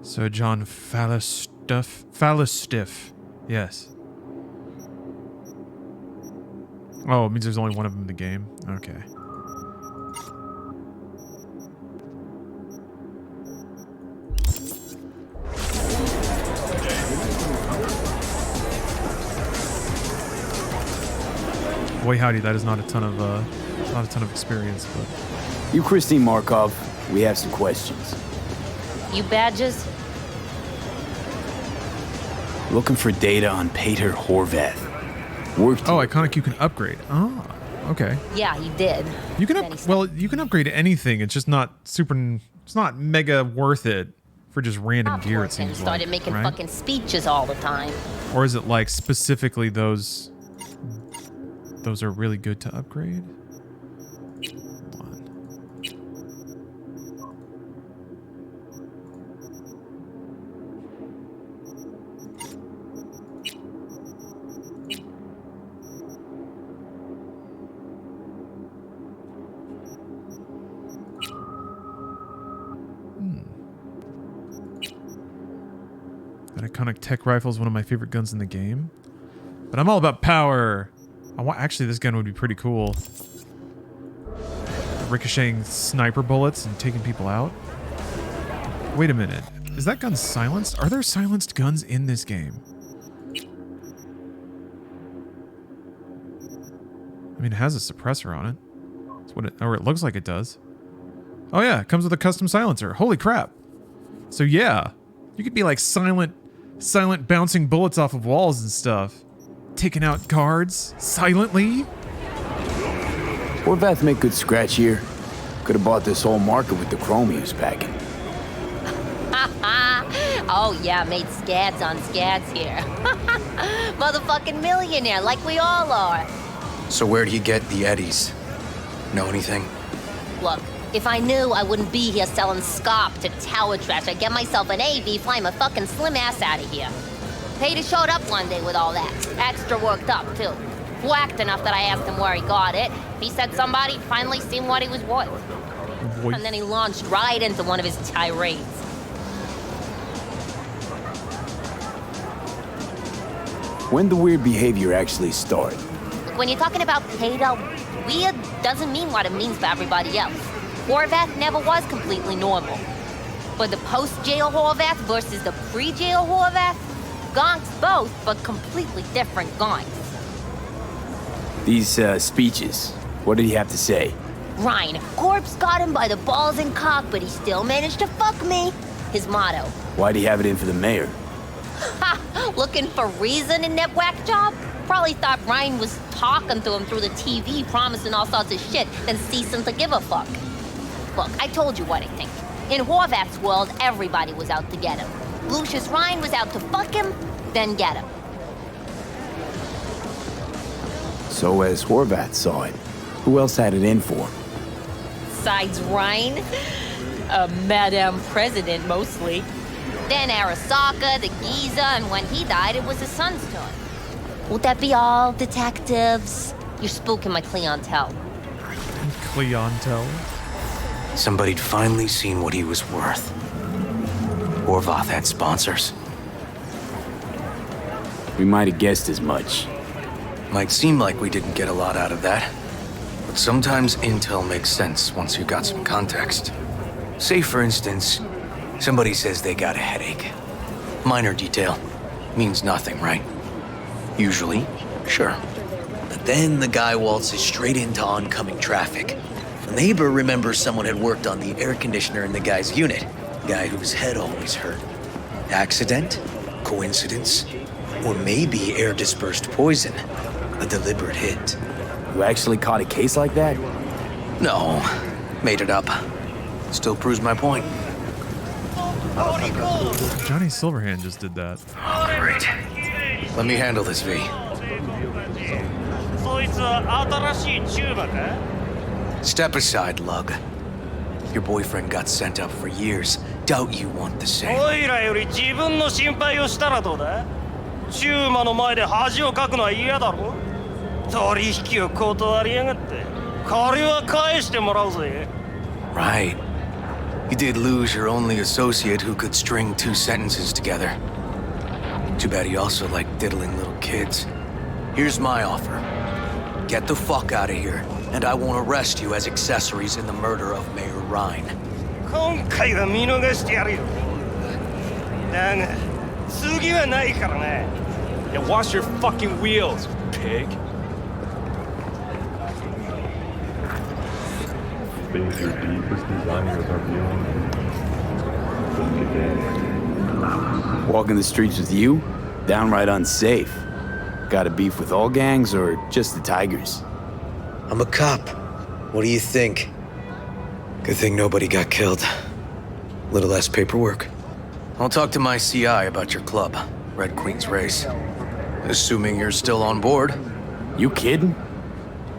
So John Fallistiff. Yes. Oh, it means there's only one of them in the game? Okay. Boy howdy, that is not a ton of experience, but... You, Christine Markov, we have some questions. You badges? Looking for data on Peter Horvath. Oh, iconic you can upgrade. Oh, okay. Yeah, he did. You can you can upgrade anything. It's just not super. It's not mega worth it for just random gear. It seems started like, making right? fucking speeches all the time. Or is it like specifically those? Those are really good to upgrade. That iconic tech rifle is one of my favorite guns in the game. But I'm all about power. Actually, this gun would be pretty cool. Ricocheting sniper bullets and taking people out. Wait a minute. Is that gun silenced? Are there silenced guns in this game? I mean, it has a suppressor on it. That's what it, or it looks like it does. Oh yeah, it comes with a custom silencer. Holy crap. So yeah, you could be like silent bouncing bullets off of walls and stuff. Taking out guards silently. Horvath make good scratch here. Could have bought this whole market with the chrome he was packing. Oh yeah, made scads on scads here. Motherfucking millionaire, like we all are. So where'd he get the eddies? Know anything? Look, if I knew, I wouldn't be here selling scop to tower trash. I'd get myself an AV, fly my fucking slim ass out of here. Pater showed up one day with all that. Extra worked up, too. Whacked enough that I asked him where he got it. He said somebody finally seen what he was worth. And then he launched right into one of his tirades. When the weird behavior actually start? When you're talking about Pater, weird doesn't mean what it means for everybody else. Horvath never was completely normal. But the post-jail Horvath versus the pre-jail Horvath, gonks both, but completely different gonks. These speeches, what did he have to say? Ryan, Corpse got him by the balls and cock, but he still managed to fuck me. His motto. Why'd he have it in for the mayor? Ha! Looking for reason in that whack job? Probably thought Ryan was talking to him through the TV, promising all sorts of shit, then ceasing to give a fuck. Look, I told you what I think. In Horvath's world, everybody was out to get him. Lucius Ryan was out to fuck him, then get him. So as Horvath saw it, who else had it in for him? Besides Ryan, a Madame President mostly. Then Arasaka, the Giza, and when he died, it was his son's turn. Would that be all, detectives? You're spooking my clientele. Clientele? Somebody'd finally seen what he was worth. Horvath had sponsors. We might have guessed as much. Might seem like we didn't get a lot out of that. But sometimes intel makes sense once you've got some context. Say, for instance, somebody says they got a headache. Minor detail. Means nothing, right? Usually, sure. But then the guy waltzes straight into oncoming traffic. The neighbor remembers someone had worked on the air conditioner in the guy's unit. Guy whose head always hurt. Accident? Coincidence? Or maybe air-dispersed poison. A deliberate hit. You actually caught a case like that? No. Made it up. Still proves my point. Johnny Silverhand just did that. Great. Let me handle this, V. Step aside, Lug. Your boyfriend got sent up for years. Doubt you want the same. おいらより自分の心配をしたらどうだ？チューマの前で恥をかくのは嫌だろ？取引を断りやがって。借りは返してもらうぜ。 Right. You did lose your only associate who could string two sentences together. Too bad he also liked diddling little kids. Here's my offer. Get the fuck out of here, and I won't arrest you as accessories in the murder of Mayor Ryan. 今回は見逃してやるよ。だが、次はないからな。And wash your fucking wheels, pig. Walking the streets with you? Downright unsafe. Got a beef with all gangs or just the Tigers? I'm a cop. What do you think? Good thing nobody got killed. Little less paperwork. I'll talk to my CI about your club, Red Queen's Race. Assuming you're still on board. You kidding?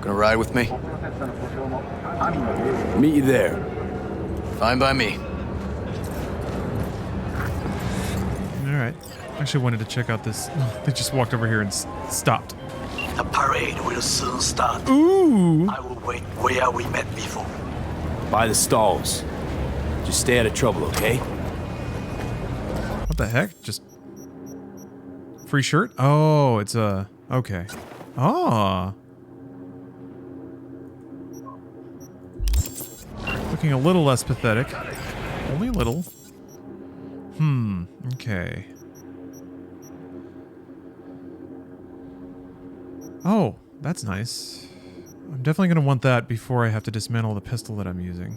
Gonna ride with me? Meet you there. Fine by me. Alright. Actually wanted to check out this. Oh, they just walked over here and stopped. The parade will soon start. Ooh! I will wait where we met before. By the stalls. Just stay out of trouble, okay? What the heck? Just... free shirt? Oh, it's a... okay. Ah. Looking a little less pathetic. Only a little. Okay. Oh, that's nice. I'm definitely going to want that before I have to dismantle the pistol that I'm using.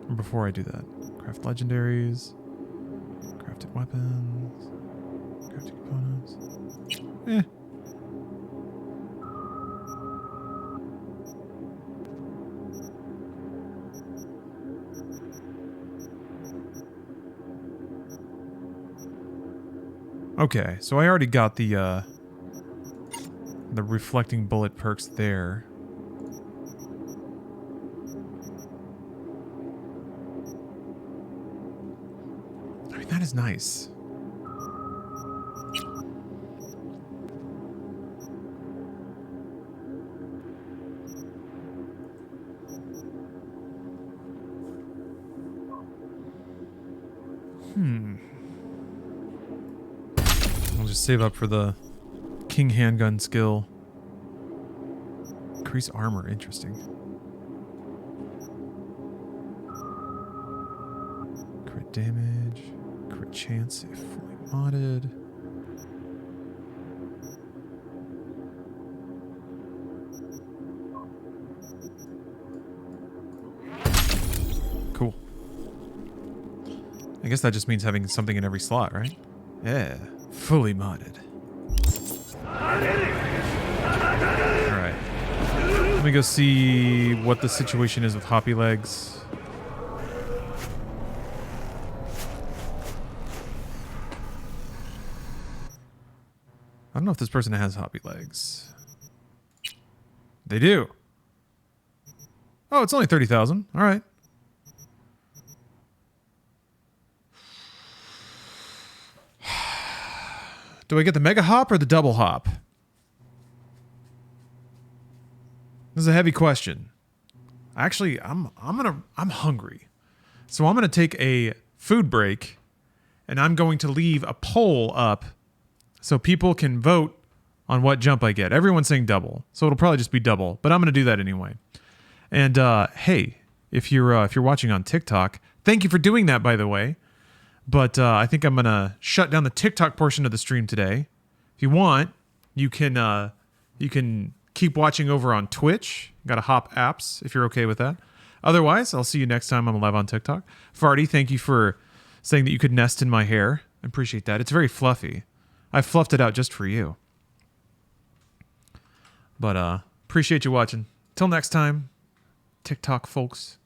Or before I do that. Craft legendaries. Crafted weapons. Crafted components. Eh. Okay, so I already got the reflecting bullet perks there. I mean, that is nice. I'll just save up for the King handgun skill. Increase armor, interesting. Crit damage, crit chance if fully modded. Cool. I guess that just means having something in every slot, right? Yeah, fully modded. Alright. Let me go see what the situation is with Hoppy Legs. I don't know if this person has Hoppy Legs. They do. Oh, it's only 30,000. Alright. Do I get the mega hop or the double hop? This is a heavy question. Actually, I'm hungry. So I'm gonna take a food break and I'm going to leave a poll up so people can vote on what jump I get. Everyone's saying double, so it'll probably just be double, but I'm gonna do that anyway. And hey, if you're watching on TikTok, thank you for doing that, by the way. But I think I'm gonna shut down the TikTok portion of the stream today. If you want, you can keep watching over on Twitch. Got to hop apps if you're okay with that. Otherwise, I'll see you next time I'm live on TikTok. Farty, thank you for saying that you could nest in my hair. I appreciate that. It's very fluffy. I fluffed it out just for you. But appreciate you watching. Till next time, TikTok folks.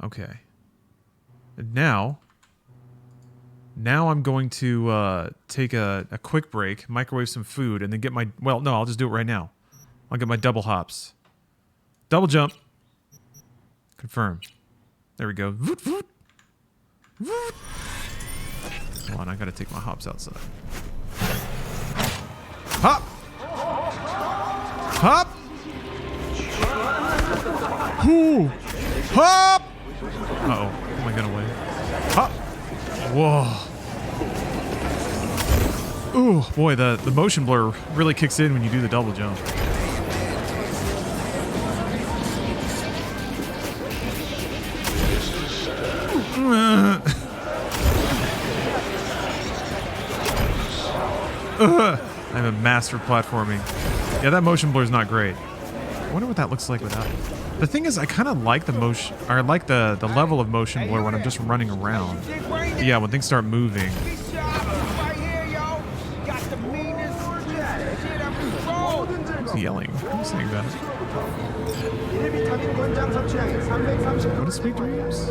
Okay. And now I'm going to take a quick break, microwave some food, and then get my... Well, no, I'll just do it right now. I'll get my double hops. Double jump. Confirm. There we go. Voot, voot. Voot. Hold on, I gotta take my hops outside. Hop! Hop! Whoo! Hop! Uh-oh. Am I gonna win? Hop! Whoa. Ooh, boy, the motion blur really kicks in when you do the double jump. I'm a master of platforming. Yeah, that motion blur is not great. I wonder what that looks like without it. The thing is, I kind of like the motion, or I like the level of motion blur when I'm just running around. But yeah, when things start moving. Who's yelling? Who's saying that? What is Sweet Dreams?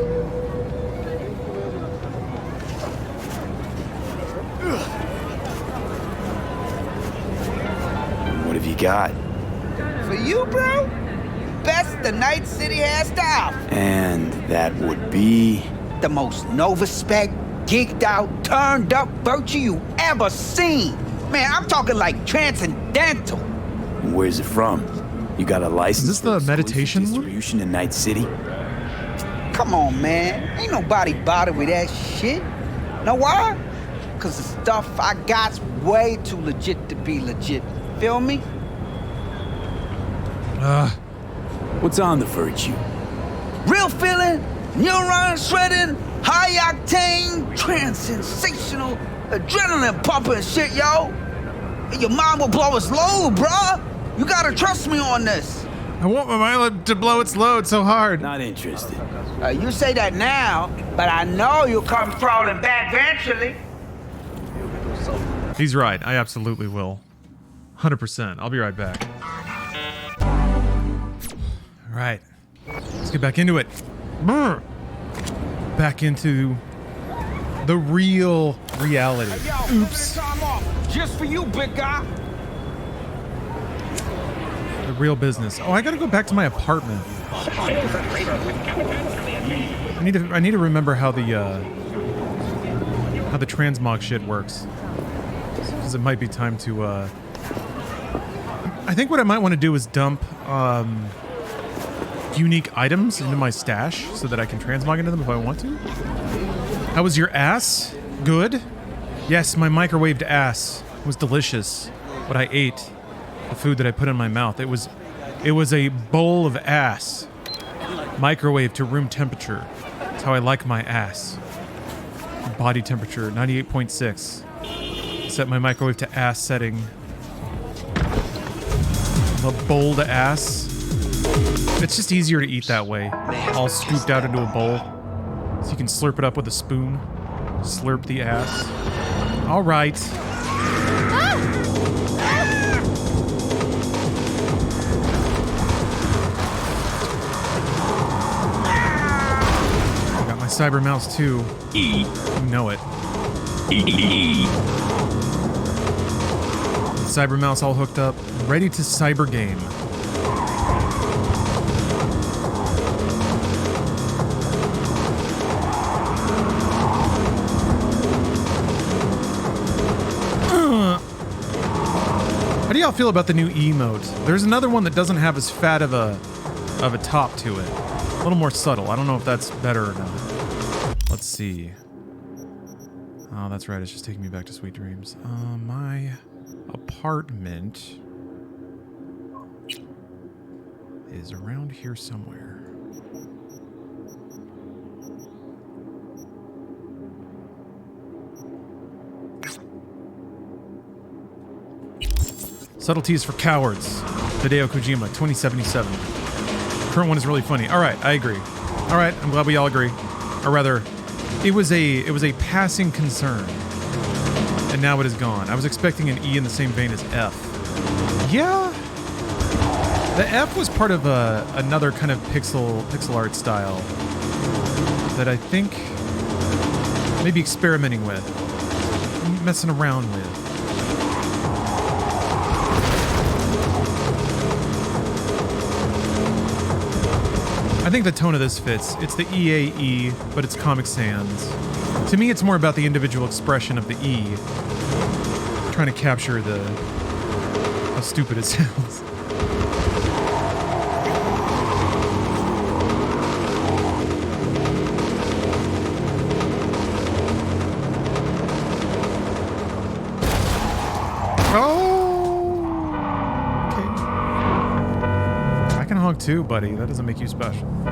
What have you got? For you, bro? Best the Night City has to offer. And that would be... The most Nova-spec, geeked out, turned up virtue you ever seen. Man, I'm talking like transcendental. Where's it from? You got a license? Is this the meditation distribution in Night City? Come on, man. Ain't nobody bothered with that shit. Know why? Because the stuff I got's way too legit to be legit. Feel me? What's on the virtue? Real feeling? neuron shredding, high octane, trans sensational, adrenaline pumping shit, yo. Your mind will blow its load, bruh. You gotta trust me on this. I want my mind to blow its load so hard. Not interested. You say that now, but I know you'll come crawling back eventually. He's right. I absolutely will. 100%. I'll be right back. All right. Let's get back into it. Brr. Back into the real reality. Oops. Just for you, big guy. The real business. Oh, I gotta go back to my apartment. I need to remember how the transmog shit works. Because it might be time to I think what I might want to do is dump unique items into my stash so that I can transmog into them if I want to. How was your ass? Good? Yes, my microwaved ass was delicious. What I ate, the food that I put in my mouth, it was a bowl of ass. Microwave to room temperature. That's how I like my ass. Body temperature, 98.6. Set my microwave to ass setting. A bowl to ass. It's just easier to eat that way. All scooped out into a bowl. So you can slurp it up with a spoon. Slurp the ass. All right. I got my cyber mouse too. You know it. Cyber mouse all hooked up, ready to cyber game. How do y'all feel about the new emote? There's another one that doesn't have as fat of a top to it. A little more subtle. I don't know if that's better or not. Let's see. Oh, that's right. It's just taking me back to sweet dreams. My apartment is around here somewhere. Subtleties for Cowards. Hideo Kojima, 2077. Current one is really funny. All right, I agree. All right, I'm glad we all agree. Or rather, it was a passing concern, and now it is gone. I was expecting an E in the same vein as F. Yeah, the F was part of another kind of pixel art style that I think maybe experimenting with, messing around with. I think the tone of this fits. It's the EAE, but it's Comic Sans. To me, it's more about the individual expression of the E. Trying to capture how stupid it sounds. Too, buddy. That doesn't make you special. I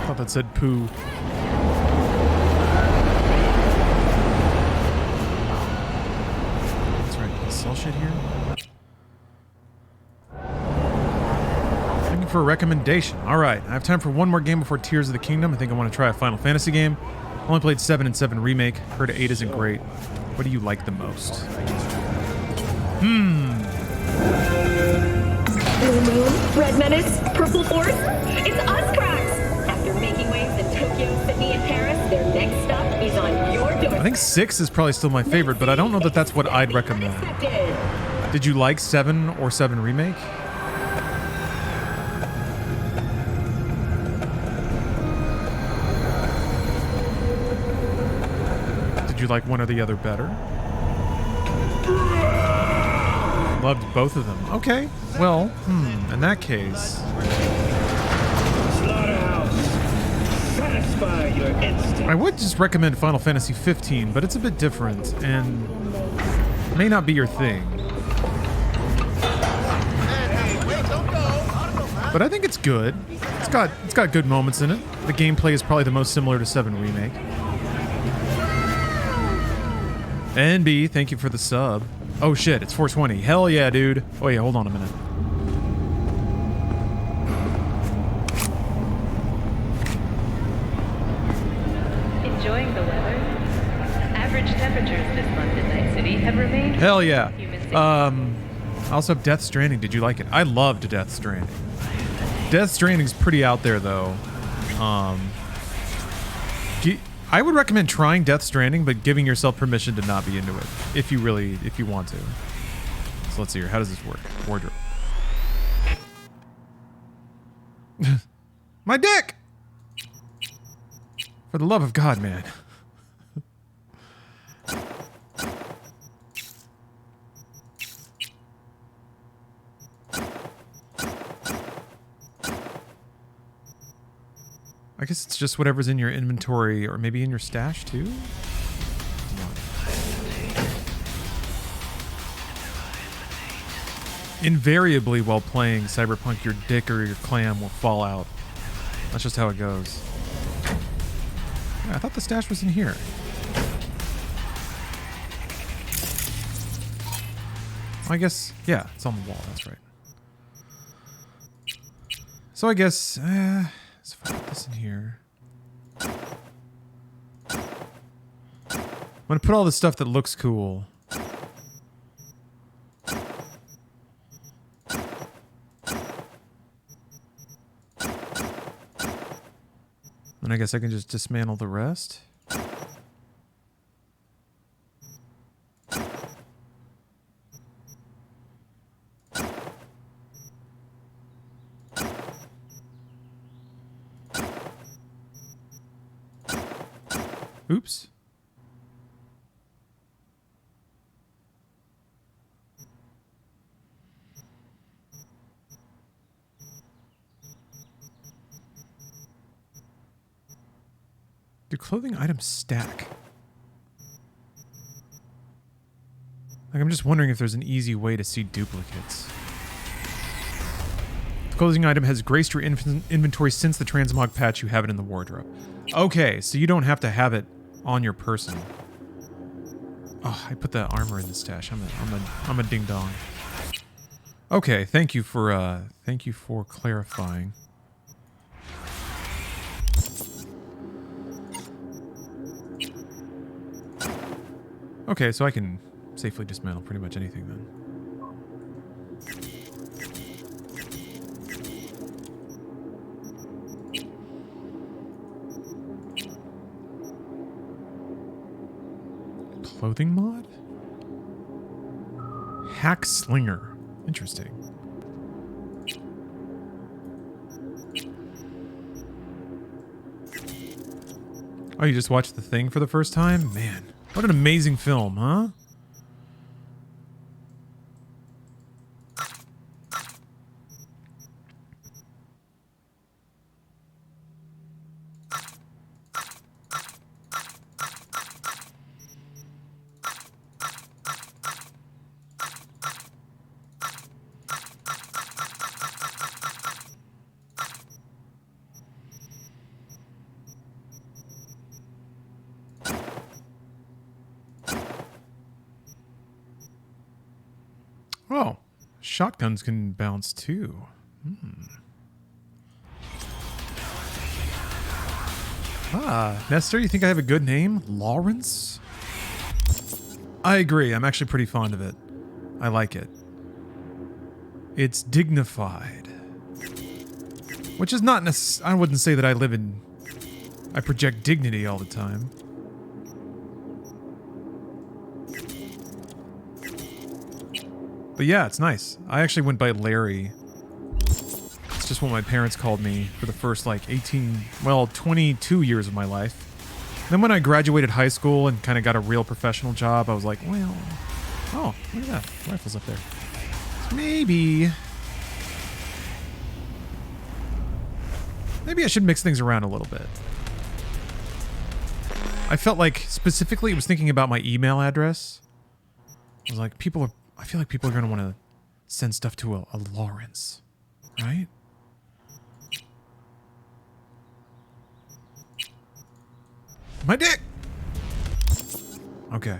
thought that said poo. That's right. Can I sell shit here? For a recommendation. All right, I have time for one more game before Tears of the Kingdom. I think I want to try a Final Fantasy game. Only played 7 and 7 Remake. Heard 8 isn't great. What do you like the most? Blue Moon, Red Menace, Purple Force. It's us, cracks! After making waves in Tokyo, Sydney, and Paris, their next stop is on your door. I think 6 is probably still my favorite, but I don't know that that's what I'd recommend. Did you like 7 or 7 Remake? You like one or the other better? Loved both of them. Okay. Well, in that case. satisfy your instincts. I would just recommend Final Fantasy 15, but it's a bit different and may not be your thing. But I think it's good. It's got good moments in it. The gameplay is probably the most similar to 7 Remake. NB, thank you for the sub. Oh shit, it's 420. Hell yeah, dude. Oh yeah, hold on a minute. Enjoying the weather? Average temperatures this month in Night City have remained... Hell yeah. I also have Death Stranding. Did you like it? I loved Death Stranding. Death Stranding's pretty out there though. I would recommend trying Death Stranding, but giving yourself permission to not be into it if you want to. So let's see here. How does this work? Wardrobe. My dick! For the love of God, man. I guess it's just whatever's in your inventory, or maybe in your stash too? Invariably, while playing Cyberpunk, your dick or your clam will fall out. That's just how it goes. Yeah, I thought the stash was in here. I guess, yeah, it's on the wall, that's right. So I guess, let's put this in here. I'm gonna put all the stuff that looks cool. And I guess I can just dismantle the rest. Oops. Do clothing items stack? Like, I'm just wondering if there's an easy way to see duplicates. The clothing item has graced your inventory since the transmog patch. You have it in the wardrobe. Okay, so you don't have to have it on your person. Oh, I put the armor in the stash. I'm a ding dong. Okay, thank you for clarifying. Okay, so I can safely dismantle pretty much anything then. Clothing mod? Hack Slinger. Interesting. Oh, you just watched The Thing for the first time? Man. What an amazing film, huh? Oh, shotguns can bounce too. Ah, Nestor, you think I have a good name? Lawrence? I agree. I'm actually pretty fond of it. I like it. It's dignified. Which is not necessarily... I wouldn't say that I project dignity all the time. But yeah, it's nice. I actually went by Larry. It's just what my parents called me for the first, like, 22 years of my life. Then when I graduated high school and kind of got a real professional job, I was like, well... Oh, look at that. Rifle's up there. Maybe I should mix things around a little bit. I felt like specifically it was thinking about my email address. I was like, I feel like people are going to want to send stuff to a Lawrence, right? My dick! Okay.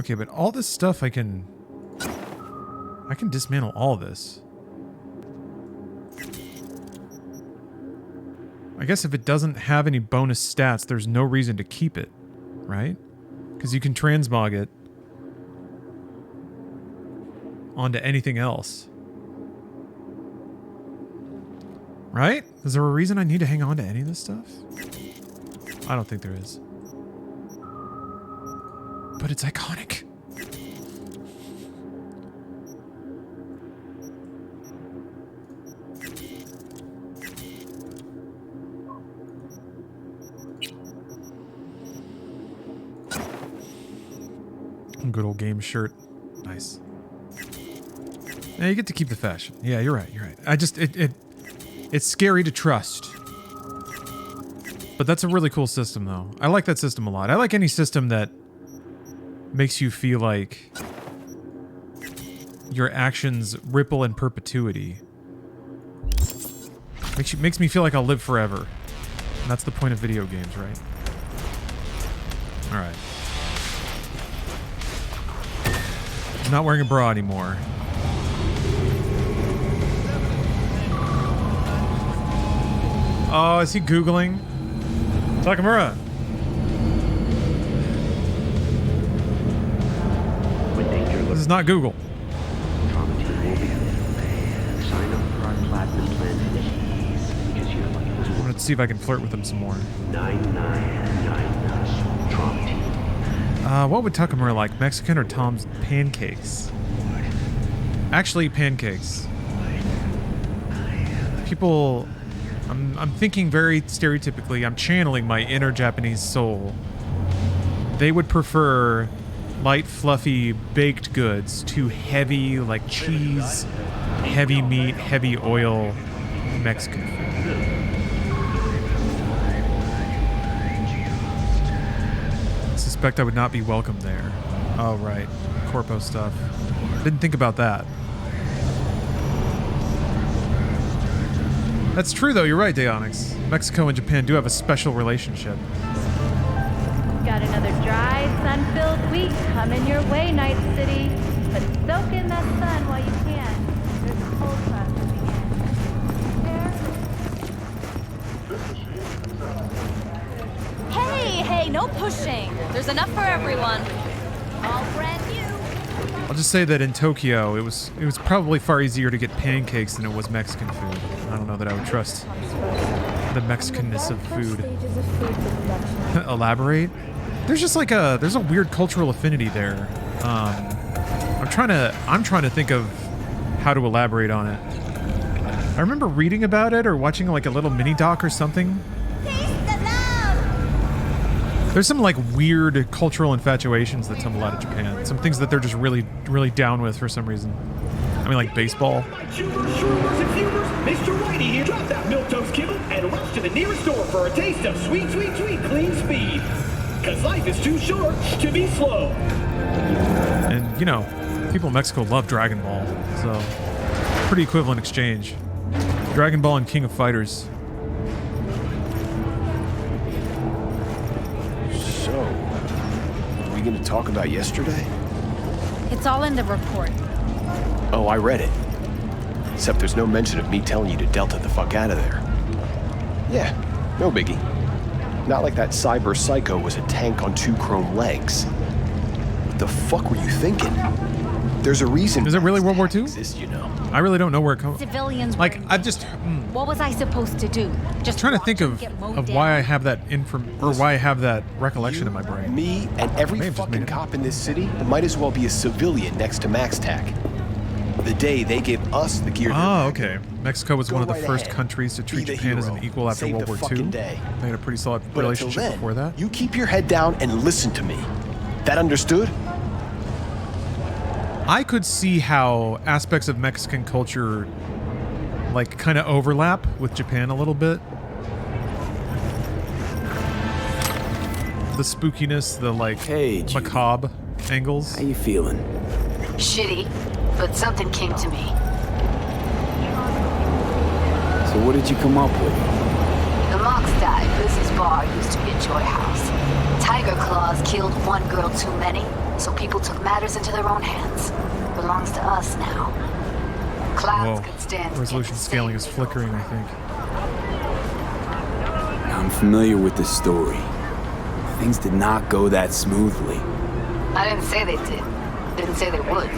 Okay, but all this stuff I can dismantle all this. I guess if it doesn't have any bonus stats, there's no reason to keep it, right? Because you can transmog it onto anything else. Right? Is there a reason I need to hang on to any of this stuff? I don't think there is. But it's iconic. Good old game shirt. Nice. Yeah, you get to keep the fashion. Yeah, you're right. You're right. I just it's scary to trust. But that's a really cool system, though. I like that system a lot. I like any system that makes you feel like your actions ripple in perpetuity. Makes me feel like I'll live forever. And that's the point of video games, right? All right. I'm not wearing a bra anymore. Oh, is he Googling? Takamura. This is not Google. Let's see if I can flirt with him some more. What would Takamura like? Mexican or Tom's pancakes? Actually, pancakes. People... I'm thinking very stereotypically. I'm channeling my inner Japanese soul. They would prefer light, fluffy, baked goods to heavy, like cheese, heavy meat, heavy oil Mexican food. I suspect I would not be welcome there. Oh, right. Corpo stuff. Didn't think about that. That's true, though. You're right, Deonix. Mexico and Japan do have a special relationship. Got another dry, sun-filled week coming your way, Night City. But soak in that sun while you can. There's a cold front to begin. Hey, no pushing. There's enough for everyone. All brand new. I'll just say that in Tokyo, it was probably far easier to get pancakes than it was Mexican food. I don't know that I would trust the Mexicanness of food. Elaborate? There's just like there's a weird cultural affinity there. I'm trying to think of how to elaborate on it. I remember reading about it or watching like a little mini doc or something. There's some like weird cultural infatuations that tumble out of Japan. Some things that they're just really, really down with for some reason. I mean, like baseball. Mr. Whitey here. Drop that milquetoast kibble and rush to the nearest store for a taste of sweet, sweet, sweet clean speed. Cause life is too short to be slow. And you know, people in Mexico love Dragon Ball, so pretty equivalent exchange. Dragon Ball and King of Fighters. So, are we gonna talk about yesterday? It's all in the report. Oh, I read it. Except there's no mention of me telling you to Delta the fuck out of there. Yeah, no biggie. Not like that cyber psycho was a tank on 2 chrome legs. What the fuck were you thinking? There's a reason. Is it really World War II? Exists, you know. I really don't know where it comes. Civilians. Like I've just. What was I supposed to do? Just trying to think of why I have that why I have that recollection in my brain. Me and every fucking cop in this city might as well be a civilian next to Max Tac. The day they give us the gear. Oh, okay. Mexico was one of the right first ahead. countries to treat Be the Japan as an hero. equal after Save World the War II. fucking day. They had a pretty solid But until relationship then, before that. you keep your head down and listen to me. That understood? I could see how aspects of Mexican culture like kind of overlap with Japan a little bit. The spookiness, the like macabre angles. How you feeling? Shitty, but something came to me. So what did you come up with? The monks died. Lizzie's bar used to be a joy house. Tiger Claws killed one girl too many, so people took matters into their own hands. Belongs to us now. Clouds could stand. Resolution scaling is flickering, I think. I'm familiar with the story. Things did not go that smoothly. I didn't say they did. Didn't say they would.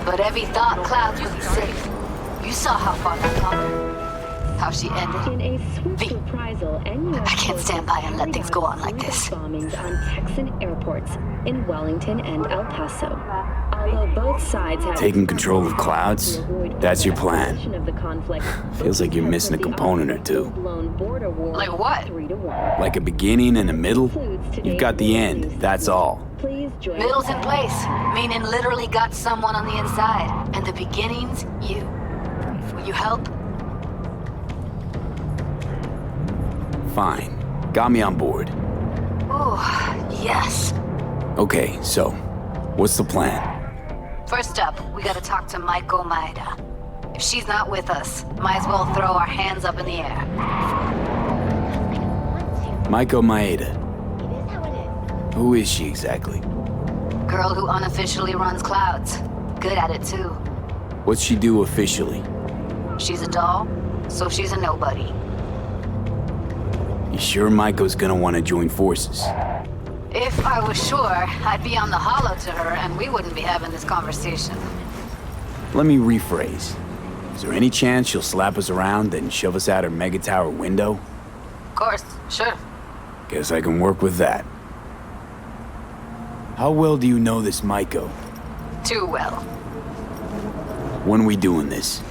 But Evie thought Clouds would be safe. You saw how far that got her. How she ended. In a swift reprisal, I can't stand by and let things go on like this. Bombings on Texan airports in Wellington and El Paso. Although both sides have Taking control of Clouds? That's your plan. of the conflict. Feels like you're missing a component or two. Like what? Like a beginning and a middle? You've got the end, that's all. Middle's in place, meaning literally got someone on the inside. And the beginning's you. Will you help? Fine. Got me on board. Ooh, yes. Okay, so, what's the plan? First up, we gotta talk to Maiko Maeda. If she's not with us, might as well throw our hands up in the air. Maiko Maeda. Who is she exactly? Girl who unofficially runs Clouds. Good at it too. What's she do officially? She's a doll, so she's a nobody. You sure Maiko's gonna want to join forces? If I was sure, I'd be on the hollow to her and we wouldn't be having this conversation. Let me rephrase. Is there any chance she'll slap us around and shove us out her mega tower window? Of course, sure. Guess I can work with that. How well do you know this Maiko? Too well. When we doing this?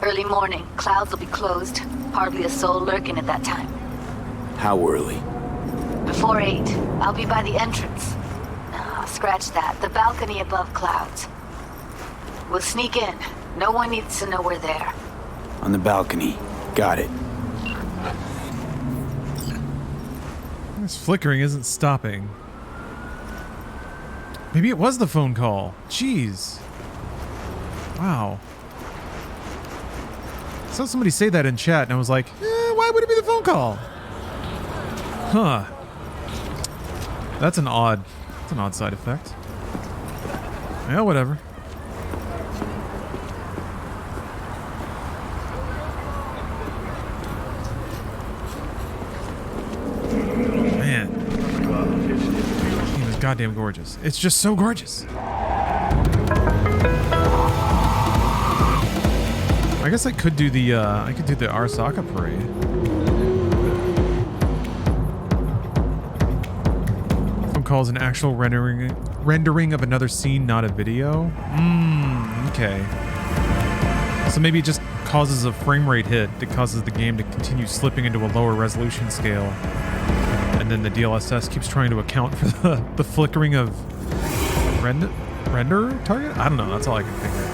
Early morning, Clouds will be closed. Hardly a soul lurking at that time. How early? Before 8, I'll be by the entrance. No, scratch that. The balcony above Clouds. We'll sneak in. No one needs to know we're there. On the balcony. Got it. This flickering isn't stopping. Maybe it was the phone call. Jeez. Wow. I saw somebody say that in chat and I was like, why would it be the phone call? Huh. That's an odd side effect. Yeah, whatever. Man. This game is goddamn gorgeous. It's just so gorgeous. I guess I could do the Arasaka parade. Phone call is an actual rendering of another scene, not a video. Okay. So maybe it just causes a frame rate hit that causes the game to continue slipping into a lower resolution scale. And then the DLSS keeps trying to account for the flickering of render target? I don't know, that's all I can figure.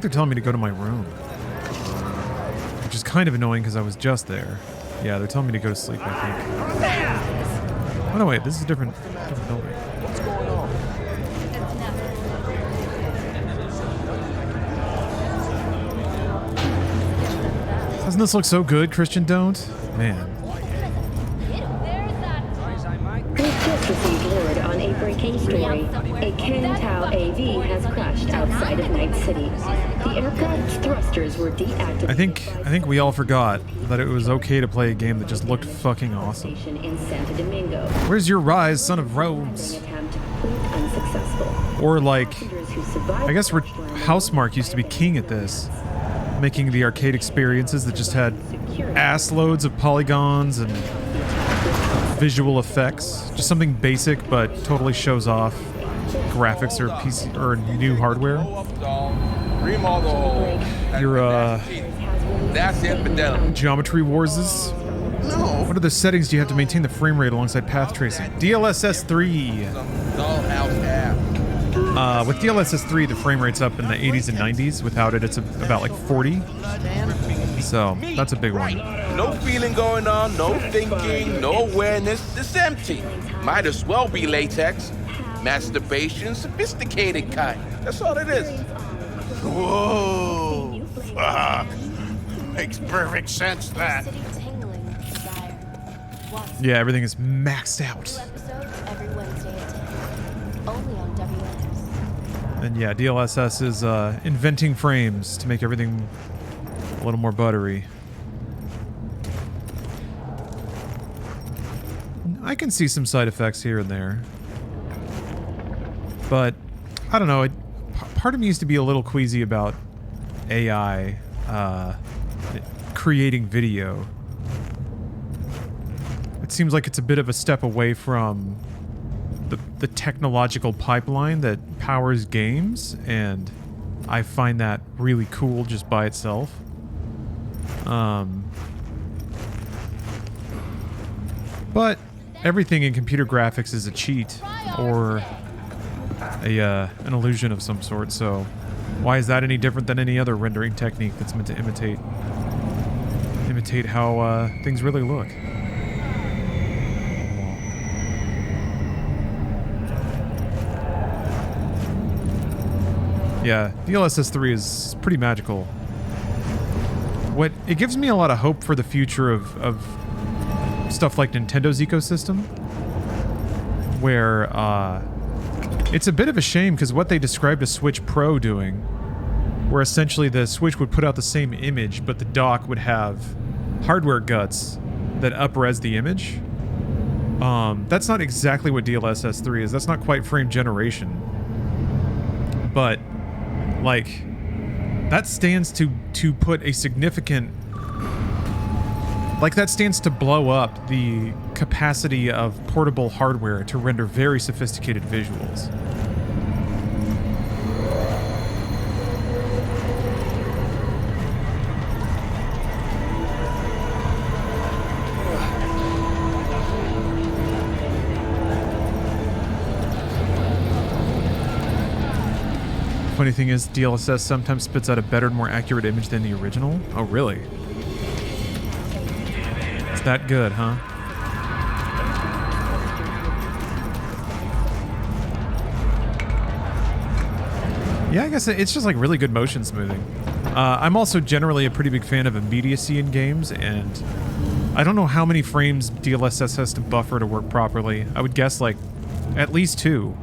They're telling me to go to my room, which is kind of annoying because I was just there. Yeah, they're telling me to go to sleep, I think. Oh no, wait, this is a different building. What's going on? Doesn't this look so good, Christian? Don't? Man. We've just received word on a breaking story. A Ken-Tau AV has crashed outside of Night City. The aircraft's thrusters were deactivated. I think we all forgot that it was okay to play a game that just looked fucking awesome. In Santo Domingo. Where's your rise, son of Rhodes? Or like, I guess Housemarque used to be king at this, making the arcade experiences that just had ass loads of polygons and visual effects. Just something basic but totally shows off graphics or PC or new hardware. Your That's infidelity. Geometry Warses. No. What are the settings do you have to maintain the frame rate alongside path tracing? DLSS 3. With DLSS 3, the frame rate's up in the 80s and 90s. Without it, it's about like 40. So that's a big one. No feeling going on, no thinking, no awareness. It's empty. Might as well be latex. Masturbation, sophisticated kind. That's all it is. Whoa. Fuck. Makes perfect sense, that. Yeah, everything is maxed out. And yeah, DLSS is inventing frames to make everything a little more buttery. I can see some side effects here and there. But, I don't know, part of me used to be a little queasy about AI creating video. It seems like it's a bit of a step away from the technological pipeline that powers games, and I find that really cool just by itself. But everything in computer graphics is a cheat or an illusion of some sort, so why is that any different than any other rendering technique that's meant to imitate how things really look? Yeah, DLSS 3 is pretty magical. It gives me a lot of hope for the future of stuff like Nintendo's ecosystem, where it's a bit of a shame because what they described a Switch Pro doing, where essentially the Switch would put out the same image, but the dock would have hardware guts that up-res the image. That's not exactly what DLSS 3 is. That's not quite frame generation. But like, that stands to put a significant, like, that stands to blow up the capacity of portable hardware to render very sophisticated visuals. Funny thing is, DLSS sometimes spits out a better and more accurate image than the original. Oh, really? It's that good, huh? Yeah, I guess it's just like really good motion smoothing. I'm also generally a pretty big fan of immediacy in games, and I don't know how many frames DLSS has to buffer to work properly. I would guess like at least 2.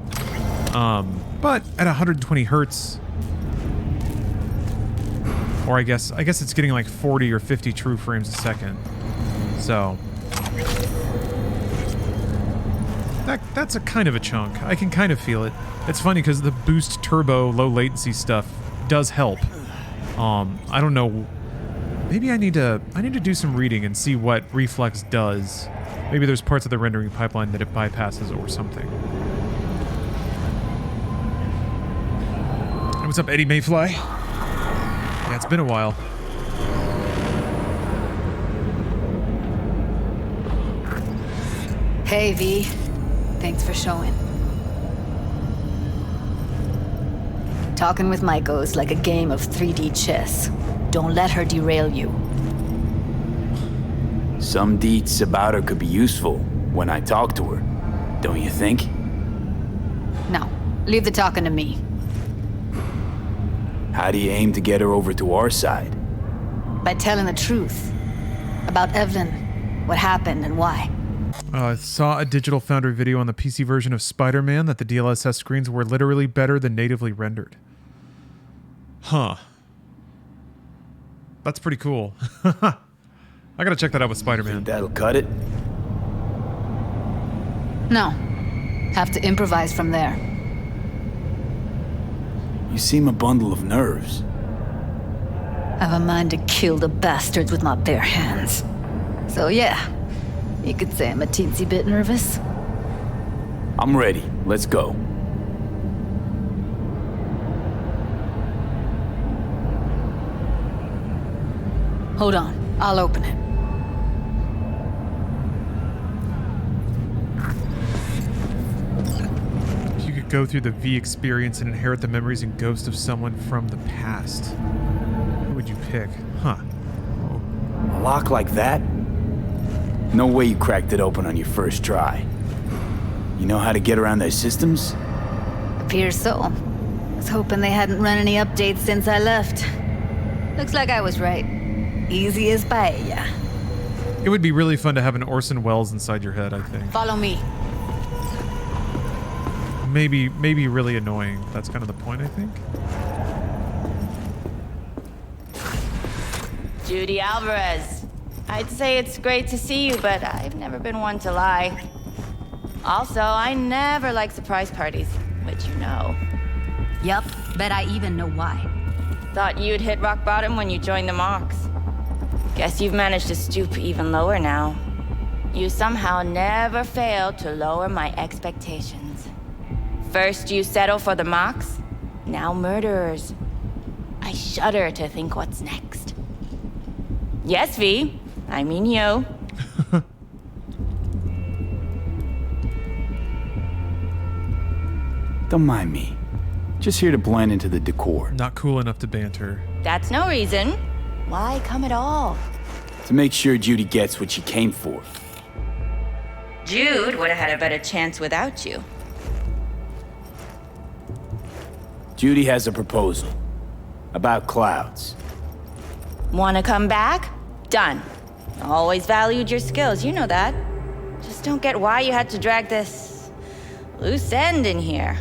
But at 120 hertz, or I guess it's getting like 40 or 50 true frames a second. So that's a kind of a chunk. I can kind of feel it. It's funny because the boost turbo low latency stuff does help. I don't know. Maybe I need to do some reading and see what Reflex does. Maybe there's parts of the rendering pipeline that it bypasses or something. What's up, Eddie Mayfly? Yeah, it's been a while. Hey, V. Thanks for showing. Talking with Maiko's like a game of 3D chess. Don't let her derail you. Some deets about her could be useful when I talk to her, don't you think? No, leave the talking to me. How do you aim to get her over to our side? By telling the truth. About Evelyn, what happened and why. I saw a Digital Foundry video on the PC version of Spider-Man that the DLSS screens were literally better than natively rendered. Huh. That's pretty cool. I gotta check that out with Spider-Man. That'll cut it? No. Have to improvise from there. You seem a bundle of nerves. Have a mind to kill the bastards with my bare hands. So yeah, you could say I'm a teensy bit nervous. I'm ready. Let's go. Hold on, I'll open it. If you could go through the V experience and inherit the memories and ghosts of someone from the past, who would you pick? Huh. A lock like that? No way you cracked it open on your first try. You know how to get around their systems? Appears so. Was hoping they hadn't run any updates since I left. Looks like I was right. Easy as paella. It would be really fun to have an Orson Welles inside your head, I think. Follow me. Maybe really annoying. That's kind of the point, I think. Judy Alvarez. I'd say it's great to see you, but I've never been one to lie. Also, I never like surprise parties, which you know. Yup, bet I even know why. Thought you'd hit rock bottom when you joined the Mox. Guess you've managed to stoop even lower now. You somehow never failed to lower my expectations. First you settle for the Mox, now murderers. I shudder to think what's next. Yes, V. I mean you. Don't mind me. Just here to blend into the decor. Not cool enough to banter. That's no reason. Why come at all? To make sure Judy gets what she came for. Jude would have had a better chance without you. Judy has a proposal. About clouds. Wanna come back? Done. Always valued your skills, you know that. Just don't get why you had to drag this loose end in here.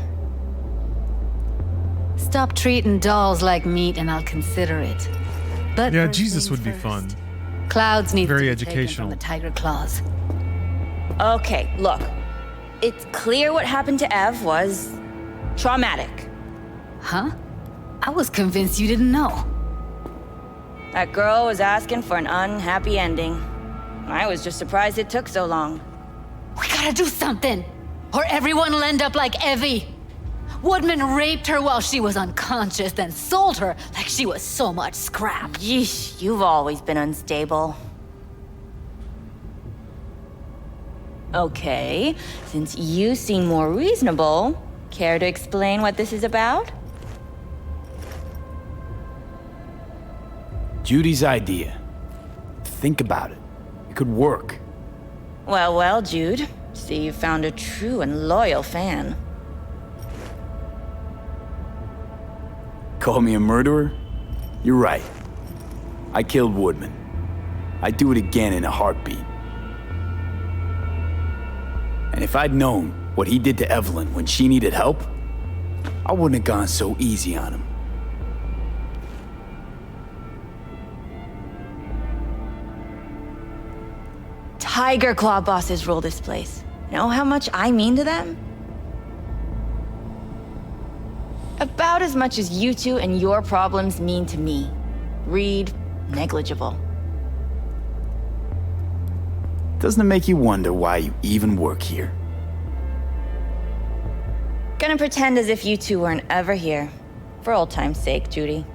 Stop treating dolls like meat and I'll consider it. But yeah, first Jesus things would be first. fun. Clouds need Very to be taken educational. from the tiger claws. Okay, look. It's clear what happened to Ev was traumatic. Huh? I was convinced you didn't know. That girl was asking for an unhappy ending. I was just surprised it took so long. We gotta do something, or everyone will end up like Evie. Woodman raped her while she was unconscious, then sold her like she was so much scrap. Yeesh, you've always been unstable. Okay, since you seem more reasonable, care to explain what this is about? Judy's idea. Think about it. It could work. Well, Jude. See, you found a true and loyal fan. Call me a murderer? You're right. I killed Woodman. I'd do it again in a heartbeat. And if I'd known what he did to Evelyn when she needed help, I wouldn't have gone so easy on him. Tiger Claw bosses rule this place. Know how much I mean to them? About as much as you two and your problems mean to me. Read negligible. Doesn't it make you wonder why you even work here? Gonna pretend as if you two weren't ever here. For old time's sake, Judy.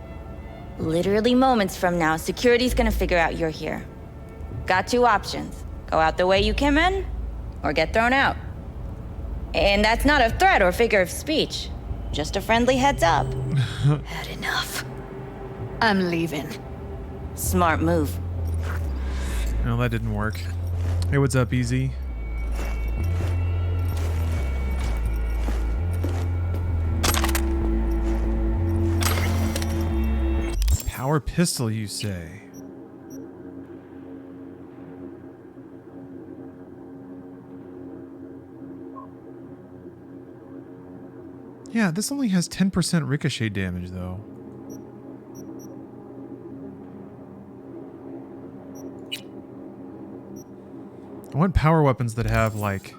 Literally moments from now, security's gonna figure out you're here. Got two options. Go out the way you came in, or get thrown out. And that's not a threat or figure of speech. Just a friendly heads up. Had enough. I'm leaving. Smart move. No, that didn't work. Hey, what's up, Easy? Power pistol, you say? Yeah, this only has 10% ricochet damage, though. I want power weapons that have, like...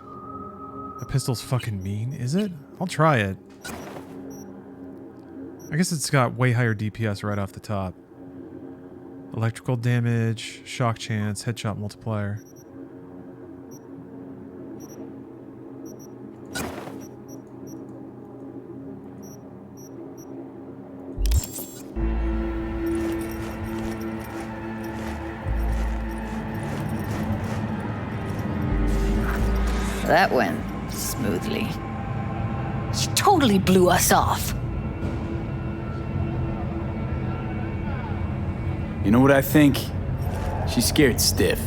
A pistol's fucking mean, is it? I'll try it. I guess it's got way higher DPS right off the top. Electrical damage, shock chance, headshot multiplier. That went smoothly. She totally blew us off. You know what I think? She's scared stiff.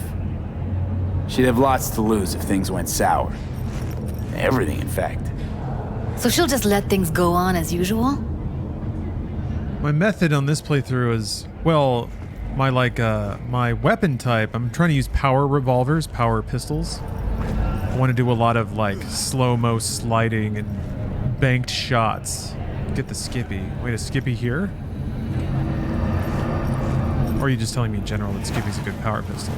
She'd have lots to lose if things went sour. Everything, in fact. So she'll just let things go on as usual? My method on this playthrough is, well, my weapon type, I'm trying to use power revolvers, power pistols. I want to do a lot of, like, slow-mo sliding and banked shots. Get the Skippy. Wait, a Skippy here? Or are you just telling me in general that Skippy's a good power pistol?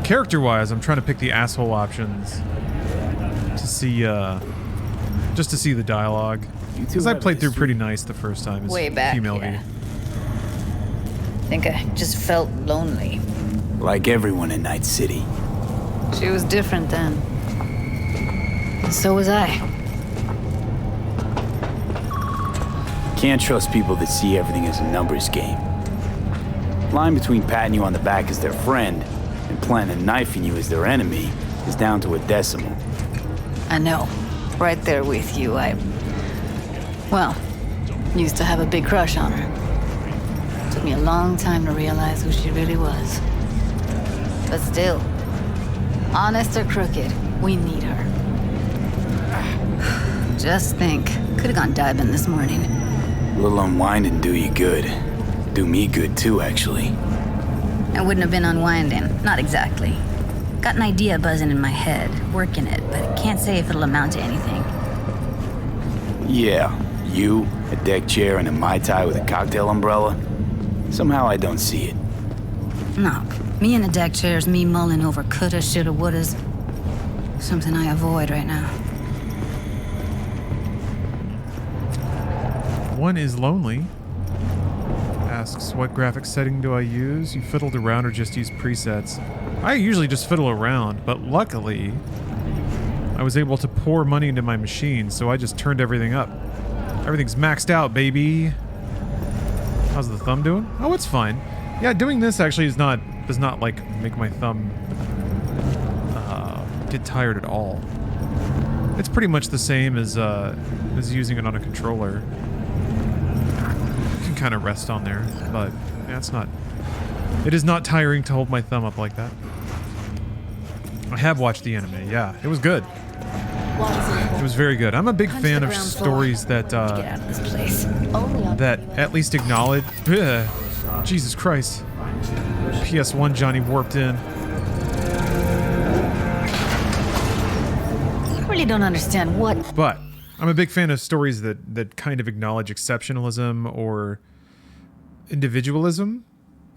Character-wise, I'm trying to pick the asshole options to see, just to see the dialogue. Because I played through pretty nice the first time as Way back, female yeah. V. I think I just felt lonely. Like everyone in Night City. She was different then. So was I. Can't trust people that see everything as a numbers game. Line between patting you on the back as their friend and planting a knife in you as their enemy is down to a decimal. I know. Right there with you. Well, used to have a big crush on her. Took me a long time to realize who she really was. But still, honest or crooked, we need her. Just think, could have gone diving this morning. A little unwinding do you good. Do me good too, actually. I wouldn't have been unwinding, not exactly. Got an idea buzzing in my head, working it, but can't say if it'll amount to anything. Yeah, you, a deck chair, and a Mai Tai with a cocktail umbrella. Somehow I don't see it. No, me in a deck chair is me mulling over coulda, shoulda, wouldas. Something I avoid right now. One is lonely. Asks, what graphics setting do I use? You fiddled around or just use presets? I usually just fiddle around, but luckily, I was able to pour money into my machine, so I just turned everything up. Everything's maxed out, baby. How's the thumb doing? Oh, it's fine. Yeah, doing this actually does not like make my thumb get tired at all. It's pretty much the same as using it on a controller. You can kind of rest on there, but yeah, it is not tiring to hold my thumb up like that. I have watched the anime, yeah. It was good. It was very good. I'm a big fan of stories that that at least acknowledge Jesus Christ. PS1 Johnny warped in. I really don't understand what. But I'm a big fan of stories that kind of acknowledge exceptionalism or individualism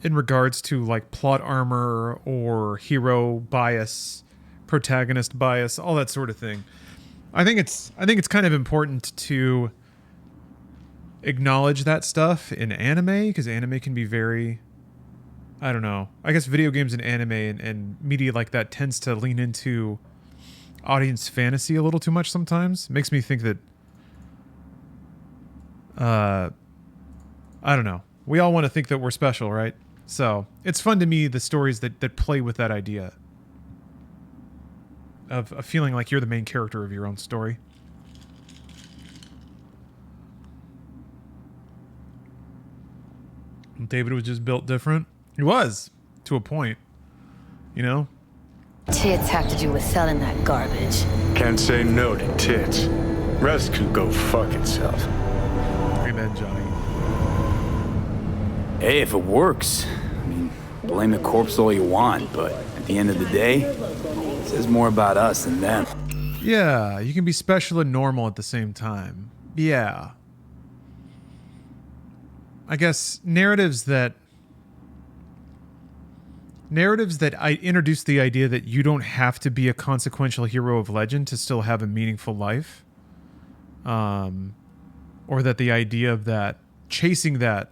in regards to like plot armor or hero bias, protagonist bias, all that sort of thing. I think it's kind of important to acknowledge that stuff in anime, because anime can be very, I don't know, I guess video games and anime and media like that tends to lean into audience fantasy a little too much sometimes. Makes me think that I don't know. We all want to think that we're special, right? So it's fun to me, the stories that play with that idea of feeling like you're the main character of your own story. David was just built different. He was, to a point. You know? Tits have to do with selling that garbage. Can't say no to tits. Rest can go fuck itself. Amen, Johnny. Hey, if it works. I mean, blame the corpse all you want, but at the end of the day, it says more about us than them. Yeah, you can be special and normal at the same time. Yeah. I guess narratives that I introduce the idea that you don't have to be a consequential hero of legend to still have a meaningful life. Or that the idea of that chasing that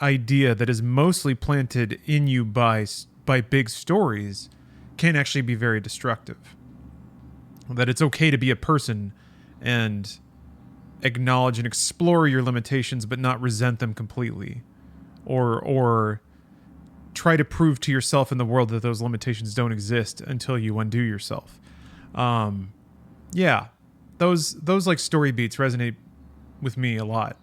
idea that is mostly planted in you by big stories can actually be very destructive. That it's okay to be a person and acknowledge and explore your limitations but not resent them completely. Or try to prove to yourself in the world that those limitations don't exist until you undo yourself. Yeah, those like story beats resonate with me a lot.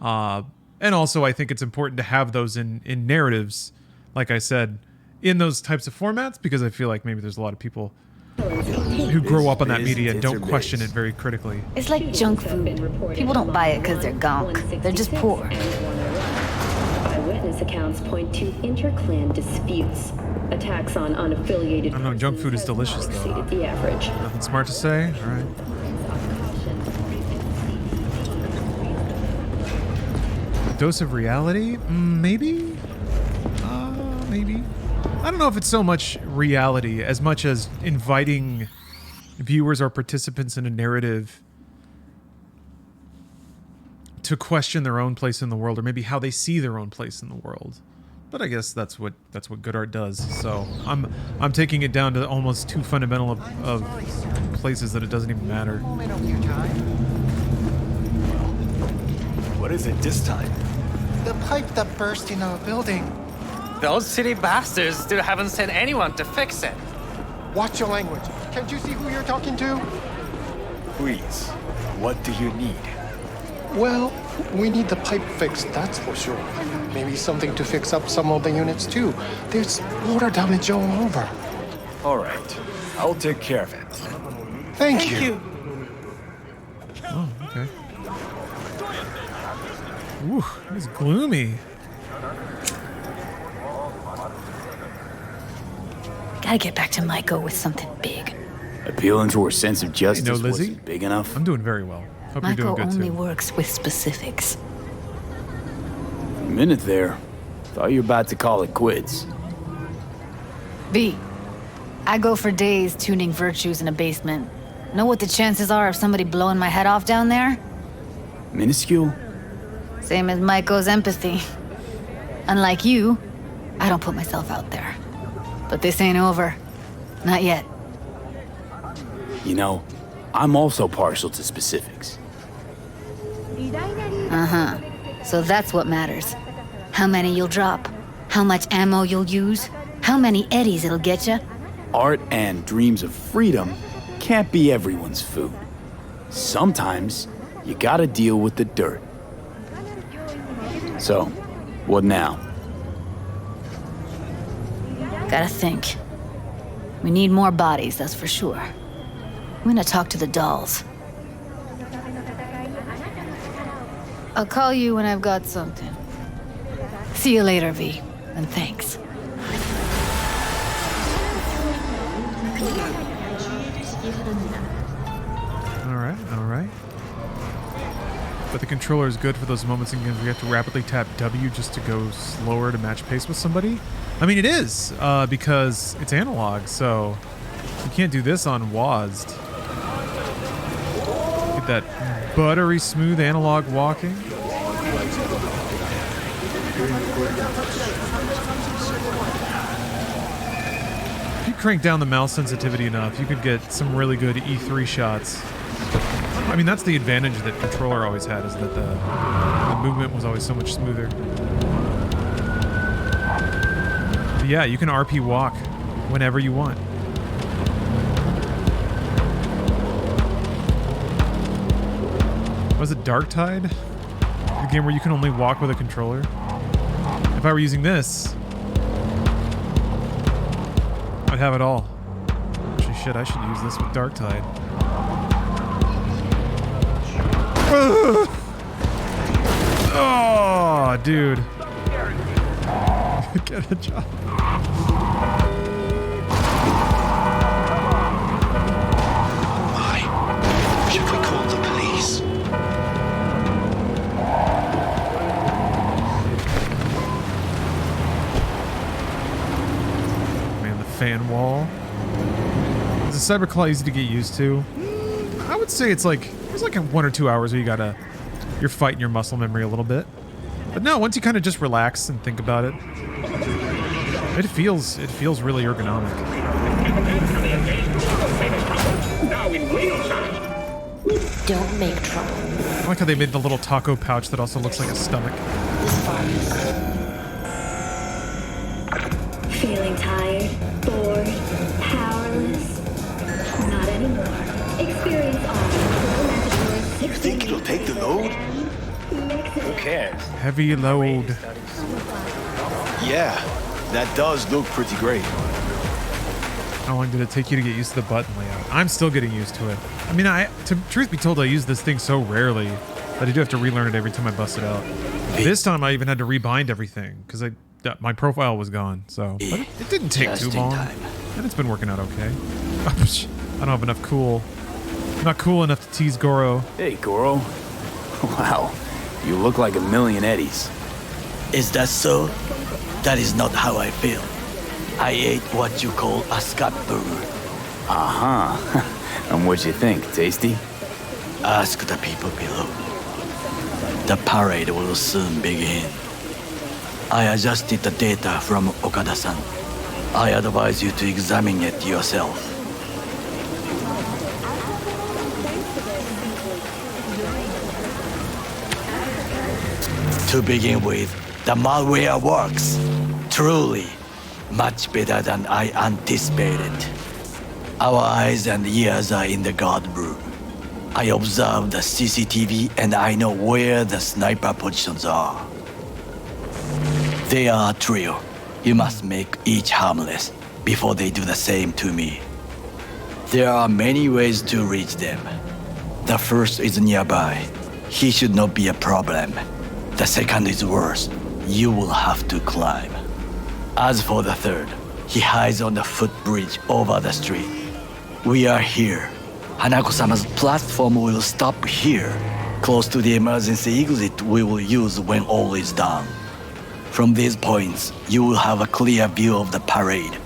And also I think it's important to have those in narratives, like I said, in those types of formats, because I feel like maybe there's a lot of people who grow up on that media and don't question it very critically. It's like junk food. People don't buy it because they're gunk. They're just poor. Eyewitness accounts point to inter-clan disputes. Attacks on unaffiliated I don't know, junk food is delicious though. exceeded the average. Nothing smart to say? Alright. A dose of reality? Maybe? Maybe. I don't know if it's so much reality as much as inviting viewers or participants in a narrative to question their own place in the world, or maybe how they see their own place in the world. But I guess that's what good art does. So I'm taking it down to almost too fundamental of places that it doesn't even matter. What is it this time? The pipe that burst in our building. Those city bastards still haven't sent anyone to fix it. Watch your language. Can't you see who you're talking to? Please, what do you need? Well, we need the pipe fixed, that's for sure. Maybe something to fix up some of the units too. There's water damage all over. All right, I'll take care of it. Thank you. Oh, okay. Ooh, it's gloomy. Gotta get back to Maiko with something big. Appealing to her sense of justice Lizzie? wasn't big enough. I'm doing very well. Hope you're doing Maiko good only too. works with specifics. For a minute there, thought you were about to call it quits. B, I go for days tuning virtues in a basement. Know what the chances are of somebody blowing my head off down there? Minuscule? Same as Maiko's empathy. Unlike you, I don't put myself out there. But this ain't over. Not yet. You know, I'm also partial to specifics. Uh-huh. So that's what matters. How many you'll drop, how much ammo you'll use, how many eddies it'll get you. Art and dreams of freedom can't be everyone's food. Sometimes you gotta deal with the dirt. So, what now? Gotta think. We need more bodies, that's for sure. I'm gonna talk to the dolls. I'll call you when I've got something. See you later, V, and thanks. Alright. But the controller is good for those moments in games where you have to rapidly tap W just to go slower to match pace with somebody. I mean, it is, because it's analog, so you can't do this on WASD. Get that buttery smooth analog walking. If you crank down the mouse sensitivity enough, you could get some really good E3 shots. I mean, that's the advantage that controller always had, is that the movement was always so much smoother. But yeah, you can RP walk whenever you want. Was it Dark Tide? The game where you can only walk with a controller? If I were using this, I'd have it all. Actually, shit, I should use this with Dark Tide. Oh, dude. Get a job. fan wall. Is the Cyberclaw easy to get used to? I would say it's like there's like 1 or 2 hours where you're fighting your muscle memory a little bit. But no, once you kind of just relax and think about it, it feels really ergonomic. Don't make trouble. I like how they made the little taco pouch that also looks like a stomach. Feeling tired, bored, powerless? Not anymore. Experience all. You think it'll take the load? Who cares? Heavy load. Yeah, that does look pretty great. How long did it take you to get used to the button layout? I'm still getting used to it. I mean, truth be told, I use this thing so rarely that I do have to relearn it every time I bust it out. This time I even had to rebind everything because my profile was gone. So but it didn't take too long, and it's been working out okay. I don't have enough cool. I'm not cool enough to tease Goro. Hey, Goro. Wow, you look like a million Eddies. Is that so? That is not how I feel. I ate what you call a scat burger. Uh-huh. And what'd you think? Tasty? Ask the people below. The parade will soon begin. I adjusted the data from Okada-san. I advise you to examine it yourself. To begin with, the malware works. Truly, much better than I anticipated. Our eyes and ears are in the guard room. I observe the CCTV and I know where the sniper positions are. They are a trio. You must make each harmless before they do the same to me. There are many ways to reach them. The first is nearby. He should not be a problem. The second is worse. You will have to climb. As for the third, he hides on the footbridge over the street. We are here. Hanako-sama's platform will stop here, close to the emergency exit we will use when all is done. From these points, you will have a clear view of the parade,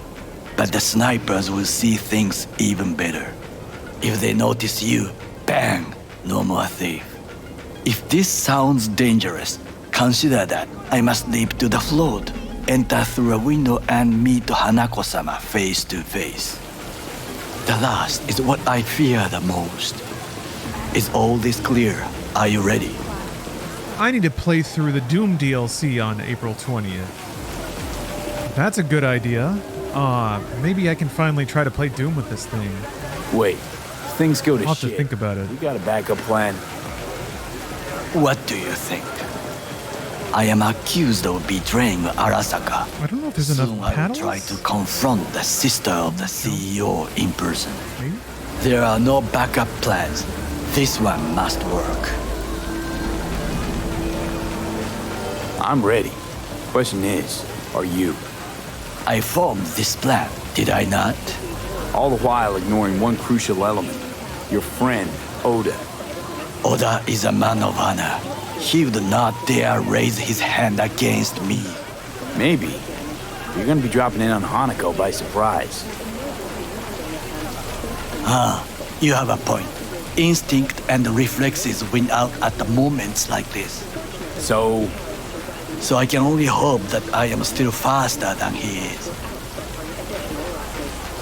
but the snipers will see things even better. If they notice you, bang, no more thief. If this sounds dangerous, consider that I must leap to the float, enter through a window and meet Hanako-sama face to face. The last is what I fear the most. Is all this clear? Are you ready? I need to play through the Doom DLC on April 20th. That's a good idea. Maybe I can finally try to play Doom with this thing. Wait, things go to I'll shit. have to think about it. We got a backup plan. What do you think? I am accused of betraying Arasaka. I don't know if there's Soon enough I will paddles. try to confront the sister of the CEO in person. Maybe? There are no backup plans. This one must work. I'm ready. Question is, are you? I formed this plan, did I not? All the while ignoring one crucial element. Your friend, Oda. Oda is a man of honor. He would not dare raise his hand against me. Maybe. You're gonna be dropping in on Hanako by surprise. You have a point. Instinct and reflexes win out at the moments like this. So I can only hope that I am still faster than he is.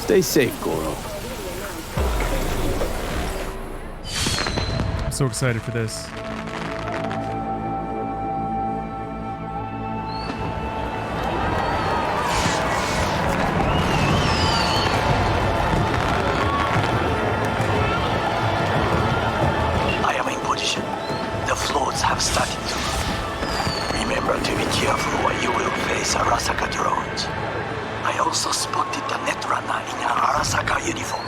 Stay safe, Goro. I'm so excited for this. I am in position. The floats have started to move. Remember to be careful or you will face Arasaka drones. I also spotted the netrunner in an Arasaka uniform.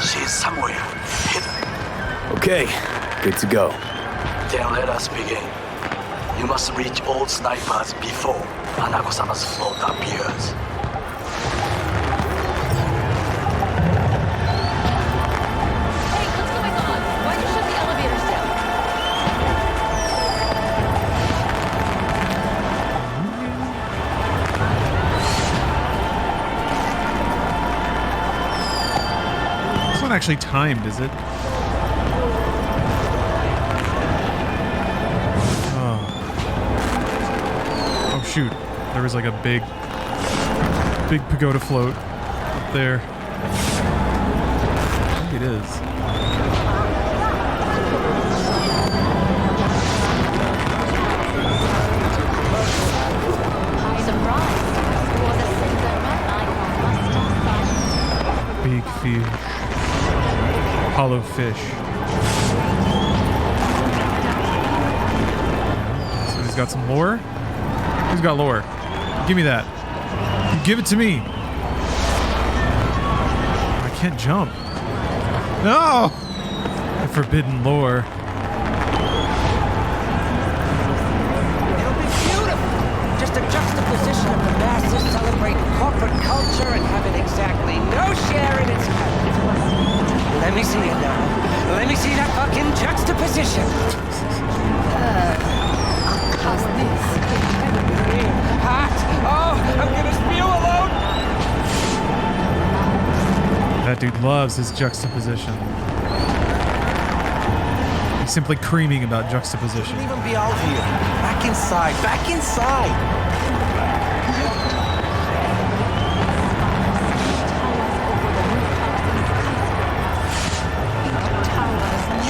She is somewhere hidden. Okay, good to go. Then let us begin. You must reach all snipers before Hanako-sama's float appears. not actually timed, is it? Oh shoot. There was like a big pagoda float up there. I think it is. Big fish. Hollow fish. So he's got some lore? Who's got lore? Give me that. Give it to me. I can't jump. No! The forbidden lore. It'll be beautiful. Just a juxtaposition of the masses celebrating corporate culture and having exactly no share in its heritage. Let me see it now. Let me see that fucking juxtaposition. How's this? Hot! Oh, I'm gonna spew alone! That dude loves his juxtaposition. He's simply creaming about juxtaposition. Don't even be out here. Back inside. Back inside.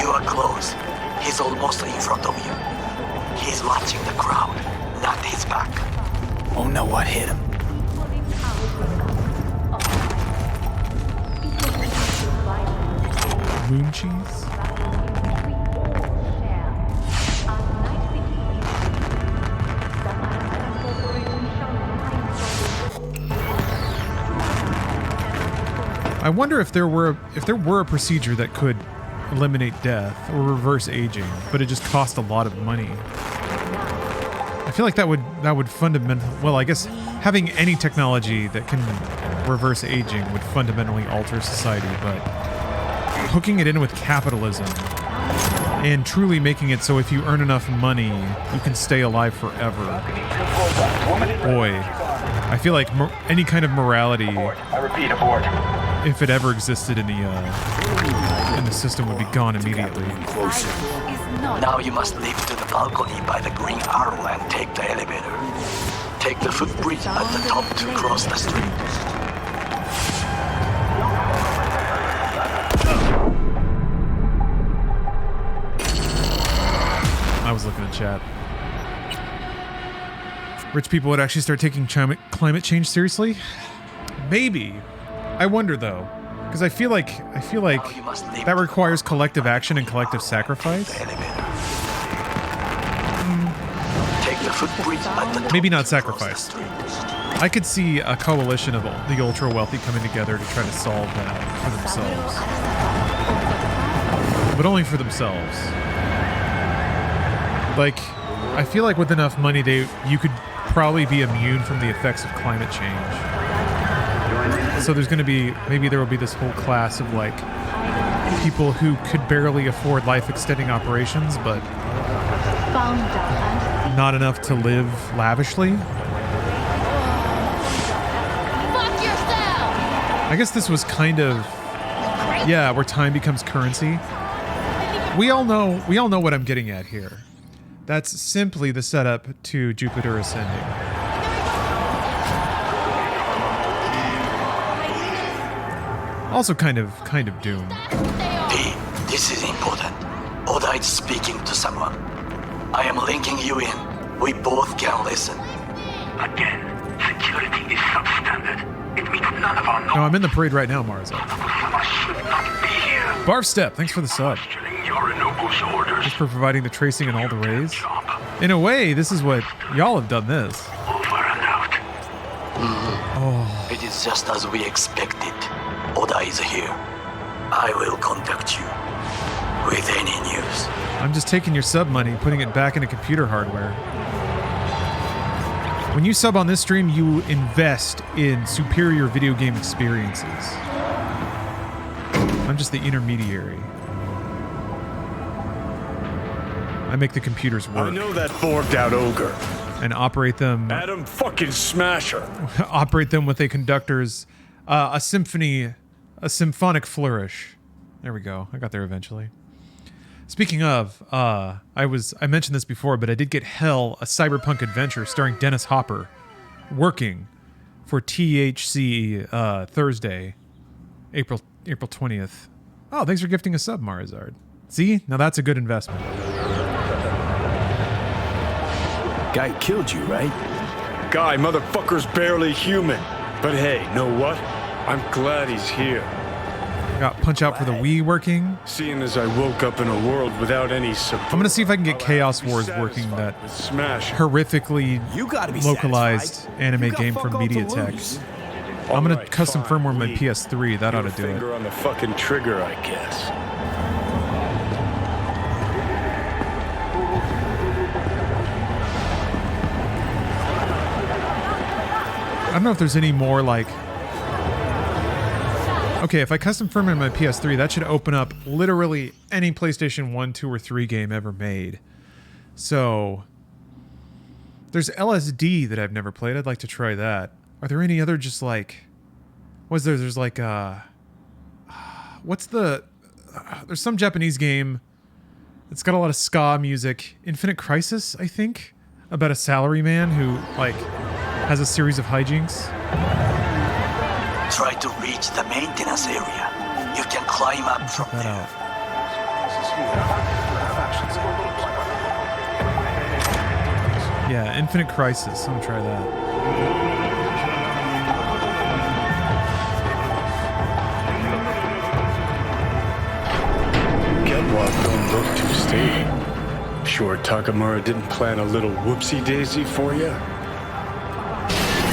You are close. He's almost in front of you. He's watching the crowd, not his back. Oh no, what hit him? Moon cheese? I wonder if there were a procedure that could eliminate death or reverse aging, but it just cost a lot of money. I feel like that would fundamentally, well, I guess having any technology that can reverse aging would fundamentally alter society, but hooking it in with capitalism and truly making it so if you earn enough money, you can stay alive forever. Boy, I feel like any kind of morality, if it ever existed in the system, would be gone immediately. Now you must leap to the balcony by the green arrow and take the elevator. Take the footbridge at the top to cross the street. I was looking at chat. Rich people would actually start taking climate change seriously? Maybe. I wonder though, because I feel like that requires collective action and collective sacrifice. Maybe not sacrifice. I could see a coalition of the ultra wealthy coming together to try to solve that for themselves, but only for themselves. Like, I feel like with enough money, you could probably be immune from the effects of climate change. So there's going to be, maybe there will be this whole class of like people who could barely afford life-extending operations, but not enough to live lavishly. I guess this was kind of, yeah, where time becomes currency. We all know what I'm getting at here. That's simply the setup to Jupiter Ascending. Also kind of Doom. P, this is important. Oda is speaking to someone. I am linking you in. We both can listen. Again, security is substandard. It means none of our No, I'm in the parade right now, Marza. should not be here. Barf Step, thanks for the sub. Yorinobu's orders. Just for providing the tracing and all the rays. In a way, this is what y'all have done this. Oh. It is just as we expected. Oda is here. I will contact you with any news. I'm just taking your sub money, putting it back into computer hardware. When you sub on this stream, you invest in superior video game experiences. I'm just the intermediary. I make the computers work. I know that forked out ogre. And operate them. Adam fucking Smasher. Operate them with a conductor's, a symphonic flourish. There we go. I got there eventually. Speaking of, I mentioned this before, but I did get Hell, a cyberpunk adventure starring Dennis Hopper, working for THC Thursday, April 20th. Oh, thanks for gifting a sub, Marizard. See? Now that's a good investment. Guy killed you, right? Guy, motherfucker's barely human. But hey, know what? I'm glad he's here. Got Punch Out for the Wii working. Seeing as I woke up in a world without any support. I'm gonna see if I can get Chaos Wars working, that horrifically localized anime game from MediaTek. I'm gonna custom firmware my PS3. That ought to do it. Finger on the fucking trigger, I guess. I don't know if there's any more like... Okay, if I custom firmware my PS3, that should open up literally any PlayStation 1, 2, or 3 game ever made. So... There's LSD that I've never played. I'd like to try that. Are there any other just like... Was there? There's like what's the... there's some Japanese game that's got a lot of ska music. Infinite Crisis, I think? About a salaryman who, like, has a series of hijinks. Try to reach the maintenance area. You can climb up from there. Yeah, Infinite Crisis. I'm gonna try that. Getwalk don't look too stable. Sure Takamura didn't plan a little whoopsie-daisy for you?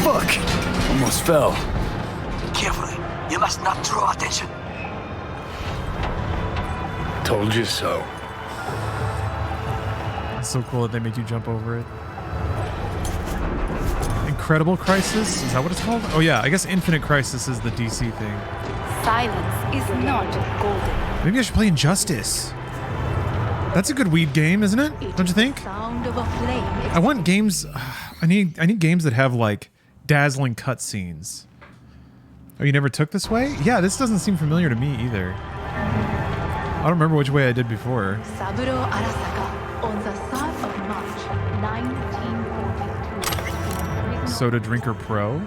Fuck! Almost fell. Carefully. You must not draw attention. Told you so. It's so cool that they make you jump over it. Incredible Crisis? Is that what it's called? Oh yeah, I guess Infinite Crisis is the DC thing. Silence is not golden. Maybe I should play Injustice. That's a good weed game, isn't it? Don't you think? Sound of a flame. I want games... I need games that have, like, dazzling cutscenes. Oh, you never took this way? Yeah, this doesn't seem familiar to me either. I don't remember which way I did before. Saburo Arasaka on the 3rd of March, 1942. Soda Drinker Pro?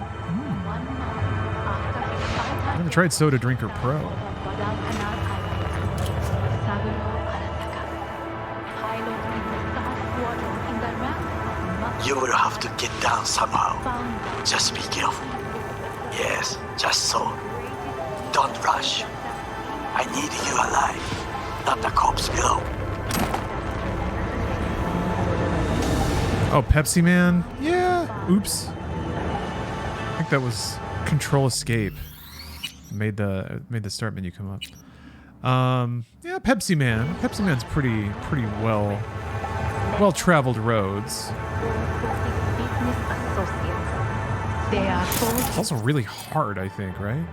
I never tried Soda Drinker Pro. You will have to get down somehow. Just be careful. Yes, just so. Don't rush. I need you alive, not the corpse below. Oh, Pepsi Man? Yeah. Oops. I think that was Control Escape. Made the start menu come up. Yeah, Pepsi Man. Pepsi Man's pretty well traveled roads. It's also really hard, I think, right?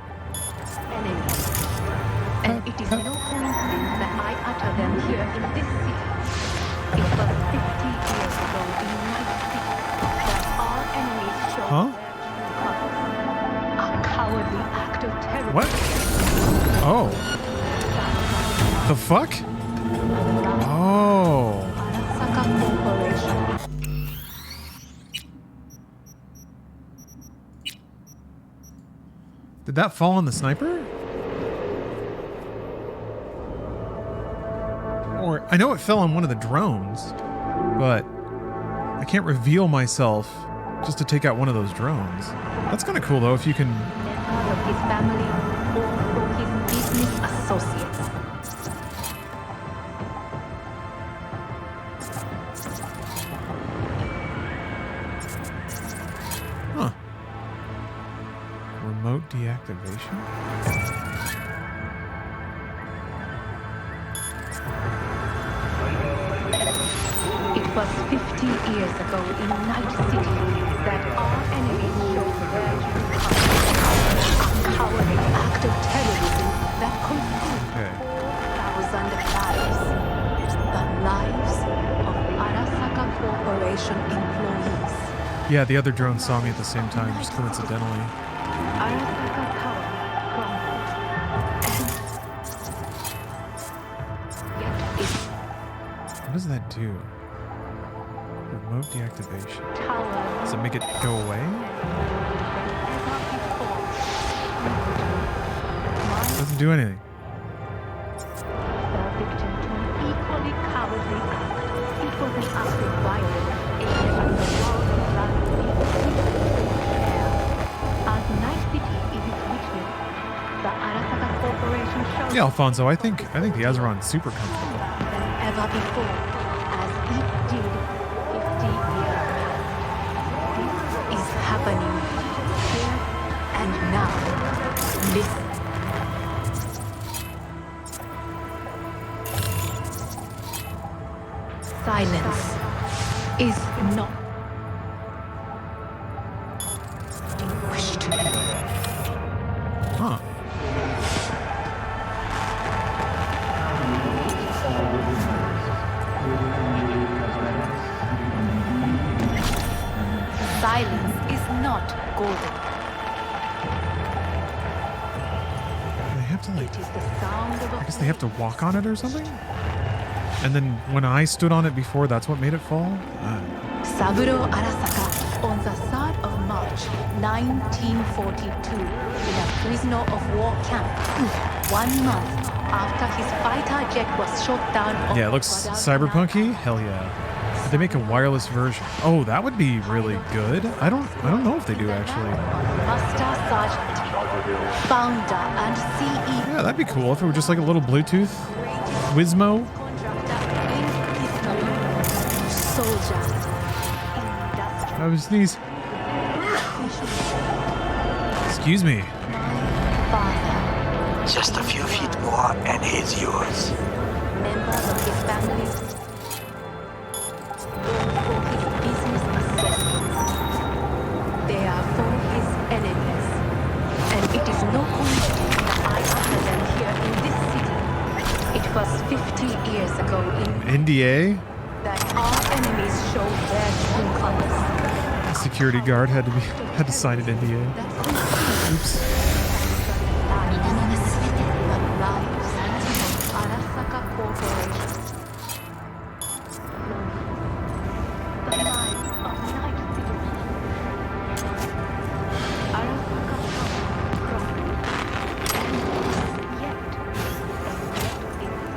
And it is no coincidence that I utter them here in this city. It was 50 years ago in Night City that our enemies showed a cowardly act of terror. What? Oh. The fuck? Oh. Did that fall on the sniper? Or I know it fell on one of the drones, but I can't reveal myself just to take out one of those drones. That's kind of cool though if you can. Of his family or for his business associates. Huh. Remote deactivation? It was 50 years ago in Night City that our enemies showed their true colors. A cowardly act of terrorism that consumed 4,000 lives. The lives of Arasaka Corporation employees. Yeah, the other drone saw me at the same time, just coincidentally. Arasaka Tower crumbled. does that do? Remote deactivation. Does it make it go away? Doesn't do anything. Equally cowardly act. It was an act of violence aimed at the world of as Night City is its witness, the Arasaka Corporation shows Yeah, Alfonso, I think the Azeron's super comfortable. than ever before, as it did 50 years past. This is happening here and now. Listen. Silence is not distinguished. Huh. Silence is not golden. They have to like. It is the sound of I guess they have to walk on it or something? And then when I stood on it before, that's what made it fall? Saburo Arasaka on the 3rd of March 1942 in a prisoner of war camp. 1 month after his fighter jet was shot down on Yeah, it looks cyberpunky. Hell yeah. Did they make a wireless version? Oh, that would be really good. I don't know if they do actually. Master Sergeant, founder and CEO. Yeah, that'd be cool if it were just like a little Bluetooth Wizmo. Soldier. I was sneeze. Excuse me. Just a few feet more and he's yours. Members of his family. For his business assessments. They are for his enemies. And it is no coincidence that I honor them here in this city. It was 50 years ago in NDA? that our enemies showed their true colors. The security guard had to sign an NDA. Oops. Arasaka Corporation. The lives of Night City. Arasaka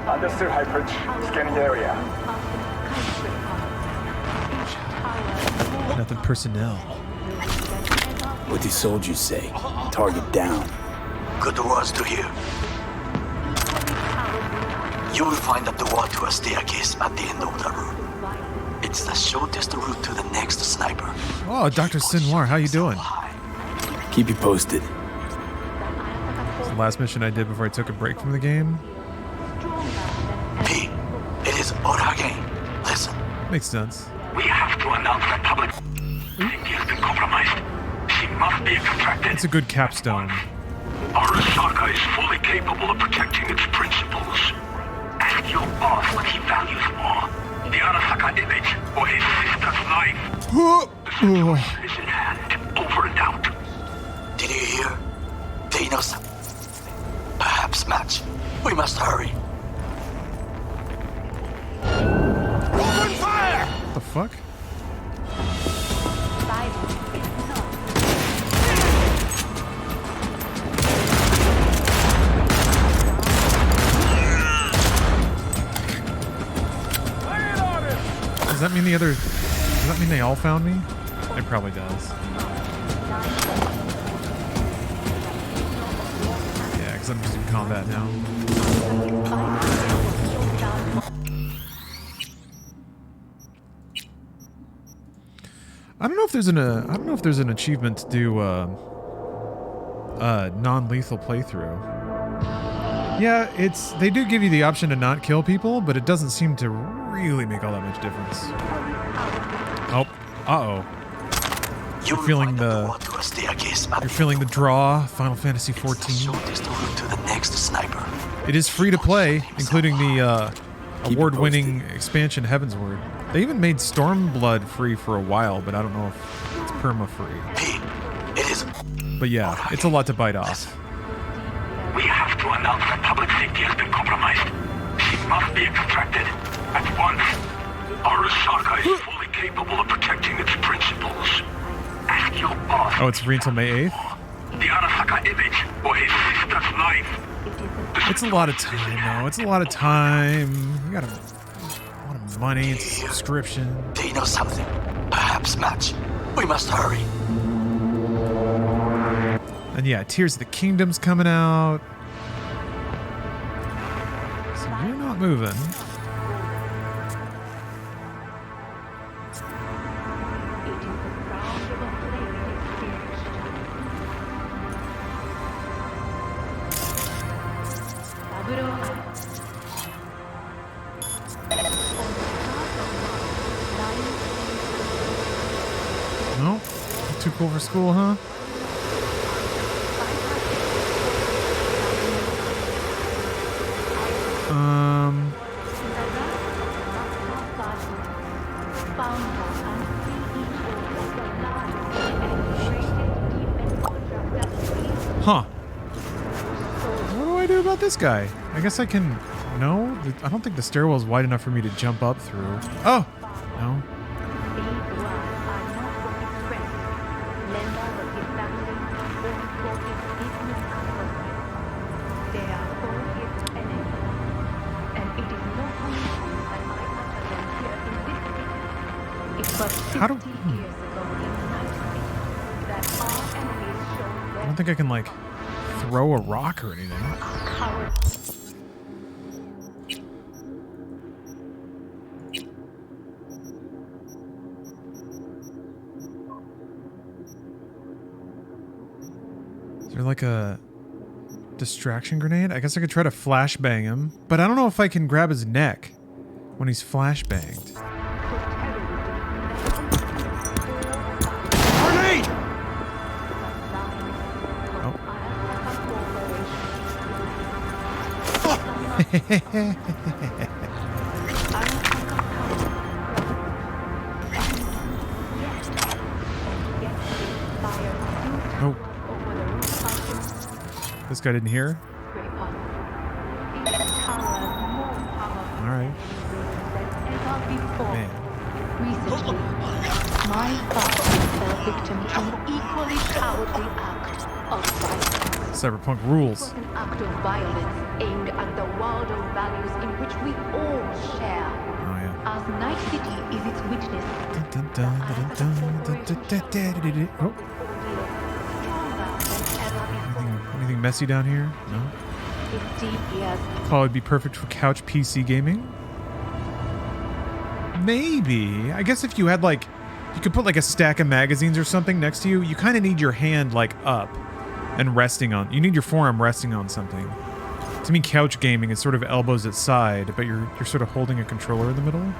Understood, High Bridge. Scanning the area. Nothing personnel. What do soldiers say? Target down. Good words to hear. You will find a door to a staircase at the end of the room. It's the shortest route to the next sniper. Oh, Dr. Sinwar, how you doing? Keep you posted. It's the last mission I did before I took a break from the game. P, it is Ora again. Listen. Makes sense. We have to announce that public safety has been compromised. She must be extracted. It's a good capstone. Arasaka is fully capable of protecting its principles. Ask your boss what he values more. The Arasaka image or his sister's life. The situation is in hand. Over and out. Did you hear? Thanos. Perhaps match. We must hurry. Open fire! What the fuck? Does that mean does that mean they all found me? It probably does. Yeah, because I'm just in combat now. I don't know if there's an achievement to do non-lethal playthrough. Yeah, they do give you the option to not kill people, but it doesn't seem to really make all that much difference. Oh, uh-oh. You're feeling the draw, Final Fantasy XIV. It is free to play, including the award-winning expansion Heavensward. They even made Stormblood free for a while, but I don't know if it's perma-free. But yeah, it's a lot to bite off. We have to announce that public safety has been compromised. She must be extracted. At once. Arasaka is fully capable of protecting its principles. Ask your boss. Oh, it's free until May 8th? The Arasaka image or his sister's life. It's a lot of time, though. It's a lot of time. You got a lot of money. It's a subscription. They know something. Perhaps much. We must hurry. And yeah, Tears of the Kingdom's coming out. So you're not moving. No? Too cool for school, huh? Huh. What do I do about this guy? I guess I can... No? I don't think the stairwell's wide enough for me to jump up through. Oh! No. How do... I don't think I can, like, throw a rock or anything. Is there, like, a distraction grenade? I guess I could try to flashbang him, but I don't know if I can grab his neck when he's flashbanged. Oh. This guy didn't hear? Alright. Man. Recently, my father fell victim to an equally cowardly act of violence. Cyberpunk rules. An act of violence aimed at the world of values in which we all share. Oh, yeah. As Night City is its witness. Oh. Anything messy down here? No? 50 years. Probably be perfect for couch PC gaming. Maybe. I guess if you had, like, you could put, like, a stack of magazines or something next to you. You kind of need your hand, like, up and resting on. You need your forearm resting on something. To me, couch gaming is sort of elbows at side, but you're sort of holding a controller in the middle.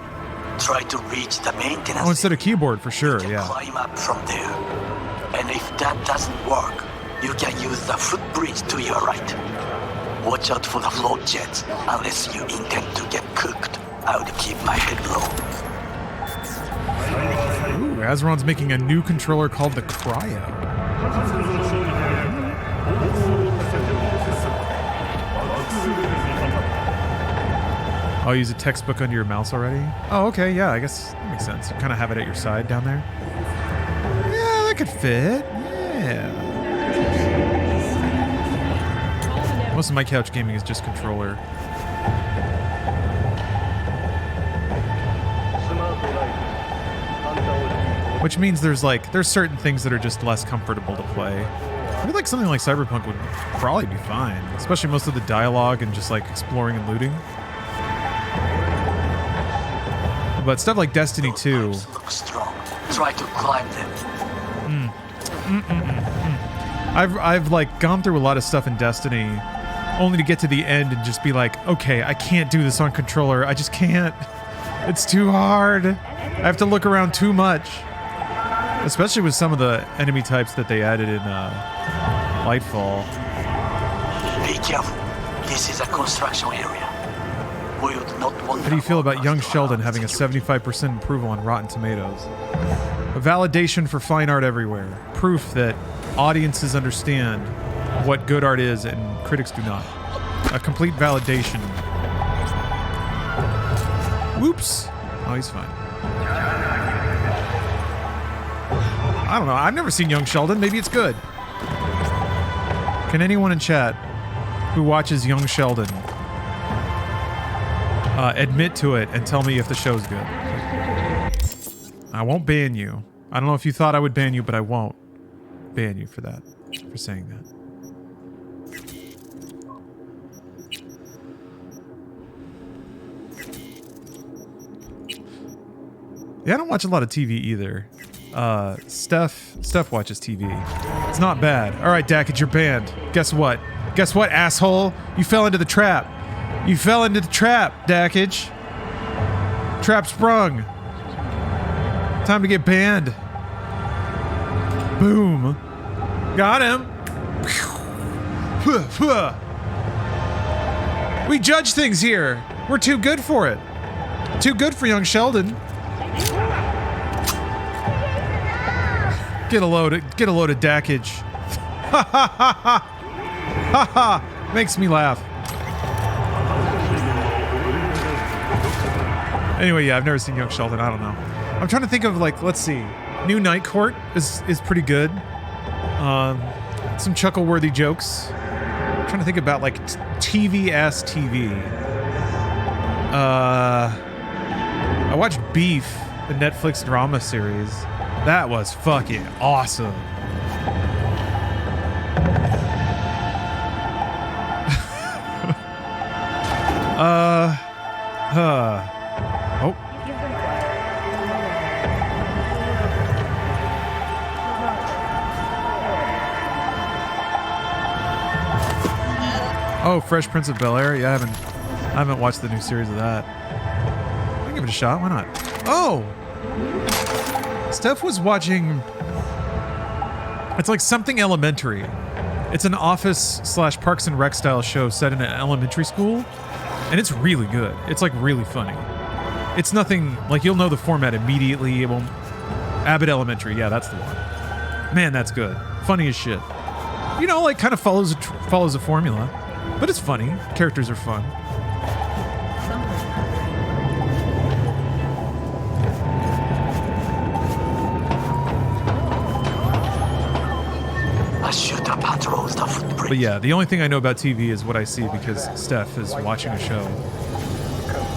Try to reach the maintenance. Oh, instead of keyboard, for sure, yeah. Climb up from there. And if that doesn't work, you can use the footbridge to your right. Watch out for the float jets, unless you intend to get cooked. I would keep my head low. Ooh, Azeron's making a new controller called the Cryo. I'll use a textbook under your mouse already? Oh, okay, yeah, I guess that makes sense. You kind of have it at your side down there. Yeah, that could fit. Yeah. Most of my couch gaming is just controller. Which means there's certain things that are just less comfortable to play. I feel like something like Cyberpunk would probably be fine, especially most of the dialogue and just like exploring and looting. But stuff like Destiny 2. Look strong. Try to climb them. I've like gone through a lot of stuff in Destiny only to get to the end and just be like, okay, I can't do this on controller. I just can't. It's too hard. I have to look around too much. Especially with some of the enemy types that they added in Lightfall. Be careful. This is a construction area. We would not want. How do you feel about young Sheldon having a 75% approval on Rotten Tomatoes? A validation for fine art everywhere. Proof that audiences understand what good art is and critics do not. A complete validation. Whoops. Oh, he's fine. I don't know. I've never seen Young Sheldon. Maybe it's good. Can anyone in chat who watches Young Sheldon admit to it and tell me if the show's good? I won't ban you. I don't know if you thought I would ban you, but I won't ban you for that. For saying that. Yeah, I don't watch a lot of TV either. Steph watches TV. It's not bad. All right, Dak, it's your band. Guess what? Guess what, asshole? You fell into the trap. You fell into the trap, Dakage. Trap sprung. Time to get banned. Boom. Got him. We judge things here. We're too good for it. Too good for Young Sheldon. Get a load of Dakage. Ha ha ha ha. Ha ha. Makes me laugh. Anyway, yeah, I've never seen Young Sheldon. I don't know. I'm trying to think of, like, let's see. New Night Court is pretty good. Some chuckle-worthy jokes. I'm trying to think about, like, TV-ass TV. I watched Beef, the Netflix drama series. That was fucking awesome. Oh. Oh, Fresh Prince of Bel-Air? Yeah, I haven't watched the new series of that. I'll give it a shot, why not? Oh! Steph was watching... It's like Something Elementary. It's an Office/Parks and Rec style show set in an elementary school. And it's really good. It's like really funny. It's nothing... Like, you'll know the format immediately. It won't... Abbott Elementary. Yeah, that's the one. Man, that's good. Funny as shit. You know, like, kind of follows a formula. But it's funny. Characters are fun. But yeah, the only thing I know about TV is what I see because Steph is watching a show.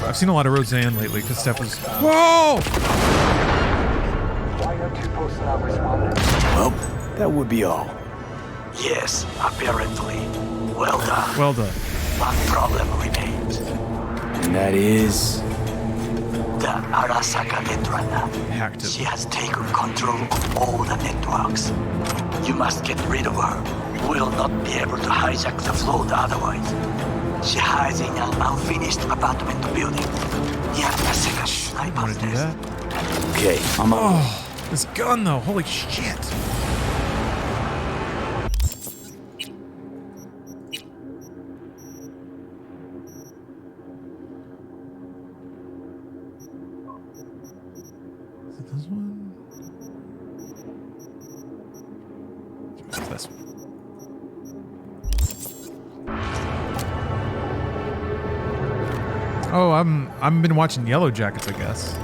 I've seen a lot of Roseanne lately because Steph was... Whoa! Well, that would be all. Yes, apparently. Well done. Well done. One problem remains. And that is... The Arasaka Netrunner. She has taken control of all the networks. You must get rid of her. We'll not be able to hijack the float otherwise. She hides in an unfinished apartment building near the second sniper's nest. Okay, I'm up. Oh, this gun though, holy shit. Is it this one? It's this one. Oh, I've been watching Yellow Jackets, I guess.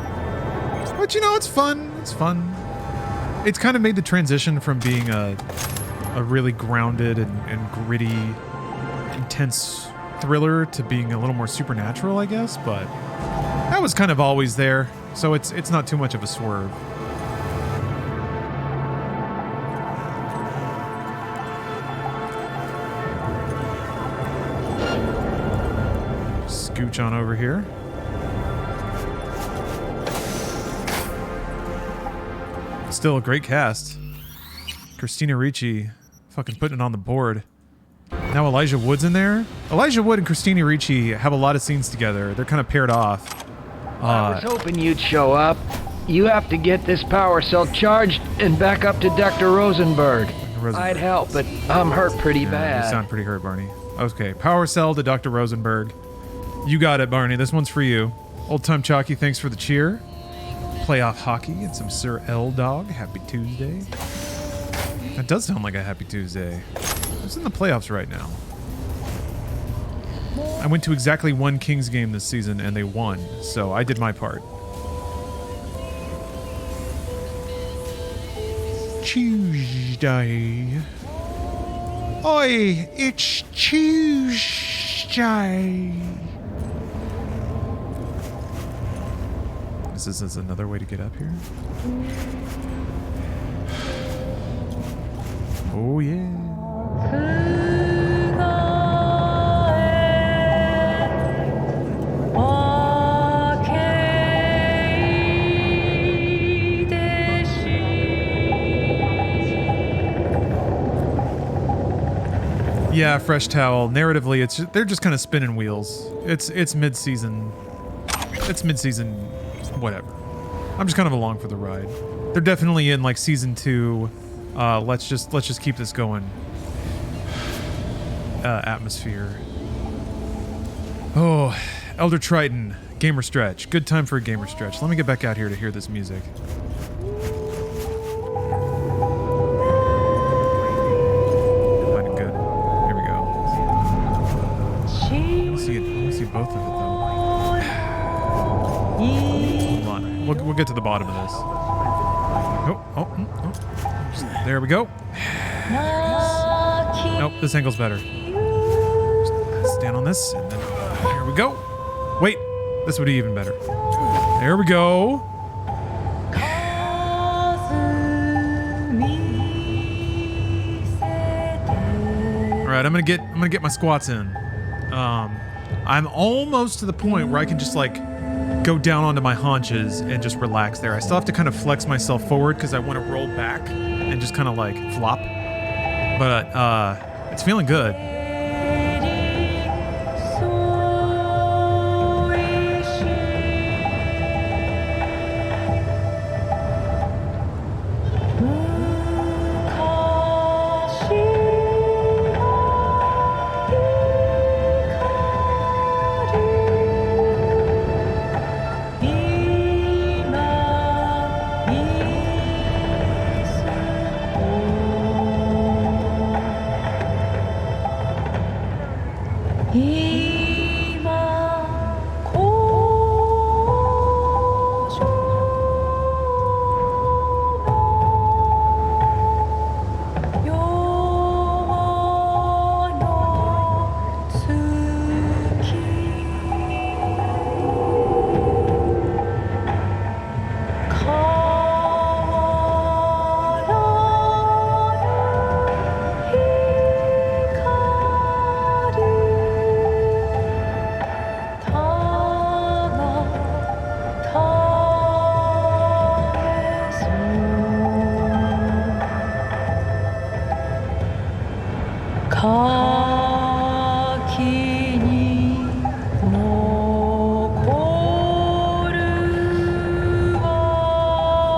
But you know, it's fun. It's fun. It's kind of made the transition from being a really grounded and gritty, intense thriller to being a little more supernatural, I guess. But that was kind of always there, so it's not too much of a swerve. Scooch on over here. Still a great cast. Christina Ricci fucking putting it on the board. Now Elijah Wood's in there. Elijah Wood and Christina Ricci have a lot of scenes together. They're kind of paired off. I was hoping you'd show up. You have to get this power cell charged and back up to Dr. Rosenberg. I'd help, but I'm hurt pretty bad. You sound pretty hurt, Barney. Okay, power cell to Dr. Rosenberg. You got it, Barney. This one's for you. Old Time Chalky, thanks for the cheer. Playoff hockey and some Sir L Dog. Happy Tuesday. That does sound like a happy Tuesday. Who's in the playoffs right now? I went to exactly one Kings game this season and they won, so I did my part. Tuesday. Oi, it's Tuesday. This is another way to get up here. Oh yeah. Yeah, Fresh Towel. Narratively, they're just kind of spinning wheels. It's mid-season. It's mid-season, whatever. I'm just kind of along for the ride. They're definitely in like season 2. Let's just keep this going. Atmosphere. Oh, Elder Triton, gamer stretch. Good time for a gamer stretch. Let me get back out here to hear this music. Both of it though. Hold on. We'll get to the bottom of this. Oh. There we go. Nope, this angle's better. Just stand on this and then there we go. Wait, this would be even better. There we go. Alright, I'm gonna get my squats in. I'm almost to the point where I can just like go down onto my haunches and just relax there. I still have to kind of flex myself forward because I want to roll back and just kind of like flop. But it's feeling good.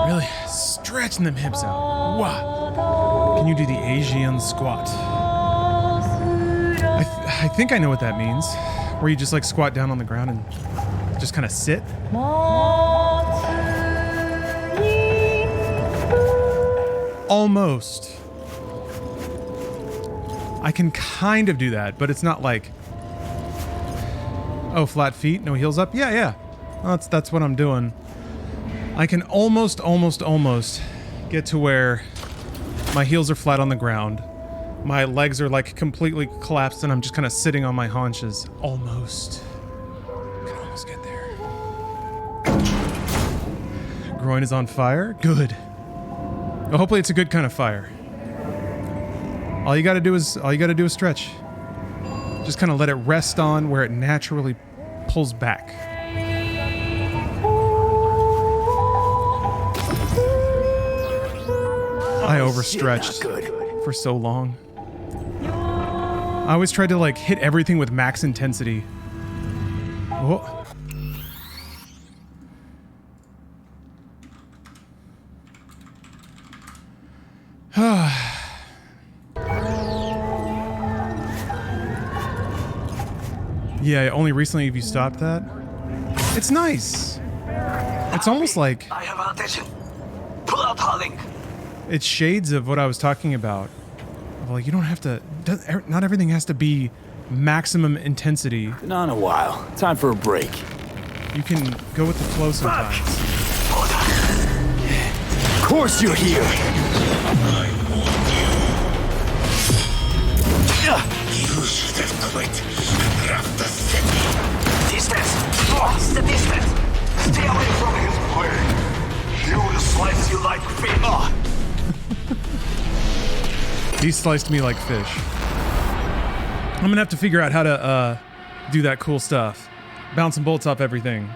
Really stretching them hips out. Wow. Can you do the Asian squat? I think I know what that means. Where you just like squat down on the ground and just kind of sit. Almost. I can kind of do that, but it's not like, oh, flat feet, no heels up. Yeah. Well, that's what I'm doing. I can almost get to where my heels are flat on the ground. My legs are like completely collapsed and I'm just kind of sitting on my haunches. Almost. Can almost get there. Groin is on fire. Good. Well, hopefully it's a good kind of fire. All you gotta do is stretch. Just kind of let it rest on where it naturally pulls back. I overstretched for so long. I always tried to like hit everything with max intensity. Oh. Yeah, only recently have you stopped that? It's nice. It's almost like I have attention. Pull out Harling. It's shades of what I was talking about. Well, you don't have to. Not everything has to be maximum intensity. Been on a while. Time for a break. You can go with the flow sometimes. Of course you're here. You should have quit and left the city. Distance! What's the distance? Stay away from his blade. He will slice you like fish. He sliced me like fish. I'm gonna have to figure out how to do that cool stuff. Bouncing bolts off everything.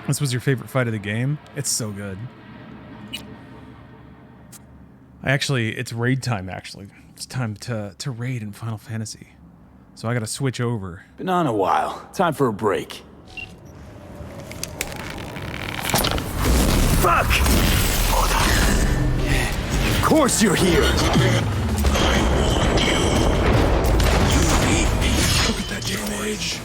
This was your favorite fight of the game? It's so good. It's raid time, actually. It's time to raid in Final Fantasy. So I gotta switch over. Been on a while. Time for a break. Fuck! Of course you're here. I warned you. You beat me. Look at that damage.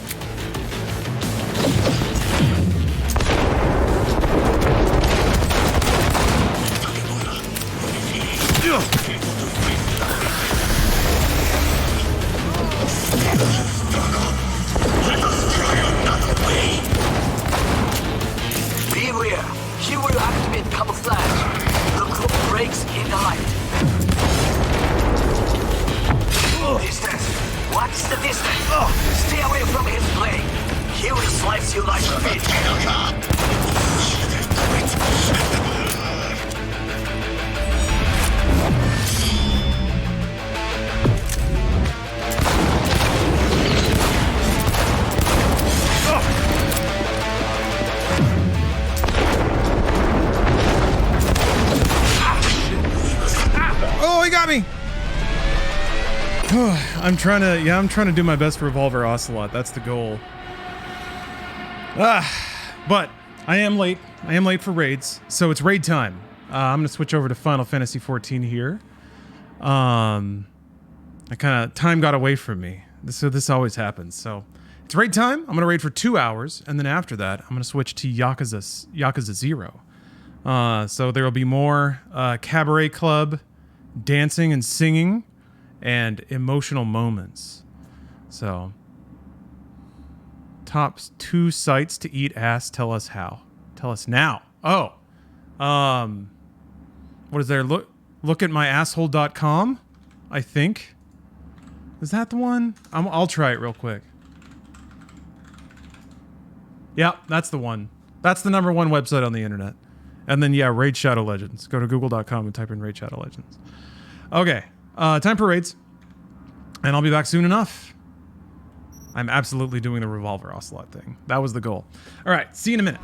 Beware! He will activate camouflage. The cloak breaks in the light. Distance! Watch the distance! Stay away from his blade. He will slice you like fish. Oh, he got me! I'm trying to do my best Revolver Ocelot. That's the goal. But I am late. I am late for raids, so it's raid time. I'm gonna switch over to Final Fantasy 14 here. Time got away from me. This always happens. So it's raid time. I'm gonna raid for 2 hours, and then after that, I'm gonna switch to Yakuza 0. So there will be more Cabaret Club dancing and singing and emotional moments. So top 2 sites to eat ass. Tell us how. Tell us now. Oh, what is there? Look at my asshole.com. I think. Is that the one? I'll try it real quick. Yeah, that's the one. That's the #1 website on the internet. And then, yeah, Raid Shadow Legends. Go to google.com and type in Raid Shadow Legends. Okay, time for raids. And I'll be back soon enough. I'm absolutely doing the Revolver Ocelot thing. That was the goal. All right, see you in a minute.